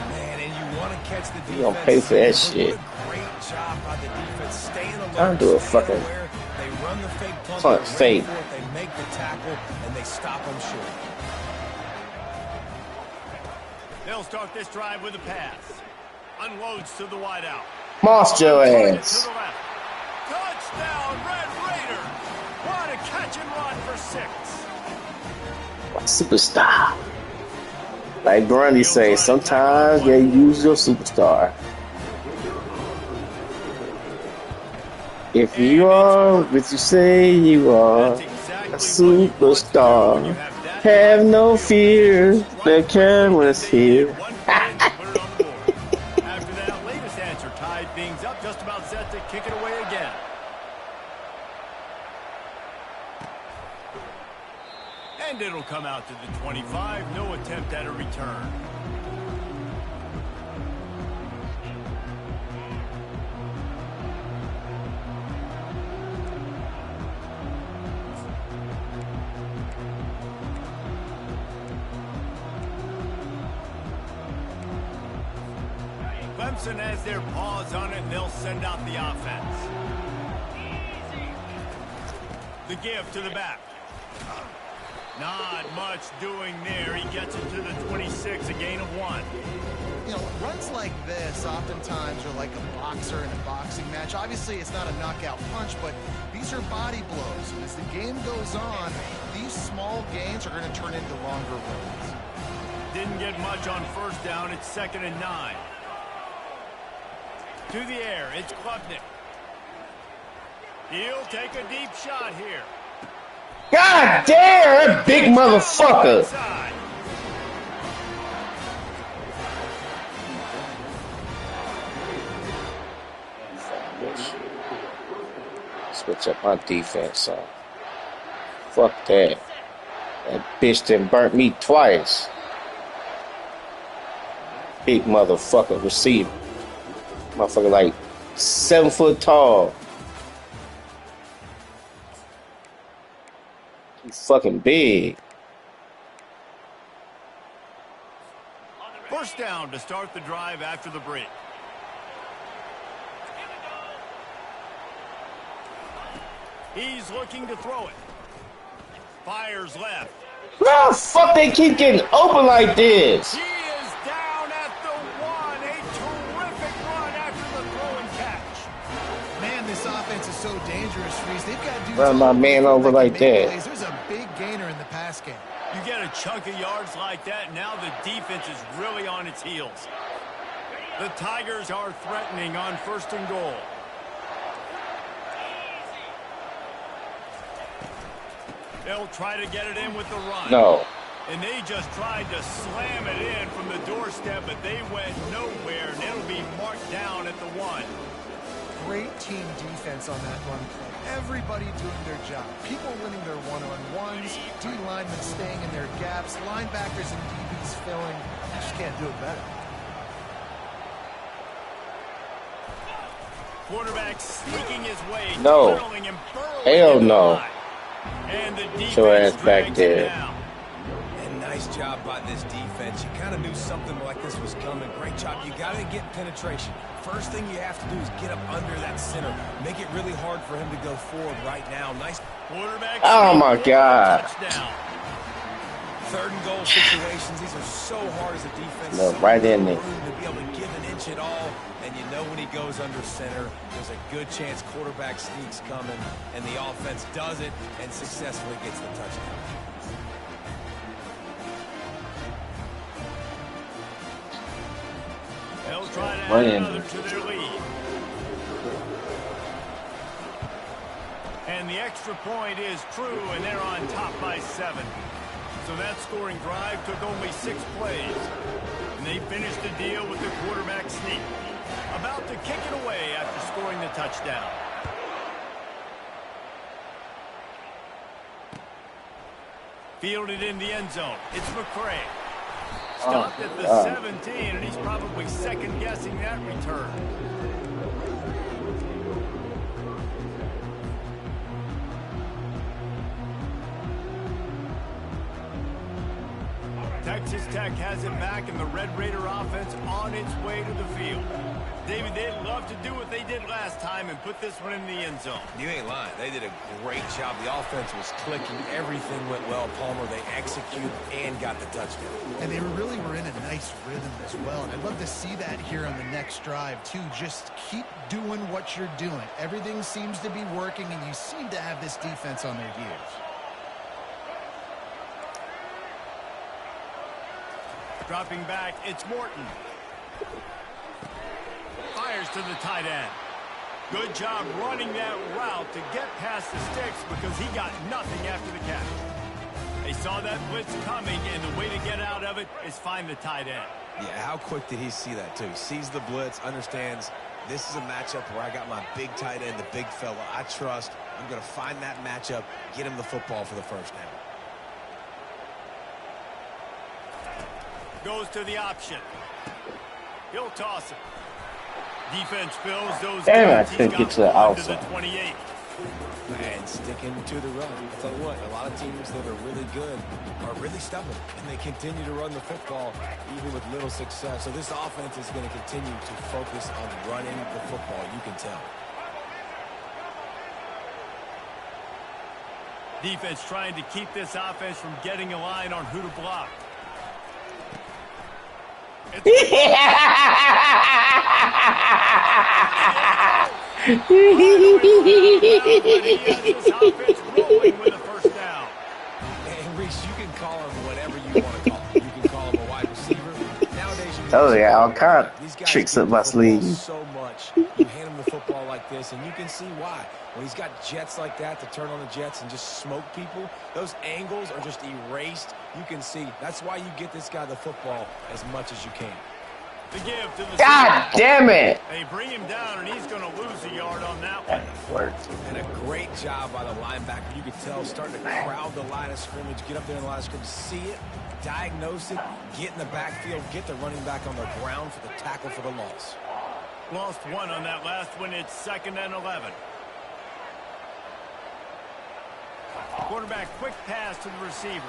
Man, and you want to catch the defense. You gonna pay for that shit. What a great job by the defense. Staying alert. I don't do a staying fucking- aware. They run the fake punt. Fuck, they're ready fake. for it, They make the tackle, and they stop them short. They'll start this drive with a pass. Unloads to the wideout. Moss your Target ass. to the left. Touchdown, Red Raider. What a catch and run for 6. Superstar. Like Grundy say, sometimes they use your superstar. If you are what you say you are, That's exactly a superstar. When you have that Have no fear, the camera's here. one play to put it on the board. After that latest answer tied things up, just about set to kick it away again. And it'll come out to the 25. No attempt at a return. Clemson has their paws on it, and they'll send out the offense. The give to the back. Not much doing there. He gets it to the 26, a gain of 1. You know, runs like this oftentimes are like a boxer in a boxing match. Obviously, it's not a knockout punch, but these are body blows. And as the game goes on, these small gains are going to turn into longer runs. Didn't get much on first down. It's 2nd and 9. To the air, it's Klubnik. He'll take a deep shot here. God damn, that big motherfucker. Inside. Switch up my defense, son. Fuck that. That bitch done burnt me twice. Big motherfucker receiver. Motherfucker like 7 foot tall. He's fucking big. First down to start the drive after the break. He's looking to throw it. Fires left. How the fuck they keep getting open like this? He is down at the 1. A terrific run after the throw and catch. Man, this offense is so dangerous, Reese. They've got dudes Run my man over like that. plays. There's a big gainer in the pass game. You get a chunk of yards like that, now the defense is really on its heels. The Tigers are threatening on 1st and goal. They'll try to get it in with the run. No. And they just tried to slam it in from the doorstep, but they went nowhere, and it'll be marked down at the 1. Great team defense on that run play. Everybody doing their job. People winning their one-on-ones, D linemen staying in their gaps, linebackers and DBs filling. You just can't do it better. Quarterback sneaking his way. No. Tunneling and burrowing Hell into the no. line. And the defense Show ass back drags it there. down. And nice job by this defense. You kind of knew something like this was coming. Great job. You got to get penetration. First thing you have to do is get up under that center. Make it really hard for him to go forward right now. Nice. Quarterback Oh my sneak, God. touchdown. 3rd and goal situations. These are so hard as a defense. No, So right in little there. room to be able to give an inch at all. And you know when he goes under center, there's a good chance quarterback sneak's coming, and the offense does it and successfully gets the touchdown. They'll try to Right add in. another to their lead. And the extra point is true, and they're on top by 7. So that scoring drive took only 6 plays. And they finished the deal with the quarterback sneak. About to kick it away after scoring the touchdown. Fielded in the end zone. It's McCray. Stopped at the 17, and he's probably second-guessing that return. Texas Tech has it back, and the Red Raider offense on its way to the field. David, they'd love to do what they did last time and put this one in the end zone. You ain't lying. They did a great job. The offense was clicking. Everything went well. Palmer, they executed and got the touchdown. And they really were in a nice rhythm as well. And I'd love to see that here on the next drive, too. Just keep doing what you're doing. Everything seems to be working, and you seem to have this defense on their heels. Dropping back, it's Morton. Fires to the tight end. Good job running that route to get past the sticks because he got nothing after the catch. They saw that blitz coming, and the way to get out of it is find the tight end. Yeah, how quick did he see that, too? He sees the blitz, understands this is a matchup where I got my big tight end, the big fella I trust. I'm going to find that matchup, get him the football for the first down. Goes to the option. He'll toss it. Defense fills those Damn it, I gaps. He's couldn't got get to the one to the outside. 28. And sticking to the run. I'll tell you what, a lot of teams that are really good are really stubborn, and they continue to run the football even with little success. So this offense is going to continue to focus on running the football, you can tell. Defense trying to keep this offense from getting a line on who to block. And Reese, you can call him whatever you want to call him. You can call him a wide receiver. Nowadays, you Oh yeah, all kind these of guys tricks keep up the my football sleeve. so much. You hand him the football like this, and you can see why. When he's got jets like that to turn on the jets and just smoke people, those angles are just erased. You can see. That's why you get this guy the football as much as you can. The give to the God damn it! They bring him down, and he's going to lose a yard on that one. Worked. And a great job by the linebacker. You could tell starting to crowd the line of scrimmage, get up there in the line of scrimmage, see it, diagnose it, get in the backfield, get the running back on the ground for the tackle for the loss. Lost one on that last one. It's 2nd and 11. Quarterback quick pass to the receiver.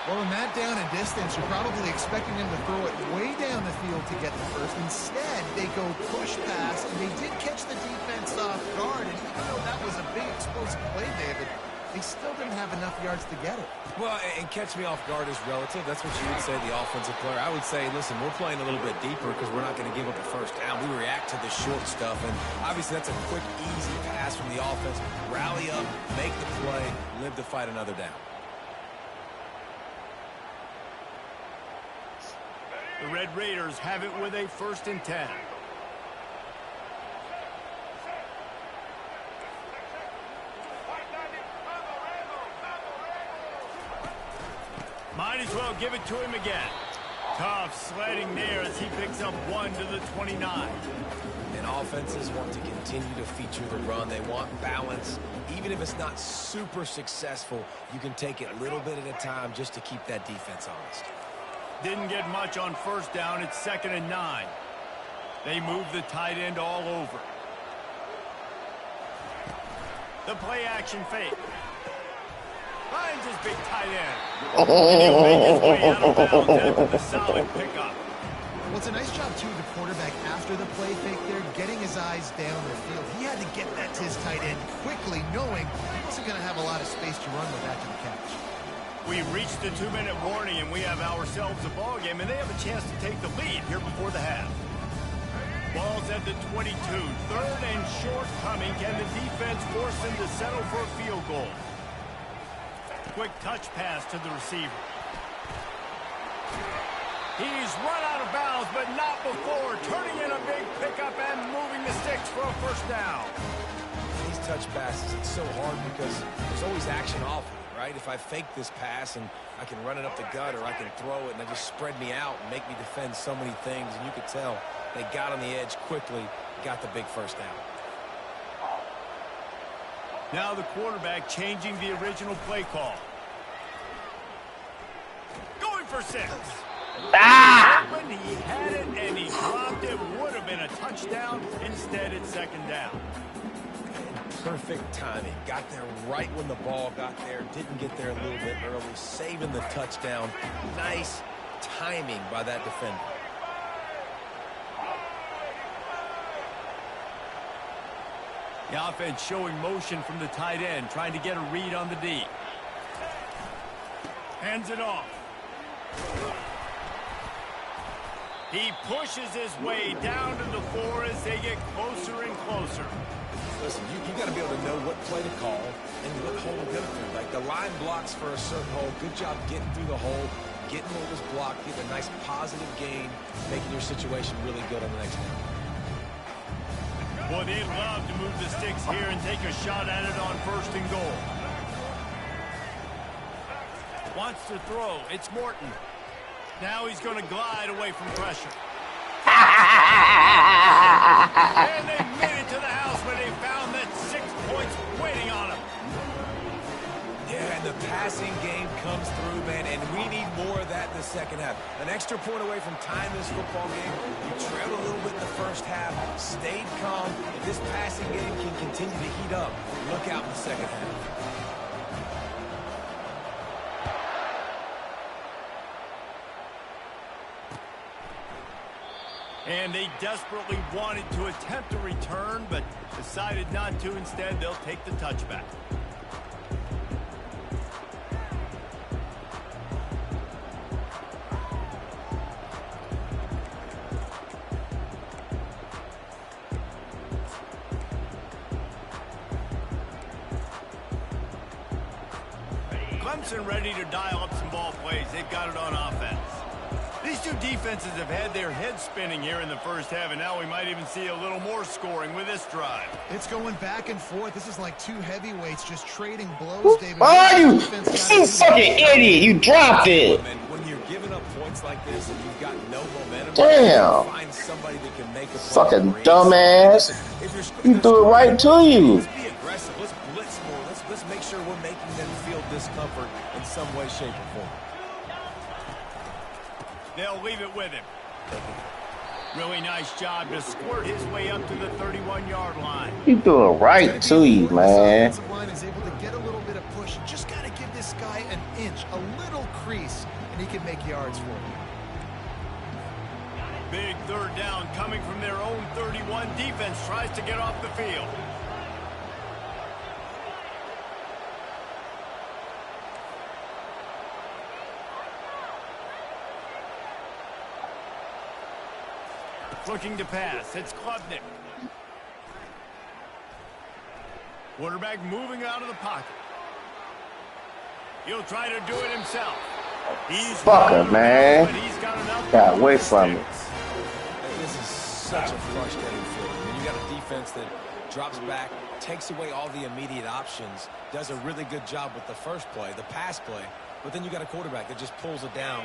Well, in that down and distance, you're probably expecting them to throw it way down the field to get the first. Instead, they go push pass, and they did catch the defense off guard. And even though that was a big explosive play, David, they still didn't have enough yards to get it. Well, and catch me off guard is relative. That's what you would say, the offensive player. I would say, listen, we're playing a little bit deeper because we're not going to give up a first down. We react to the short stuff, and obviously that's a quick, easy pass from the offense. Rally up, make the play, live to fight another down. The Red Raiders have it with a 1st and 10. Might as well give it to him again. Tough sledding there as he picks up 1 to the 29. And offenses want to continue to feature the run. They want balance. Even if it's not super successful, you can take it a little bit at a time just to keep that defense honest. Didn't get much on 1st down. It's 2nd and 9. They move the tight end all over. The play action fake. Finds his big tight end. And he'll make his way out of bounds after the solid pickup. Well, it's a nice job, too, the quarterback after the play fake there, getting his eyes down the field. He had to get that to his tight end quickly, knowing he wasn't going to have a lot of space to run with after the catch. We reached the 2-minute warning, and we have ourselves a ball game, and they have a chance to take the lead here before the half. Ball's at the 22. 3rd and short coming. Can the defense force them to settle for a field goal? Quick touch pass to the receiver. He's run out of bounds, but not before turning in a big pickup and moving the sticks for a 1st down. These touch passes, it's so hard because there's always action off of it. Right? If I fake this pass and I can run it up the gut or I can throw it and they just spread me out and make me defend so many things, and you could tell they got on the edge quickly, got the big 1st down. Now the quarterback changing the original play call. Going for 6. Open, he had it and he dropped it. Would have been a touchdown. Instead, it's 2nd down. Perfect timing. Got there right when the ball got there. Didn't get there a little bit early. Saving the touchdown. Nice timing by that defender. The offense showing motion from the tight end, trying to get a read on the D. Hands it off. He pushes his way down to the 4 as they get closer and closer. Listen, you got to be able to know what play to call and what hole to go through. Like the line blocks for a certain hole. Good job getting through the hole, getting what was blocked, getting a nice positive gain, making your situation really good on the next down. Boy, they love to move the sticks here and take a shot at it on 1st and goal. Wants to throw. It's Morton. Now he's going to glide away from pressure. And they made it to the house where they found that 6 points waiting on them. Yeah, and the passing game comes through, man, and we need more of that in the 2nd half. An extra point away from tying this football game. You trailed a little bit in the 1st half, stayed calm. If this passing game can continue to heat up, look out in the 2nd half. And they desperately wanted to attempt a return, but decided not to. Instead, they'll take the touchback. Clemson ready to dial up some ball plays. They've got it on offense. These two defenses have had their heads spinning here in the 1st half, and now we might even see a little more scoring with this drive. It's going back and forth. This is like 2 heavyweights just trading blows, David. Are you? You fucking idiot. You dropped it. When you're giving up points like this and you've got no momentum, Damn. find somebody that can make a Fucking dumbass. He threw it right to you. Let's be aggressive. Let's blitz more. Let's make sure we're making them feel discomfort in some way, shape, or form. They'll leave it with him. Really nice job to squirt his way up to the 31-yard line. You doing right to you, man. This offensive line is able to get a little bit of push. Just got to give this guy an inch, a little crease, and he can make yards for you. Big third down coming from their own 31. Defense tries to get off the field. Looking to pass. It's Klubnik. Quarterback moving out of the pocket. He'll try to do it himself. He's Fucker, man. but he's got enough. Got away from it. This is such a frustrating feeling. When you got a defense that drops back, takes away all the immediate options, does a really good job with the first play, the pass play, but then you got a quarterback that just pulls it down,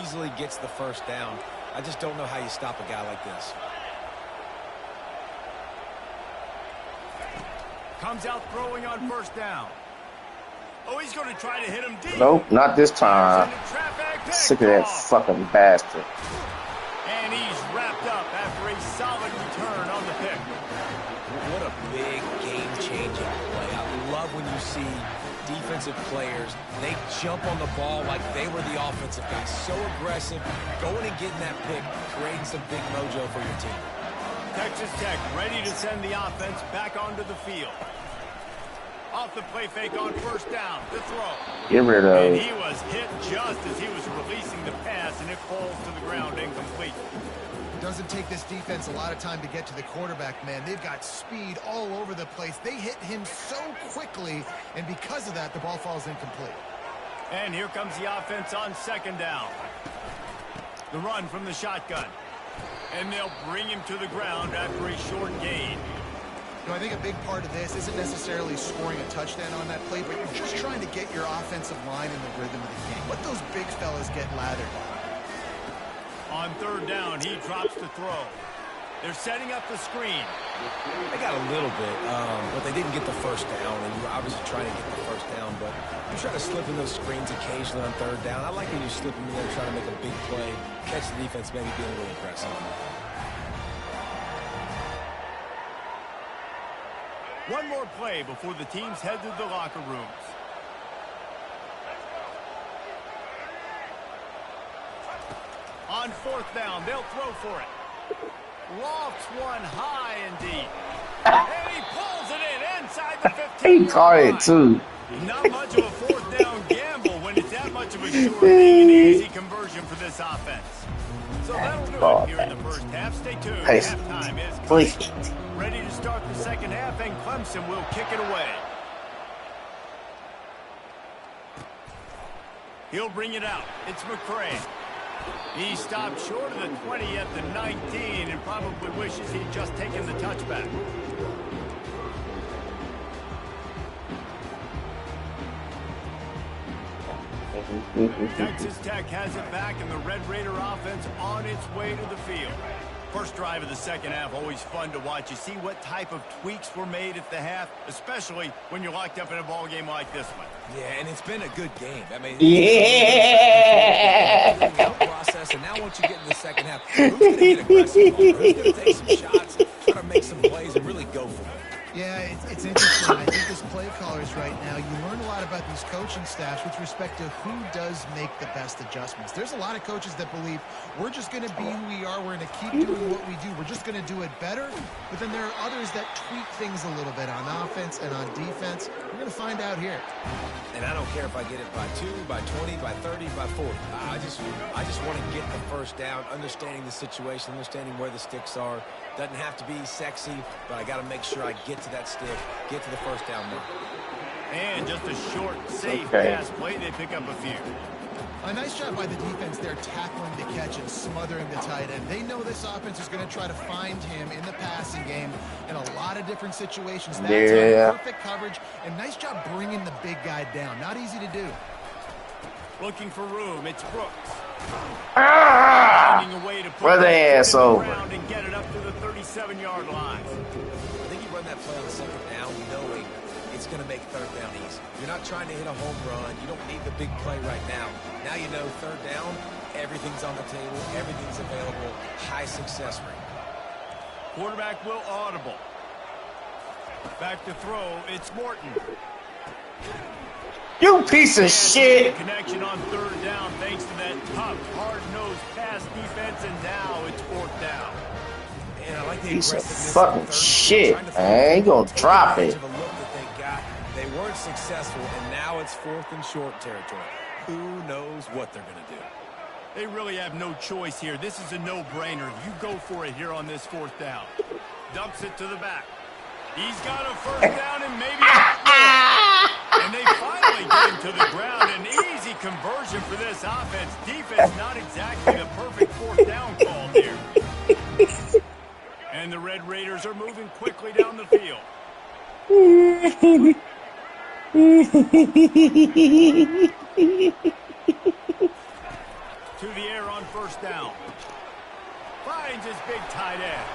easily gets the first down. I just don't know how you stop a guy like this. Comes out throwing on first down. Oh, he's going to try to hit him deep. Nope, not this time. Sick of that fucking bastard. And he's wrapped up after a solid return on the pick. What a big game-changing play. I love when you see defensive players, they jump on the ball like they were the offensive guys. So aggressive, going and getting that pick, creating some big mojo for your team. Texas Tech ready to send the offense back onto the field. Off the play fake on first down, the throw. Get rid And of. he was hit just as he was releasing the pass, and it falls to the ground incomplete. It doesn't take this defense a lot of time to get to the quarterback, man. They've got speed all over the place. They hit him so quickly, and because of that, the ball falls incomplete. And here comes the offense on second down. The run from the shotgun. And they'll bring him to the ground after a short gain. You know, I think a big part of this isn't necessarily scoring a touchdown on that play, but you're just trying to get your offensive line in the rhythm of the game. Let those big fellas get lathered. On third down, he drops to throw. They're setting up the screen. They got a little bit, but they didn't get the first down, and you were obviously trying to get the first down, but you try to slip in those screens occasionally on third down. I like when you slip in there trying to make a big play, catch the defense, maybe being a little aggressive. One more play before the teams head to the locker rooms. On fourth down, they'll throw for it. Lofts one high and deep. And he pulls it in inside the 15. He caught it too. Not much of a fourth down gamble when it's that much of a sure thing, an easy conversion for this offense. So that'll do it here in the first half. Stay tuned. Halftime is Please. ready to start the second half, and Clemson will kick it away. He'll bring it out. It's McCray. He stopped short of the 20 at the 19 and probably wishes he'd just taken the touchback. Texas Tech has it back, and the Red Raider offense on its way to the field. First drive of the second half, always fun to watch. You see what type of tweaks were made at the half, especially when you're locked up in a ball game like this one. Yeah, and it's been a good game. I mean, Yeah. process, and now once you get in the second half, who's going to get aggressive? Who's going to take some shots, try to make some plays, and really go for it? Yeah, it's interesting. I think as play callers right now, you learn a lot about these coaching staffs with respect to who does make the best adjustments. There's a lot of coaches that believe we're just going to be who we are. We're going to keep doing what we do. We're just going to do it better. But then there are others that tweak things a little bit on offense and on defense. We're going to find out here. And I don't care if I get it by 2, by 20, by 30, by 40. I just want to get the first down, understanding the situation, understanding where the sticks are. Doesn't have to be sexy, but I got to make sure I get to that stick, get to the first down mark. And just a short, safe pass play. They pick up a few. A nice job by the defense there, tackling the catch and smothering the tight end. They know this offense is going to try to find him in the passing game in a lot of different situations. That's perfect coverage, and nice job bringing the big guy down. Not easy to do. Looking for room. It's Brooks. Ah! Finding a way to put Run the ass over. And get it up to the 37-yard line. I think you run that play on second down knowing it's going to make third down easy. You're not trying to hit a home run. You don't need the big play right now. Now you know third down, everything's on the table, everything's available, high success rate. Quarterback will audible. Back to throw, it's Morton. You piece of shit. Connection on third down thanks to that tough, hard-nosed pass defense, and now it's fourth down. And I like the Piece of aggressiveness fucking on shit. third. I ain't gonna drop it. Of a look that they got. They weren't successful, and now it's fourth and short territory. Who knows what they're going to do? They really have no choice here. This is a no-brainer. You go for it here on this fourth down. Dumps it to the back. He's got a first down and maybe and they finally get him to the ground. An easy conversion for this offense. Defense not exactly the perfect fourth down call there. And the Red Raiders are moving quickly down the field. To the air on first down. Finds his big tight end.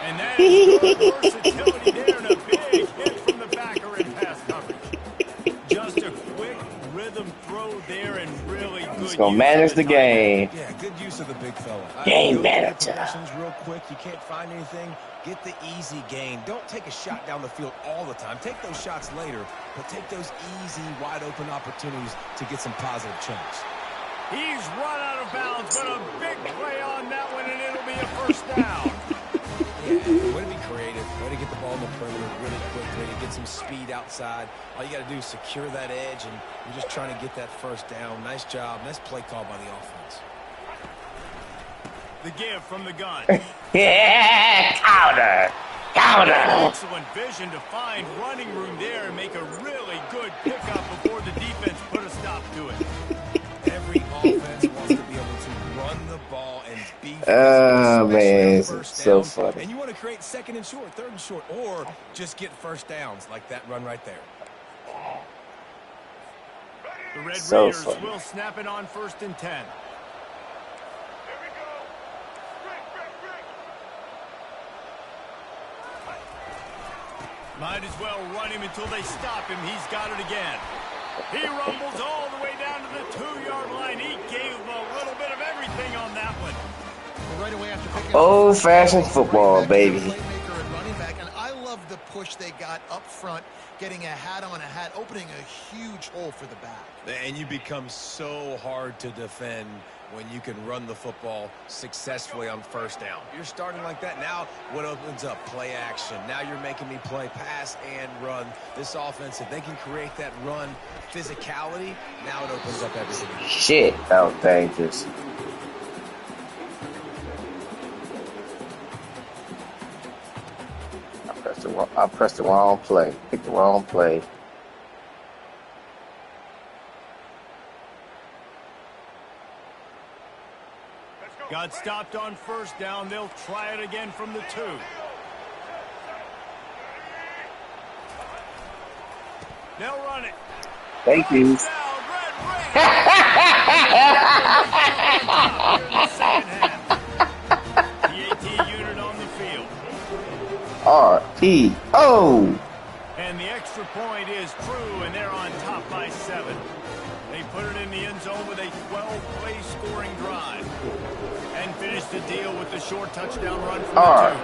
And that is good versatility there and a big hit from the backer in pass coverage. Just a quick rhythm throw there and really good. He's gonna manage the game. Yeah, good use of the big fella. Game Go manager. progressions real quick. You can't find anything. Get the easy gain. Don't take a shot down the field all the time. Take those shots later, but take those easy, wide-open opportunities to get some positive chunks. He's run out of bounds, but a big play on that one, and it'll be a first down. Yeah, way to be creative. Way to get the ball in the perimeter really quickly and get some speed outside. All you got to do is secure that edge, and you're just trying to get that first down. Nice job. Nice play call by the offense. The give from the gun. Yeah, counter. Excellent vision to find running room there and make a really good pickup before the defense put a stop to it. Every offense wants to be able to run the ball and be Oh, physical, man, especially on this is first so down. funny. And you want to create second and short, third and short, or just get first downs like that run right there. The Red So Raiders funny. will snap it on first and 10. Might as well run him until they stop him. He's got it again. He rumbles all the way down to the 2-yard line. He gave him a little bit of everything on that one. Well, right away after picking Old-fashioned up football, running back to the baby. playmaker at running back, and I love the push they got up front, getting a hat on a hat, opening a huge hole for the back. And you become so hard to defend when you can run the football successfully on first down. You're starting like that. Now what opens up? Play action. Now you're making me play pass and run. This offense, if they can create that run physicality, now it opens up everything. Shit, that was dangerous. I pressed the wrong play. Picked the wrong play. Got stopped on first down. They'll try it again from the 2. They'll run it. Thank you. Touchdown, Red Raiders. The AT unit on the field. RPO. And the extra point is true, and they're on top by 7. They put it in the end zone with a 12-play scoring drive. And finish the deal with the short touchdown run from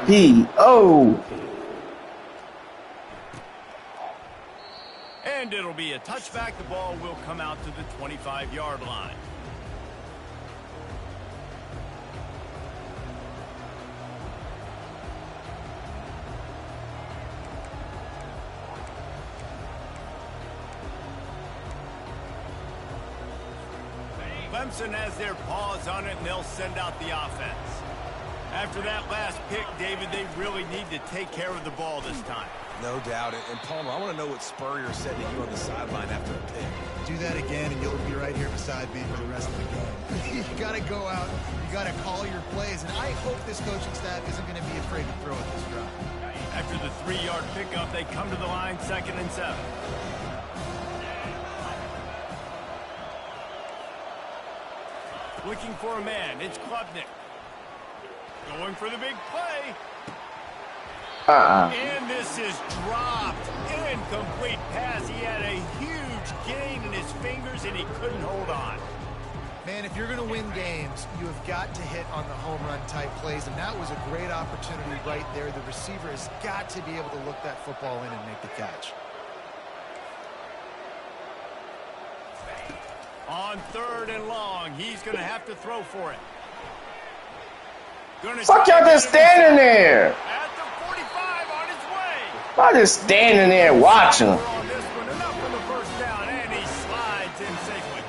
the 2. RPO. And it'll be a touchback. The ball will come out to the 25-yard line. Clemson has their paws on it, and they'll send out the offense. After that last pick, David, they really need to take care of the ball this time. No doubt. And Palmer, I want to know what Spurrier said to you on the sideline after a pick. Do that again, and you'll be right here beside me for the rest of the game. You got to go out. You got to call your plays, and I hope this coaching staff isn't going to be afraid to throw at this drive. After the 3-yard pickup, they come to the line, 2nd and 7. Looking for a man. It's Klubnik. Going for the big play. And this is dropped. Incomplete pass. He had a huge gain in his fingers, and he couldn't hold on. Man, if you're going to win games, you have got to hit on the home run type plays, and that was a great opportunity right there. The receiver has got to be able to look that football in and make the catch. On 3rd and long, he's going to have to throw for it. Fuck y'all just standing there. At the 45 on his way. I'm just standing there watching him. On this one, enough for the first down, and he slides in safely.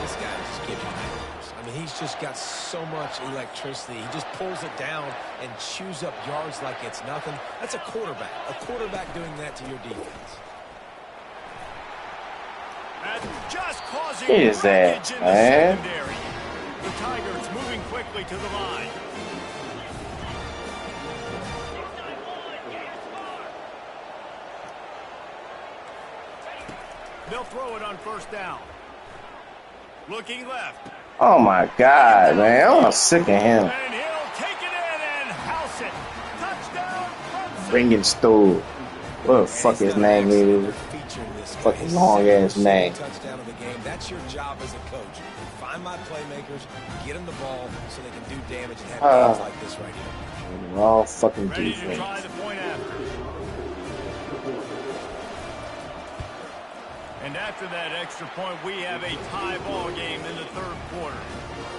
This guy just gives you nightmares. I mean, he's just got so much electricity. He just pulls it down and chews up yards like it's nothing. That's a quarterback. A quarterback doing that to your defense. And just causing What is that, wreckage in the man? secondary. The Tigers moving quickly to the line. They'll throw it on 1st down. Looking left. Oh my God, man. I'm sick of him. And he'll take it in and house it. Touchdown, Clemson. Bringing Stool. What the fuck his name is? Fucking long ass name. Touchdown of the game. That's your job as a coach. Find my playmakers, get them the ball so they can do damage and have games like this right here. All fucking Ready to defense. try the point after. And after that extra point, we have a tie ball game in the 3rd quarter.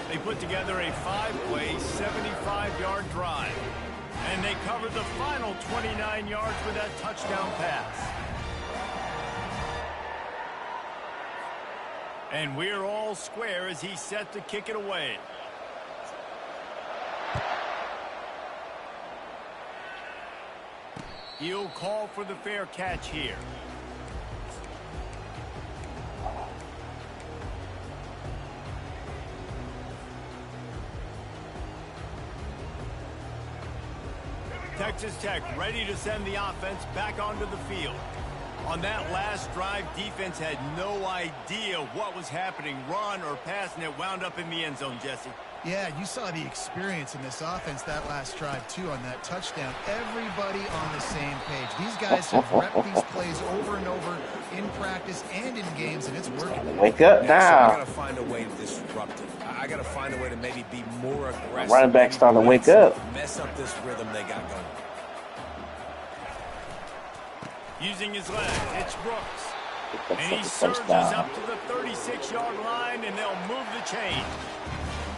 They put together a 5-play, 75-yard drive. And they covered the final 29 yards with that touchdown pass. And we're all square as he's set to kick it away. He'll call for the fair catch here. Texas Tech ready to send the offense back onto the field. On that last drive, defense had no idea what was happening, run or pass, and it wound up in the end zone, Jesse. Yeah, you saw the experience in this offense that last drive, too, on that touchdown. Everybody on the same page. These guys have repped these plays over and over in practice and in games, and it's working. Wake up So I now. got to find a way to disrupt it. I got to find a way to maybe be more aggressive. Running back starting to wake up. Mess up this rhythm they got going. Using his leg, it's Brooks. Get the And he fucking surges touchdown. up to the 36-yard line, and they'll move the chain.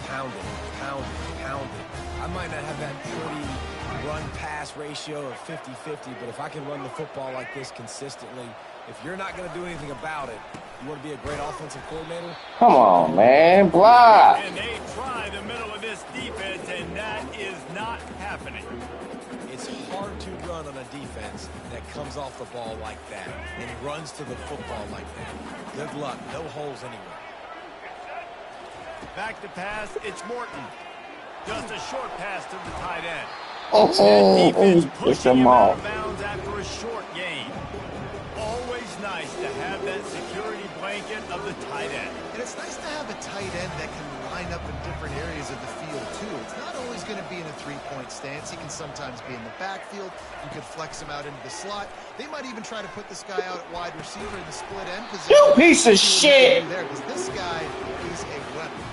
Pound it, pound it, pound it. I might not have that pretty run-pass ratio of 50-50, but if I can run the football like this consistently, if you're not going to do anything about it, you want to be a great offensive coordinator? Come on, man. Block. And they try the middle of this defense, and that is not happening. It's hard to run on a defense that comes off the ball like that and runs to the football like that. Good luck. No holes anywhere. Back to pass, it's Morton. Just a short pass to the tight end. Oh, push Pushing him him out off. of bounds after a short gain. Always nice to have that security blanket of the tight end. And it's nice to have a tight end that can line up in different areas of the field, too. It's not always going to be in a three-point stance. He can sometimes be in the backfield. You could flex him out into the slot. They might even try to put this guy out at wide receiver in the split end position. You piece of shit. Because this guy is a weapon.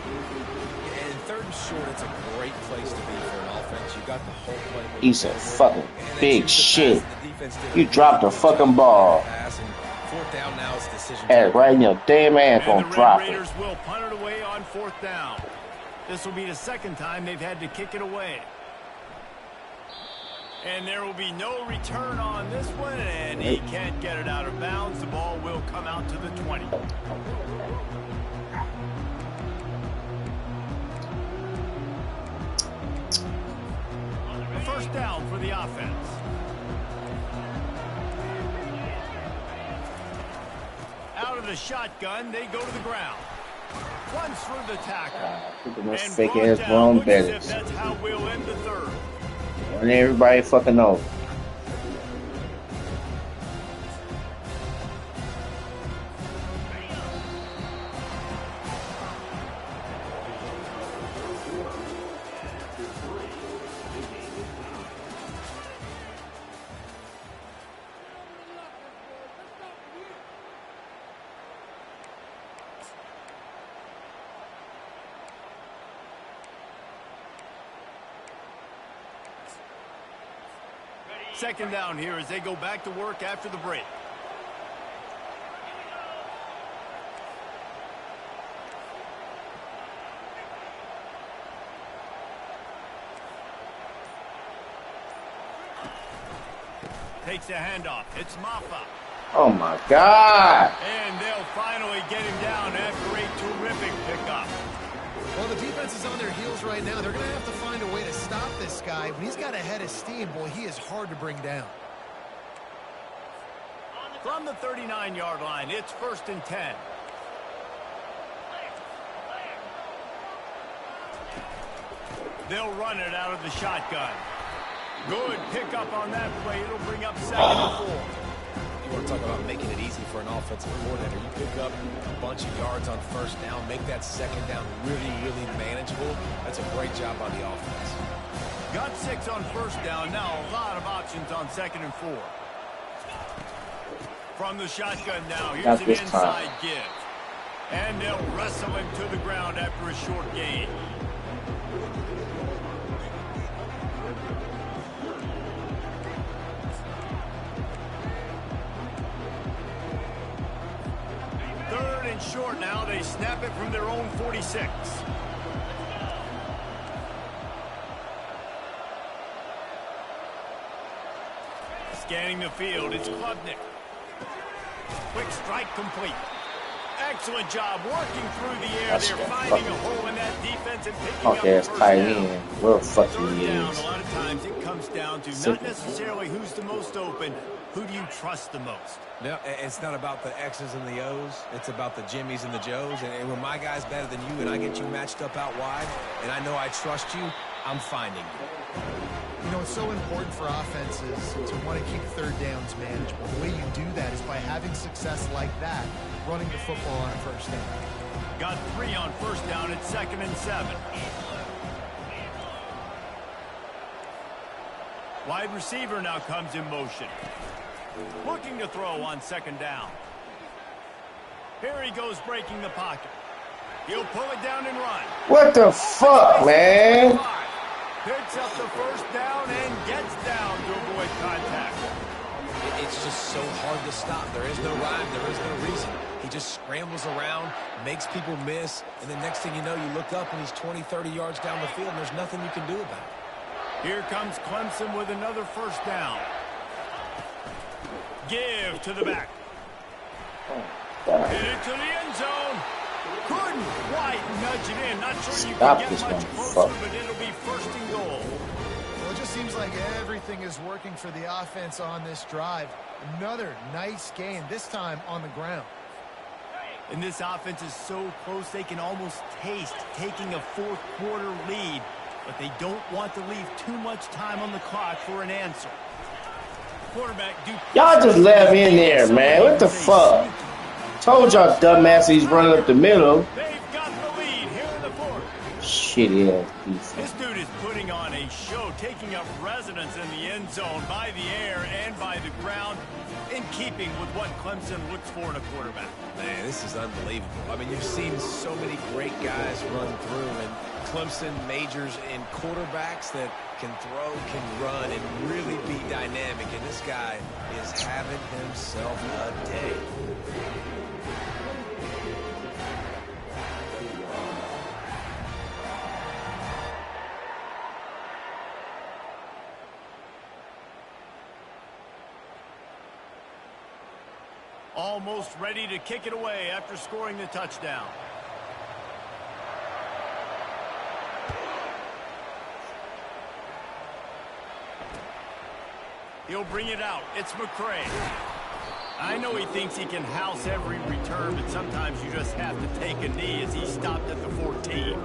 And 3rd and short, it's a great place to be for an offense. You got the whole play. He's a fucking big shit. You dropped the fucking ball. Pass, and 4th down now is decision. Hey, right in your damn ass And gonna the drop Red it. Raiders will punt it away on 4th down. This will be the 2nd time they've had to kick it away. And there will be no return on this one, and he can't get it out of bounds. The ball will come out to the 20. First down for the offense. Out of the shotgun, they go to the ground. Runs through the tackle. Look at those And fake brought ass down. grown Looks as if bellies. that's how we'll end the 3rd. And everybody fucking knows. Second down here as they go back to work after the break. Takes a handoff. It's Maffa. Oh, my God. And they'll finally get him down after a terrific pickup. Well, the defense is on their heels right now. They're going to have to find a way to stop this guy. When he's got a head of steam, boy, he is hard to bring down. From the 39-yard line, it's 1st and 10. They'll run it out of the shotgun. Good pickup on that play. It'll bring up 2nd and 4. You want to talk about making it easy for an offensive coordinator. You pick up a bunch of yards on 1st down, make that 2nd down really, really manageable. That's a great job on the offense. Got 6 on 1st down. Now a lot of options on 2nd and 4. From the shotgun now, here's an inside give. And they'll wrestle him to the ground after a short gain. Third and short now. They snap it from their own 46. Scanning the field, it's Klubnik. Quick strike complete. Excellent job working through the air. They're finding a hole in that defense and picking up the first down. Where the fuck he A is? lot of times it comes down to not necessarily who's the most open, who do you trust the most? No, it's not about the X's and the O's. It's about the Jimmies and the Joes. And when my guy's better than you and I get you matched up out wide, and I know I trust you, I'm finding you. You know, it's so important for offenses to want to keep 3rd downs manageable. The way you do that is by having success like that, running the football on 1st down. Got 3 on 1st down at 2nd and 7. Wide receiver now comes in motion. Looking to throw on 2nd down. Here he goes breaking the pocket. He'll pull it down and run. What the fuck, man? Picks up the 1st down and gets down to avoid contact. It's just so hard to stop. There is no rhyme. There is no reason. He just scrambles around, makes people miss, and the next thing you know, you look up and he's 20, 30 yards down the field, and there's nothing you can do about it. Here comes Clemson with another 1st down. Give to the back. Hit it to the end zone. Couldn't quite nudge it in. Not sure you can get much closer, but it'll be 1st and goal. Well, it just seems like everything is working for the offense on this drive. Another nice game, this time on the ground. And this offense is so close they can almost taste taking a 4th quarter lead, but they don't want to leave too much time on the clock for an answer. Quarterback Duke. Y'all just let me in there, man. What the fuck? Told y'all dumbasses running up the middle. They've got the lead here in the 4th. Shitty ass defense. This dude is putting on a show, taking up residence in the end zone by the air and by the ground, in keeping with what Clemson looks for in a quarterback. Man, this is unbelievable. I mean, you've seen so many great guys run through, and Clemson majors in quarterbacks that can throw, can run, and really be dynamic. And this guy is having himself a day. Almost ready to kick it away after scoring the touchdown. He'll bring it out. It's McCray. I know he thinks he can house every return, but sometimes you just have to take a knee as he stopped at the 14.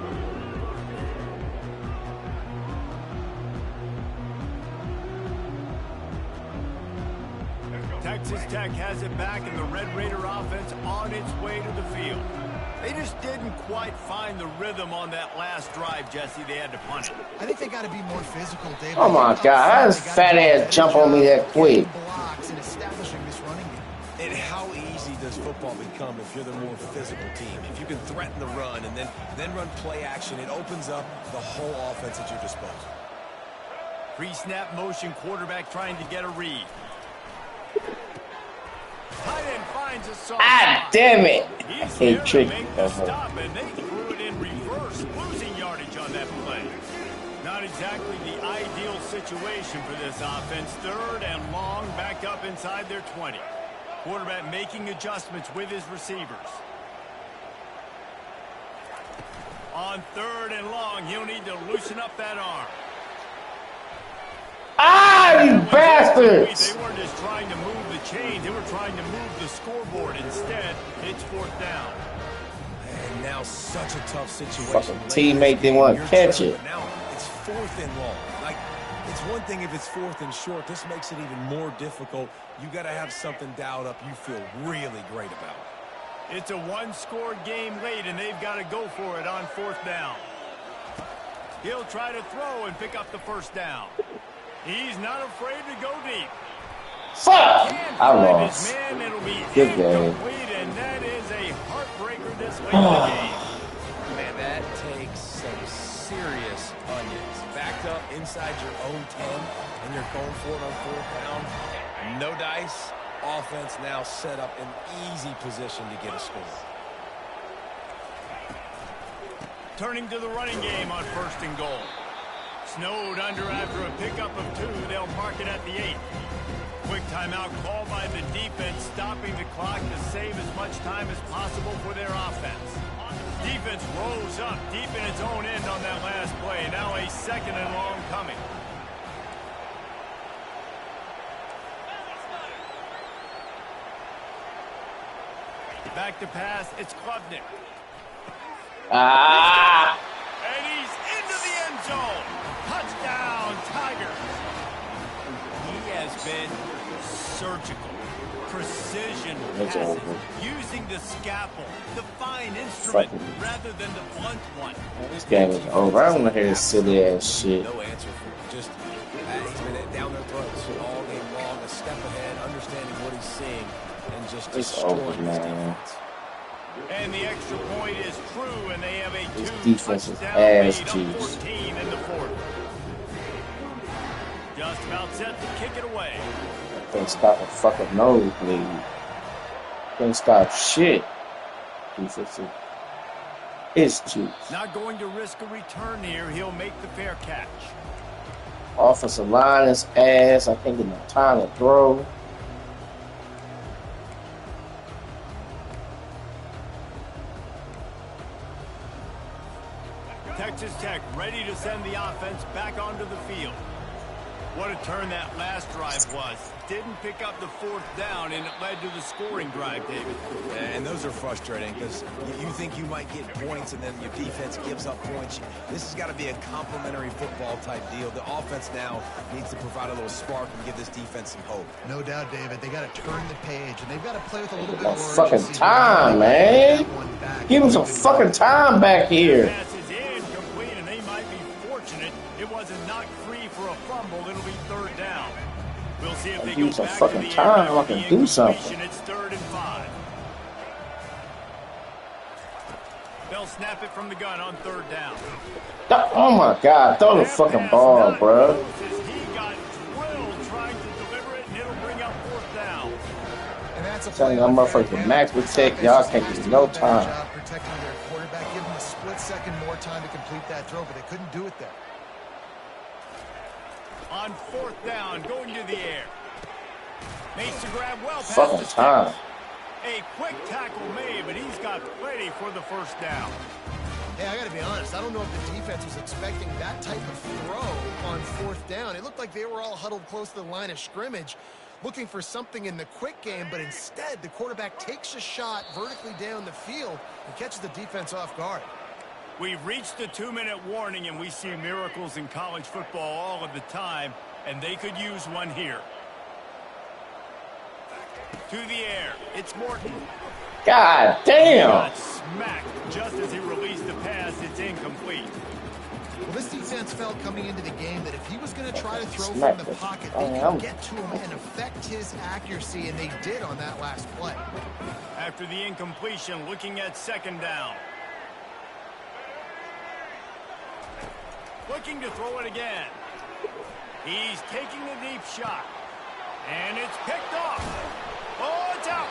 Texas Tech has it back, and the Red Raider offense on its way to the field. They just didn't quite find the rhythm on that last drive, Jesse. They had to punt it. I think they got to be more physical, David. Oh my God, how does fat ass jump on me that quick? Blocks and establishing this running game. And how easy does football become if you're the more physical team? If you can threaten the run and then run play action, it opens up the whole offense at your disposal. Pre-snap motion, quarterback trying to get a read. Tight end finds a soft spot. Damn it. I He's can't there trick to make the stop, and they threw it in reverse, losing yardage on that play. Not exactly the ideal situation for this offense. 3rd and long, back up inside their 20. Quarterback making adjustments with his receivers. On 3rd and long, he'll need to loosen up that arm. You bastards! They weren't just trying to move the chains, they were trying to move the scoreboard. Instead, it's 4th down. And now such a tough situation. Fucking teammate didn't want to catch it. Now it's 4th and long. Like, it's one thing if it's 4th and short. This makes it even more difficult. You got to have something dialed up you feel really great about. It's a one-score game late, and they've got to go for it on 4th down. He'll try to throw and pick up the 1st down. He's not afraid to go deep. Fuck! I lost. Man, it'll be Good game. and that is a heartbreaker this late in the game. Man, that takes some serious onions. Backed up inside your own 10, and you're going for it on 4th down. No dice. Offense now set up in easy position to get a score. Turning to the running game on 1st and goal. Snowed under after a pickup of 2. They'll mark it at the 8. Quick timeout called by the defense, stopping the clock to save as much time as possible for their offense. Defense rose up deep in its own end on that last play. Now a 2nd and long coming. Back to pass, it's Klubnik. And he's into the end zone. Touchdown, Tigers. He has been surgical, precision passes, using the scalpel, the fine instrument, rather than the blunt one. This game is over. I don't want to hear this silly ass shit. No answer for it. Just he's been down their throats all game long, a step ahead, understanding what he's seeing, and just destroying his defense. And the extra point is true, and they have a 2-touchdown ass lead on juice. 14 in the 4th. Just about set to kick it away. Can't stop a fucking nosebleed. Can't stop shit. Defensive. It's juice. Not going to risk a return here. He'll make the fair catch. Offensive line is ass. I think enough time to throw. Texas Tech ready to send the offense back onto the field. What a turn that last drive was. Didn't pick up the 4th down, and it led to the scoring drive, David. And those are frustrating because you think you might get points and then your defense gives up points. This has got to be a complementary football type deal. The offense now needs to provide a little spark and give this defense some hope. No doubt, David. They got to turn the page, and they've got to play with a little bit Got more fucking urgency. time, man. Give him some fucking time back here. Pass is incomplete, and they might be fortunate it wasn't knocked free for a fumble. It'll be 3rd down. We'll see if they Give go me some back fucking to the time. air I can do something. It's 3rd and 5. They'll snap it from the gun on 3rd down. Oh my god, throw the fucking ball, bro. He got drilled trying to deliver it, and it'll bring up 4th down. And that's a Telling play y'all on motherfuckers 3rd down. max protect, y'all can't get no time. Job protecting their quarterback, give them a split second more time to complete that throw, but they couldn't do it there. On 4th down, going to the air. Makes the grab well past Fucking the time. A quick tackle made, but he's got plenty for the 1st down. Hey, I got to be honest. I don't know if the defense was expecting that type of throw on 4th down. It looked like they were all huddled close to the line of scrimmage, looking for something in the quick game, but instead the quarterback takes a shot vertically down the field and catches the defense off guard. We've reached the 2-minute warning, and we see miracles in college football all of the time, and they could use one here. To the air, it's Morton. God damn. Got smacked just as he released the pass. It's incomplete. Well, this defense felt coming into the game that if he was going to try to throw Smack from the this. pocket, Oh, they yeah. could get to him and affect his accuracy, and they did on that last play. After the incompletion, looking at 2nd down. Looking to throw it again. He's taking a deep shot. And it's picked off. Oh, it's out.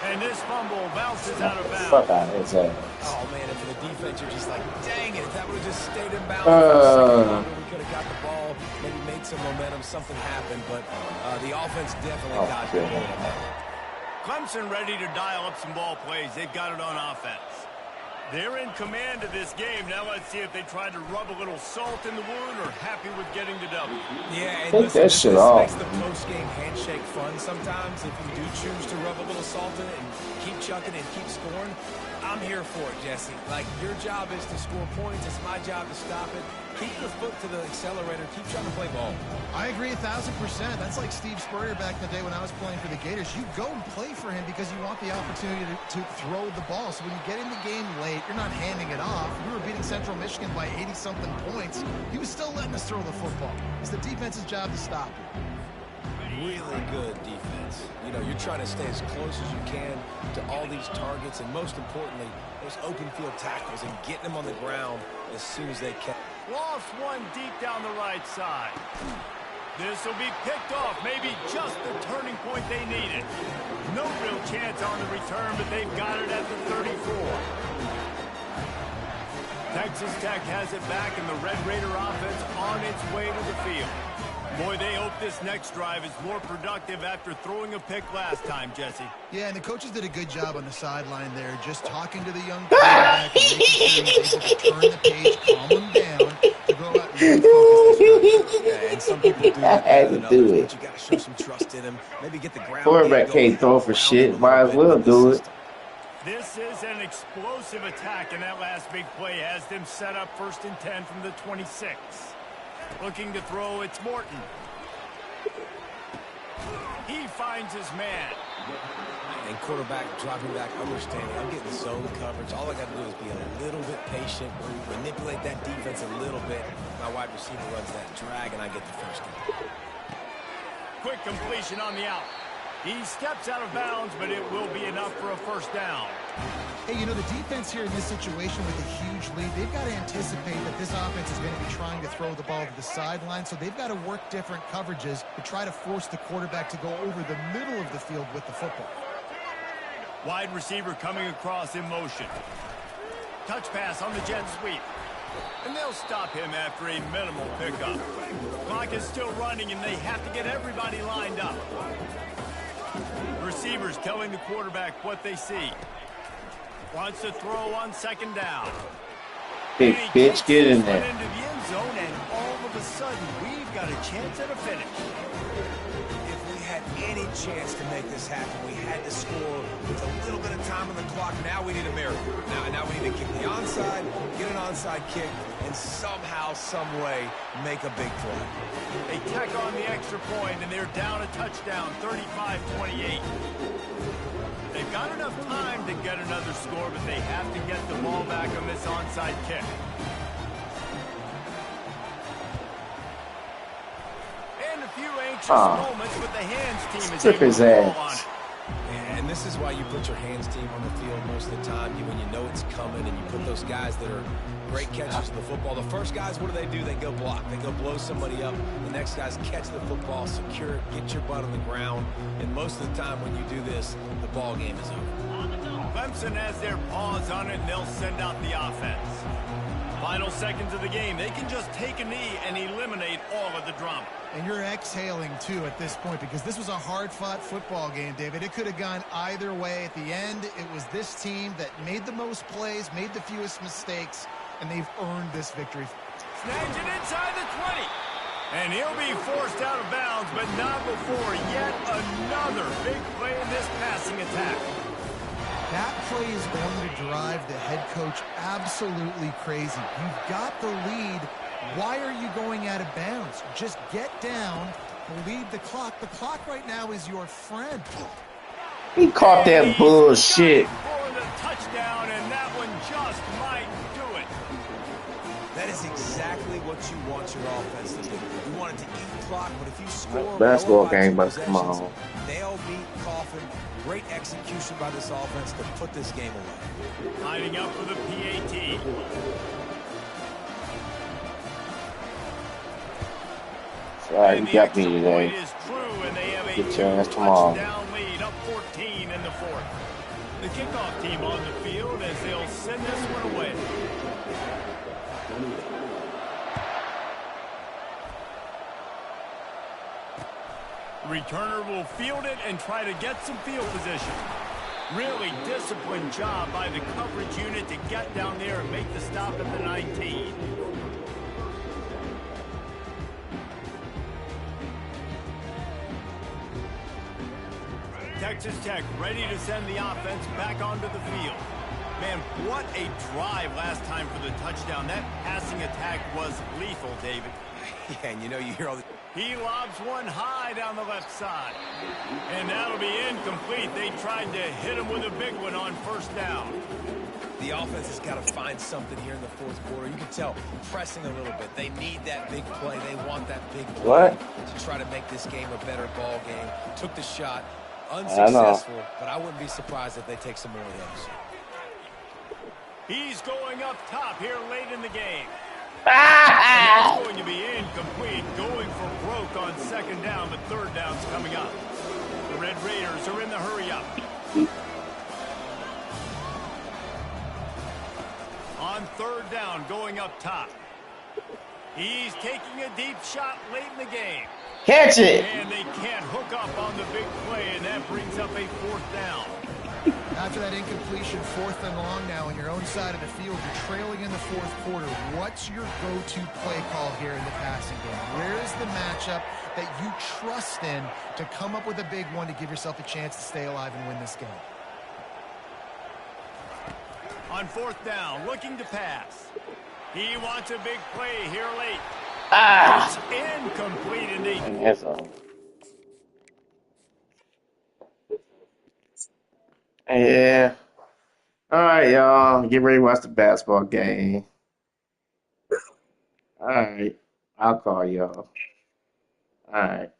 And this fumble bounces out of bounds. Fuck out of his ass. Oh, man, and for the defense, you're just like, dang it, if that would have just stayed in bounds for a second longer, we could have got the ball, maybe made some momentum, something happened, but the offense definitely got the ball. Clemson ready to dial up some ball plays. They've got it on offense. They're in command of this game. Now let's see if they try to rub a little salt in the wound or happy with getting the W. Yeah, and take listen, that shit this off. makes the post-game handshake fun sometimes if you do choose to rub a little salt in it and keep chucking and keep scoring. I'm here for it, Jesse. Like, your job is to score points. It's my job to stop it. Keep your foot to the accelerator. Keep trying to play ball. I agree 1,000%. That's like Steve Spurrier back in the day when I was playing for the Gators. You go and play for him because you want the opportunity to throw the ball. So when you get in the game late, you're not handing it off. We were beating Central Michigan by 80-something points. He was still letting us throw the football. It's the defense's job to stop it. Really good defense. You know, you're trying to stay as close as you can to all these targets, and most importantly, those open field tackles and getting them on the ground as soon as they can. Lost one deep down the right side. This will be picked off. Maybe just the turning point they needed. No real chance on the return, but they've got it at the 34. Texas Tech has it back, and the Red Raider offense on its way to the field. Boy, they hope this next drive is more productive after throwing a pick last time, Jesse. Yeah, and the coaches did a good job on the sideline there, just talking to the young quarterback and making sure he was able to turn the page, calm him down, to go out and really focus this time. Yeah, and some people do that better than others, but you got to show some trust in him. Maybe get the ground. Quarterback can't throw for shit. Might as well do it. This is an explosive attack, and that last big play has them set up 1st and 10 from the 26. Looking to throw, it's Morton. He finds his man. And quarterback dropping back, understanding, I'm getting zone coverage. All I got to do is be a little bit patient, manipulate that defense a little bit. My wide receiver runs that drag, and I get the first down. Quick completion on the out. He steps out of bounds, but it will be enough for a 1st down. Hey, you know, the defense here in this situation with a huge lead, they've got to anticipate that this offense is going to be trying to throw the ball to the sideline, so they've got to work different coverages to try to force the quarterback to go over the middle of the field with the football. Wide receiver coming across in motion. Touch pass on the jet sweep. And they'll stop him after a minimal pickup. Clock is still running, and they have to get everybody lined up. Receivers telling the quarterback what they see. Wants to throw on 2nd down. Big bitch, get in there. Into the end zone, and all of a sudden, we've got a chance at a finish. If we had any chance to make this happen, we had to score with a little bit of time on the clock. Now we need a miracle. Now we need to kick the onside, get an onside kick, and somehow, some way, make a big play. They tack on the extra point, and they're down a touchdown, 35-28. They've got enough time to get another score, but they have to get the ball back on this onside kick. And a few anxious moments, but the hands team is Strip able his to roll on ass. it. And this is why you put your hands team on the field most of the time. When you know it's coming, and you put those guys that are great catchers of the football. The first guys, what do? They go block. They go blow somebody up. The next guys catch the football, secure it, get your butt on the ground. And most of the time when you do this, the ball game is over. Clemson has their paws on it, and they'll send out the offense. Final seconds of the game. They can just take a knee and eliminate all of the drama. And you're exhaling, too, at this point, because this was a hard-fought football game, David. It could have gone either way. At the end, it was this team that made the most plays, made the fewest mistakes, and they've earned this victory. Snags it inside the 20. And he'll be forced out of bounds, but not before yet another big play in this passing attack. That play is going to drive the head coach absolutely crazy. You've got the lead. Why are you going out of bounds? Just get down, lead the clock. The clock right now is your friend. He caught that bullshit. For the touchdown, and that one just might do it. That is exactly what you want your offense to do. You want it to eat clock, but if you score... Basketball game, but come on. Nail, beat, coffin. Great execution by this offense to put this game away. Lining up for the PAT. All right, And you the got me extra today. point is true, and they have a Get your ass tomorrow. two-touchdown lead, up 14 in the fourth. The kickoff team on the field as they'll send this one away. Returner will field it and try to get some field position. Really disciplined job by the coverage unit to get down there and make the stop at the 19. Texas Tech ready to send the offense back onto the field. Man, what a drive last time for the touchdown. That passing attack was lethal, David. Yeah, and you know, you hear all the... He lobs one high down the left side. And that'll be incomplete. They tried to hit him with a big one on first down. The offense has got to find something here in the fourth quarter. You can tell pressing a little bit. They need that big play. They want that big play to try to make this game a better ball game. Took the shot. Unsuccessful, but I wouldn't be surprised if they take some more of those. He's going up top here late in the game. It's going to be incomplete, going for broke on second down, but third down's coming up. The Red Raiders are in the hurry-up. On third down, going up top. He's taking a deep shot late in the game. Catch it! And they can't hook up on the big play, and that brings up a fourth down. After that incompletion, 4th and long now on your own side of the field, you're trailing in the fourth quarter. What's your go-to play call here in the passing game? Where is the matchup that you trust in to come up with a big one to give yourself a chance to stay alive and win this game? On fourth down, looking to pass. He wants a big play here late. It's incomplete, and they... That's all. Yeah. All right, y'all. Get ready to watch the basketball game. All right. I'll call y'all. All right.